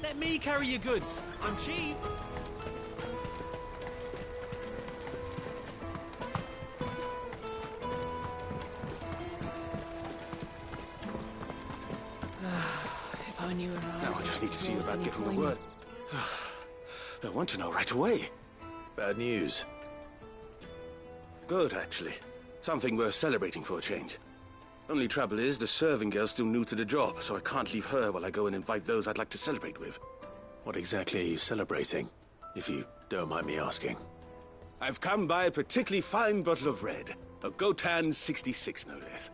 Let me carry your goods. I'm cheap. If I knew where Now I just need to see you about getting the word. I want to know right away. Bad news. Good, actually. Something worth celebrating for a change. Only trouble is, the serving girl's still new to the job, so I can't leave her while I go and invite those I'd like to celebrate with. What exactly are you celebrating, if you don't mind me asking? I've come by a particularly fine bottle of red. A Gotan 66, no less.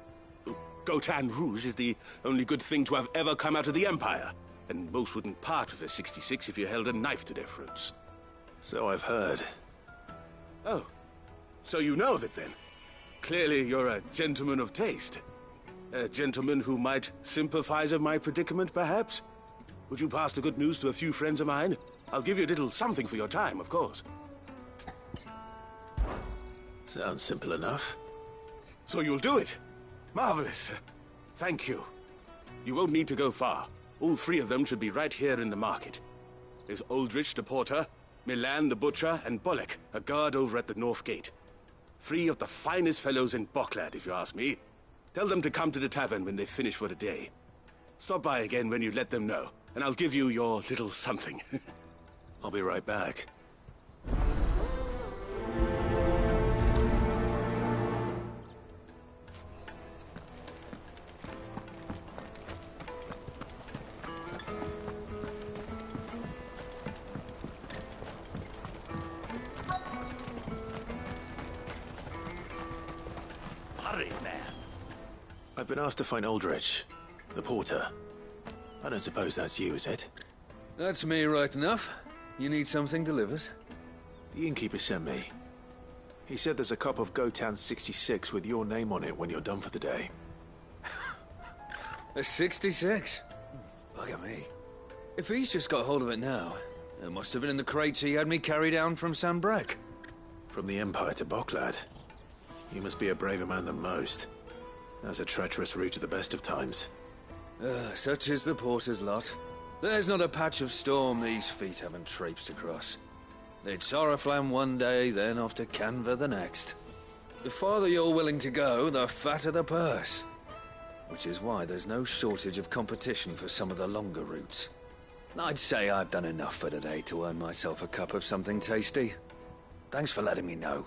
Gotan Rouge is the only good thing to have ever come out of the Empire, and most wouldn't part with a 66 if you held a knife to their throats. So I've heard. Oh, so you know of it then? Clearly you're a gentleman of taste. A gentleman who might sympathize with my predicament, perhaps? Would you pass the good news to a few friends of mine? I'll give you a little something for your time, of course. Sounds simple enough. So you'll do it? Marvelous. Thank you. You won't need to go far. All three of them should be right here in the market. There's Aldrich the porter, Milan the butcher, and Bollock, a guard over at the north gate. Three of the finest fellows in Boklad, if you ask me. Tell them to come to the tavern when they finish for the day. Stop by again when you let them know, and I'll give you your little something. I'll be right back. Hurry, man. I've been asked to find Aldrich, the porter. I don't suppose that's you, is it? That's me, right enough. You need something delivered? The innkeeper sent me. He said there's a cup of Gotan 66 with your name on it when you're done for the day. A 66? Bugger me. If he's just got hold of it now, it must have been in the crates he had me carry down from Sanbrek. From the Empire to Boklad. You must be a braver man than most. That's a treacherous route at the best of times. Such is the porter's lot. There's not a patch of storm these feet haven't traipsed across. It's Oriflamme one day, then off to Canva the next. The farther you're willing to go, the fatter the purse. Which is why there's no shortage of competition for some of the longer routes. I'd say I've done enough for today to earn myself a cup of something tasty. Thanks for letting me know.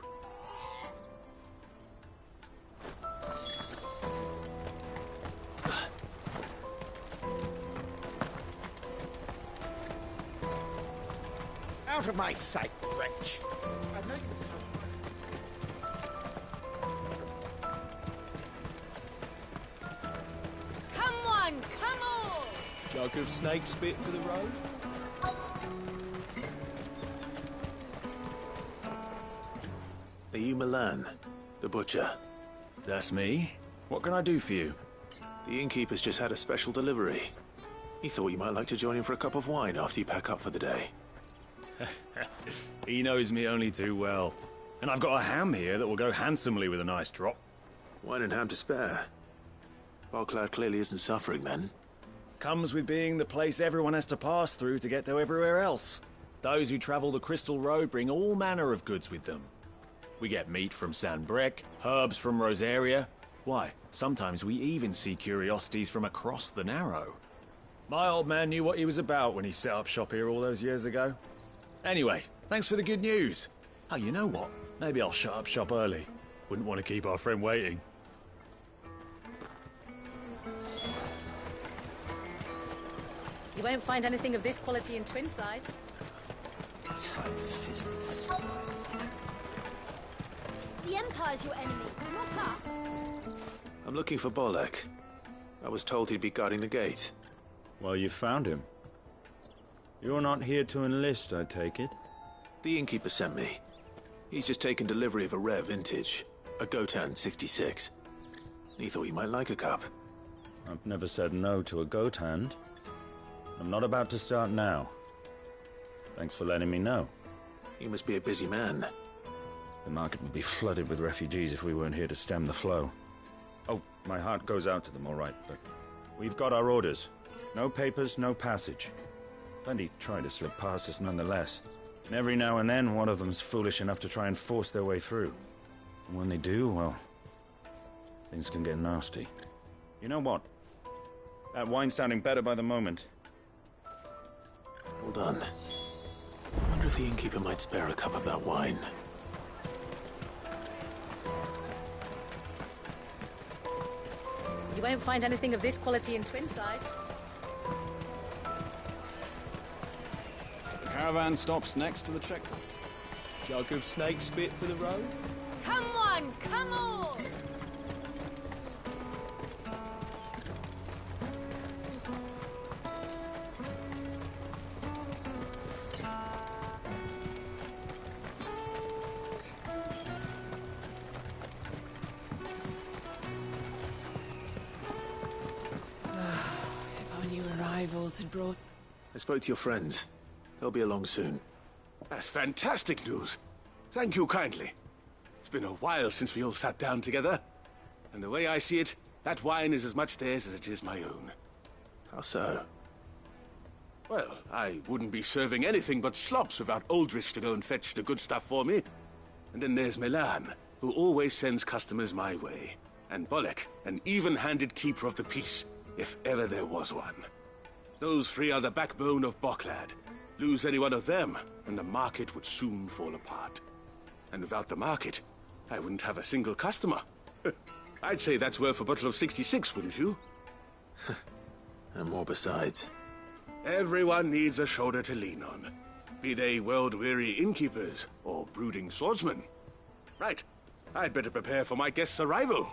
Out of my sight, wretch. I know you. Come on, come on! Jug of snake spit for the road? you Milan, the butcher? That's me. What can I do for you? The innkeeper's just had a special delivery. He thought you might like to join him for a cup of wine after you pack up for the day. He knows me only too well. And I've got a ham here that will go handsomely with a nice drop. Wine and ham to spare. Bocklad clearly isn't suffering then. Comes with being the place everyone has to pass through to get to everywhere else. Those who travel the Crystal Road bring all manner of goods with them. We get meat from San Brec, herbs from Rosaria. Why, sometimes we even see curiosities from across the Narrow. My old man knew what he was about when he set up shop here all those years ago. Anyway, thanks for the good news. Oh, you know what? Maybe I'll shut up shop early. Wouldn't want to keep our friend waiting. You won't find anything of this quality in Twinside. Tight-fisted spies. The Empire's your enemy, not us. I'm looking for Bolek. I was told he'd be guarding the gate. Well, you've found him. You're not here to enlist, I take it? The innkeeper sent me. He's just taken delivery of a rare vintage, a Gotan 66. He thought you might like a cup. I've never said no to a goat hand. I'm not about to start now. Thanks for letting me know. You must be a busy man. The market would be flooded with refugees if we weren't here to stem the flow. Oh, my heart goes out to them, all right, but we've got our orders. No papers, no passage. Plenty try to slip past us nonetheless. And every now and then, one of them's foolish enough to try and force their way through. And when they do, well, things can get nasty. You know what? That wine's sounding better by the moment. Hold on. I wonder if the innkeeper might spare a cup of that wine. You won't find anything of this quality in Twinside. The caravan stops next to the checkpoint. Jug of snake spit for the road? Come on, come on! If our new arrivals had brought... I spoke to your friends. They'll be along soon. That's fantastic news. Thank you kindly. It's been a while since we all sat down together. And the way I see it, that wine is as much theirs as it is my own. How so? Well, I wouldn't be serving anything but slops without Aldrich to go and fetch the good stuff for me. And then there's Milan, who always sends customers my way. And Bolek, an even-handed keeper of the peace, if ever there was one. Those three are the backbone of Bocklad. Lose any one of them, and the market would soon fall apart. And without the market, I wouldn't have a single customer. I'd say that's worth a bottle of 66, wouldn't you? And more besides. Everyone needs a shoulder to lean on. Be they world-weary innkeepers or brooding swordsmen. Right. I'd better prepare for my guest's arrival.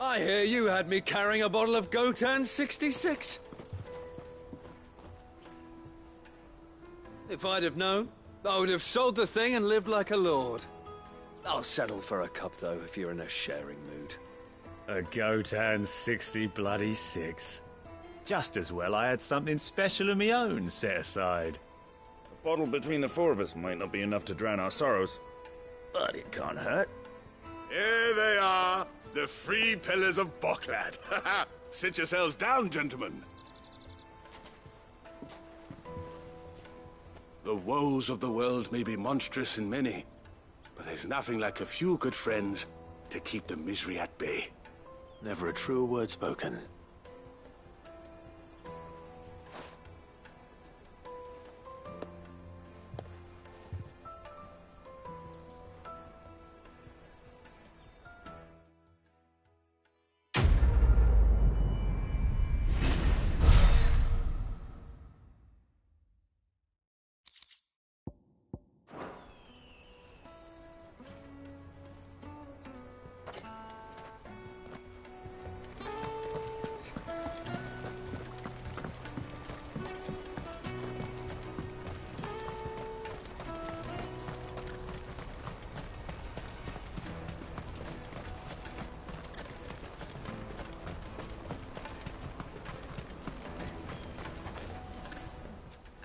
I hear you had me carrying a bottle of Gotan 66. If I'd have known, I would have sold the thing and lived like a lord. I'll settle for a cup, though, if you're in a sharing mood. A Gotan 66. Just as well I had something special of my own set aside. A bottle between the four of us might not be enough to drown our sorrows, but it can't hurt. Here they are, the three pillars of Bocklad. Sit yourselves down, gentlemen. The woes of the world may be monstrous and many, but there's nothing like a few good friends to keep the misery at bay. Never a truer word spoken.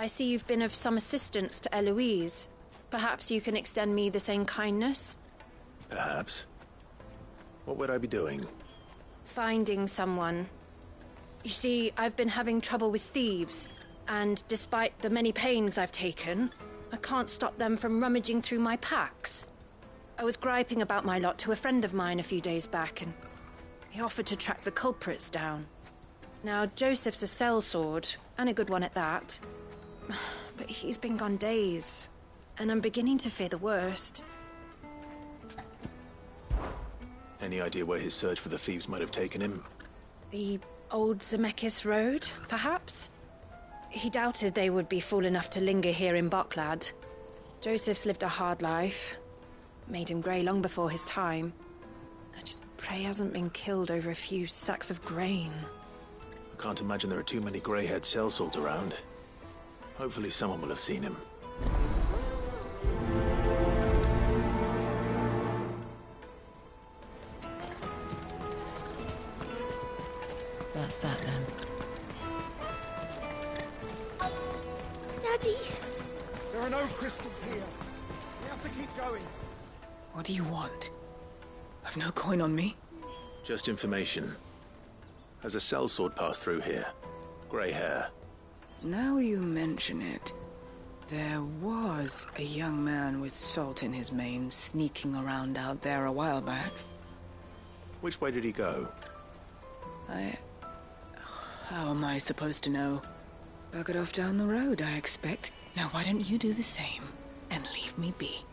I see you've been of some assistance to Eloise. Perhaps you can extend me the same kindness? Perhaps. What would I be doing? Finding someone. You see, I've been having trouble with thieves, and despite the many pains I've taken, I can't stop them from rummaging through my packs. I was griping about my lot to a friend of mine a few days back, and he offered to track the culprits down. Now, Joseph's a sellsword, and a good one at that. But he's been gone days, and I'm beginning to fear the worst. Any idea where his search for the thieves might have taken him? The old Zemeckis Road, perhaps? He doubted they would be fool enough to linger here in Boklad. Joseph's lived a hard life. Made him grey long before his time. I just pray he hasn't been killed over a few sacks of grain. I can't imagine there are too many grey-haired sellswords around. Hopefully someone will have seen him. That's that then. Daddy! There are no crystals here. We have to keep going. What do you want? I've no coin on me. Just information. Has a sellsword passed through here? Grey hair. Now you mention it, there was a young man with salt in his mane sneaking around out there a while back. Which way did he go? How am I supposed to know? Buggered off down the road, I expect. Now why don't you do the same and leave me be?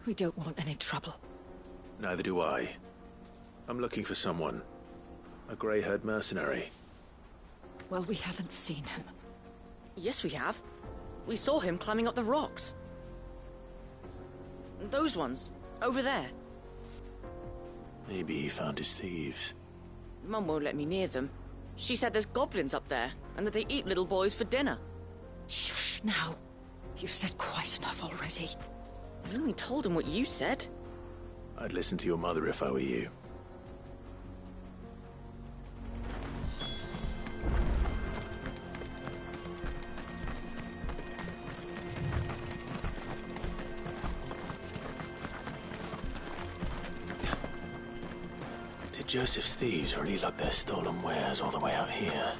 We don't want any trouble. Neither do I. I'm looking for someone. A grey-haired mercenary. Well, we haven't seen him. Yes, we have. We saw him climbing up the rocks. Those ones, over there. Maybe he found his thieves. Mum won't let me near them. She said there's goblins up there, and that they eat little boys for dinner. Shush, now. You've said quite enough already. I only told him what you said. I'd listen to your mother if I were you. Did Joseph's thieves really lug their stolen wares all the way out here?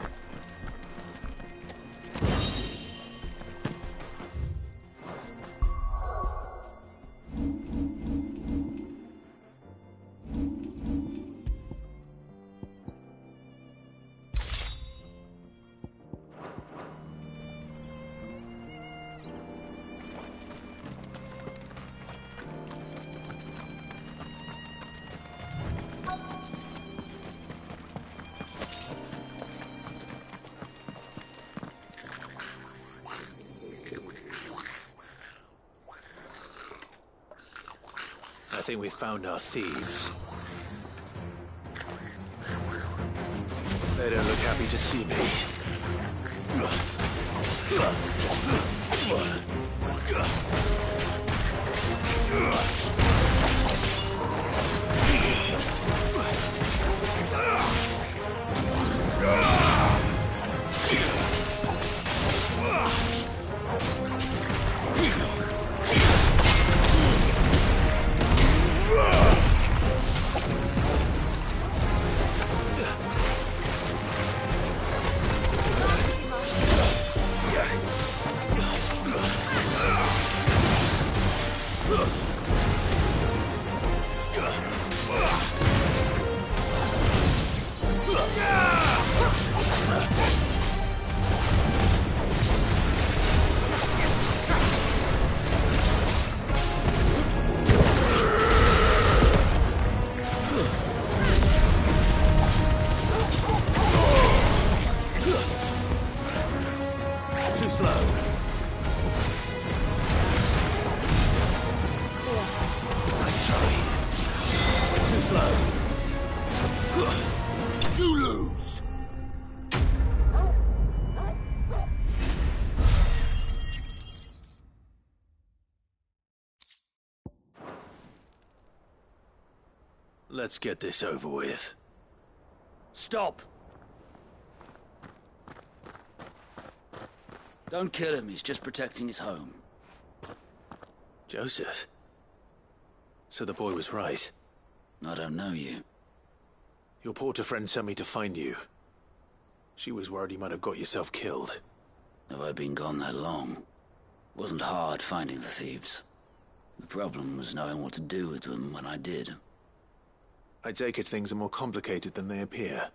I think we've found our thieves. They don't look happy to see me. Let's get this over with. Stop! Don't kill him, he's just protecting his home. Joseph? So the boy was right. I don't know you. Your porter friend sent me to find you. She was worried you might have got yourself killed. Have I been gone that long? Wasn't hard finding the thieves. The problem was knowing what to do with them when I did. I take it things are more complicated than they appear.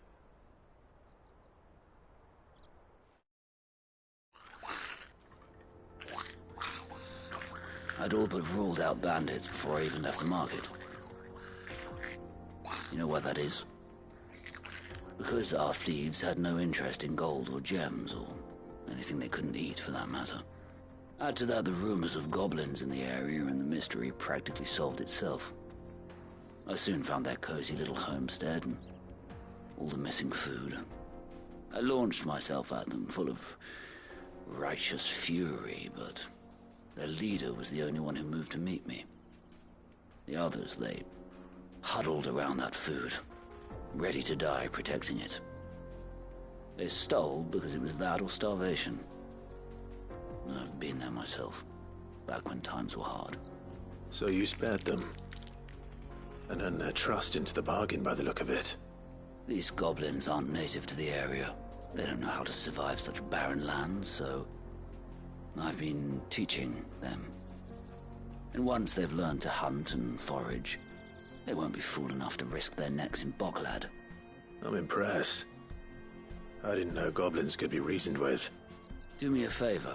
I'd all but ruled out bandits before I even left the market. You know why that is? Because our thieves had no interest in gold or gems, or anything they couldn't eat for that matter. Add to that the rumors of goblins in the area, and the mystery practically solved itself. I soon found their cozy little homestead, and all the missing food. I launched myself at them, full of righteous fury, but their leader was the only one who moved to meet me. The others, they huddled around that food, ready to die protecting it. They stole because it was that or starvation. I've been there myself, back when times were hard. So you spared them? And earned their trust into the bargain by the look of it. These goblins aren't native to the area. They don't know how to survive such barren lands, so I've been teaching them. And once they've learned to hunt and forage, they won't be fool enough to risk their necks in Boklad. I'm impressed. I didn't know goblins could be reasoned with. Do me a favor.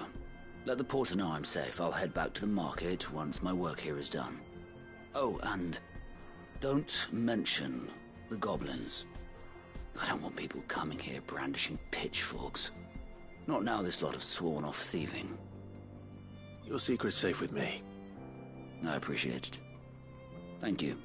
Let the porter know I'm safe. I'll head back to the market once my work here is done. Oh, and don't mention the goblins. I don't want people coming here brandishing pitchforks. Not now this lot have sworn off thieving. Your secret's safe with me. I appreciate it. Thank you.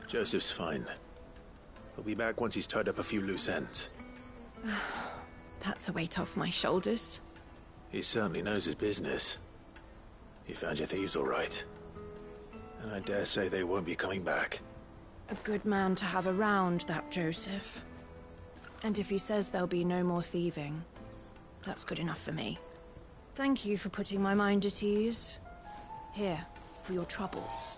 Joseph's fine. He'll be back once he's tied up a few loose ends. That's a weight off my shoulders. He certainly knows his business. He found your thieves all right. And I dare say they won't be coming back. A good man to have around, that Joseph. And if he says there'll be no more thieving, that's good enough for me. Thank you for putting my mind at ease. Here, for your troubles.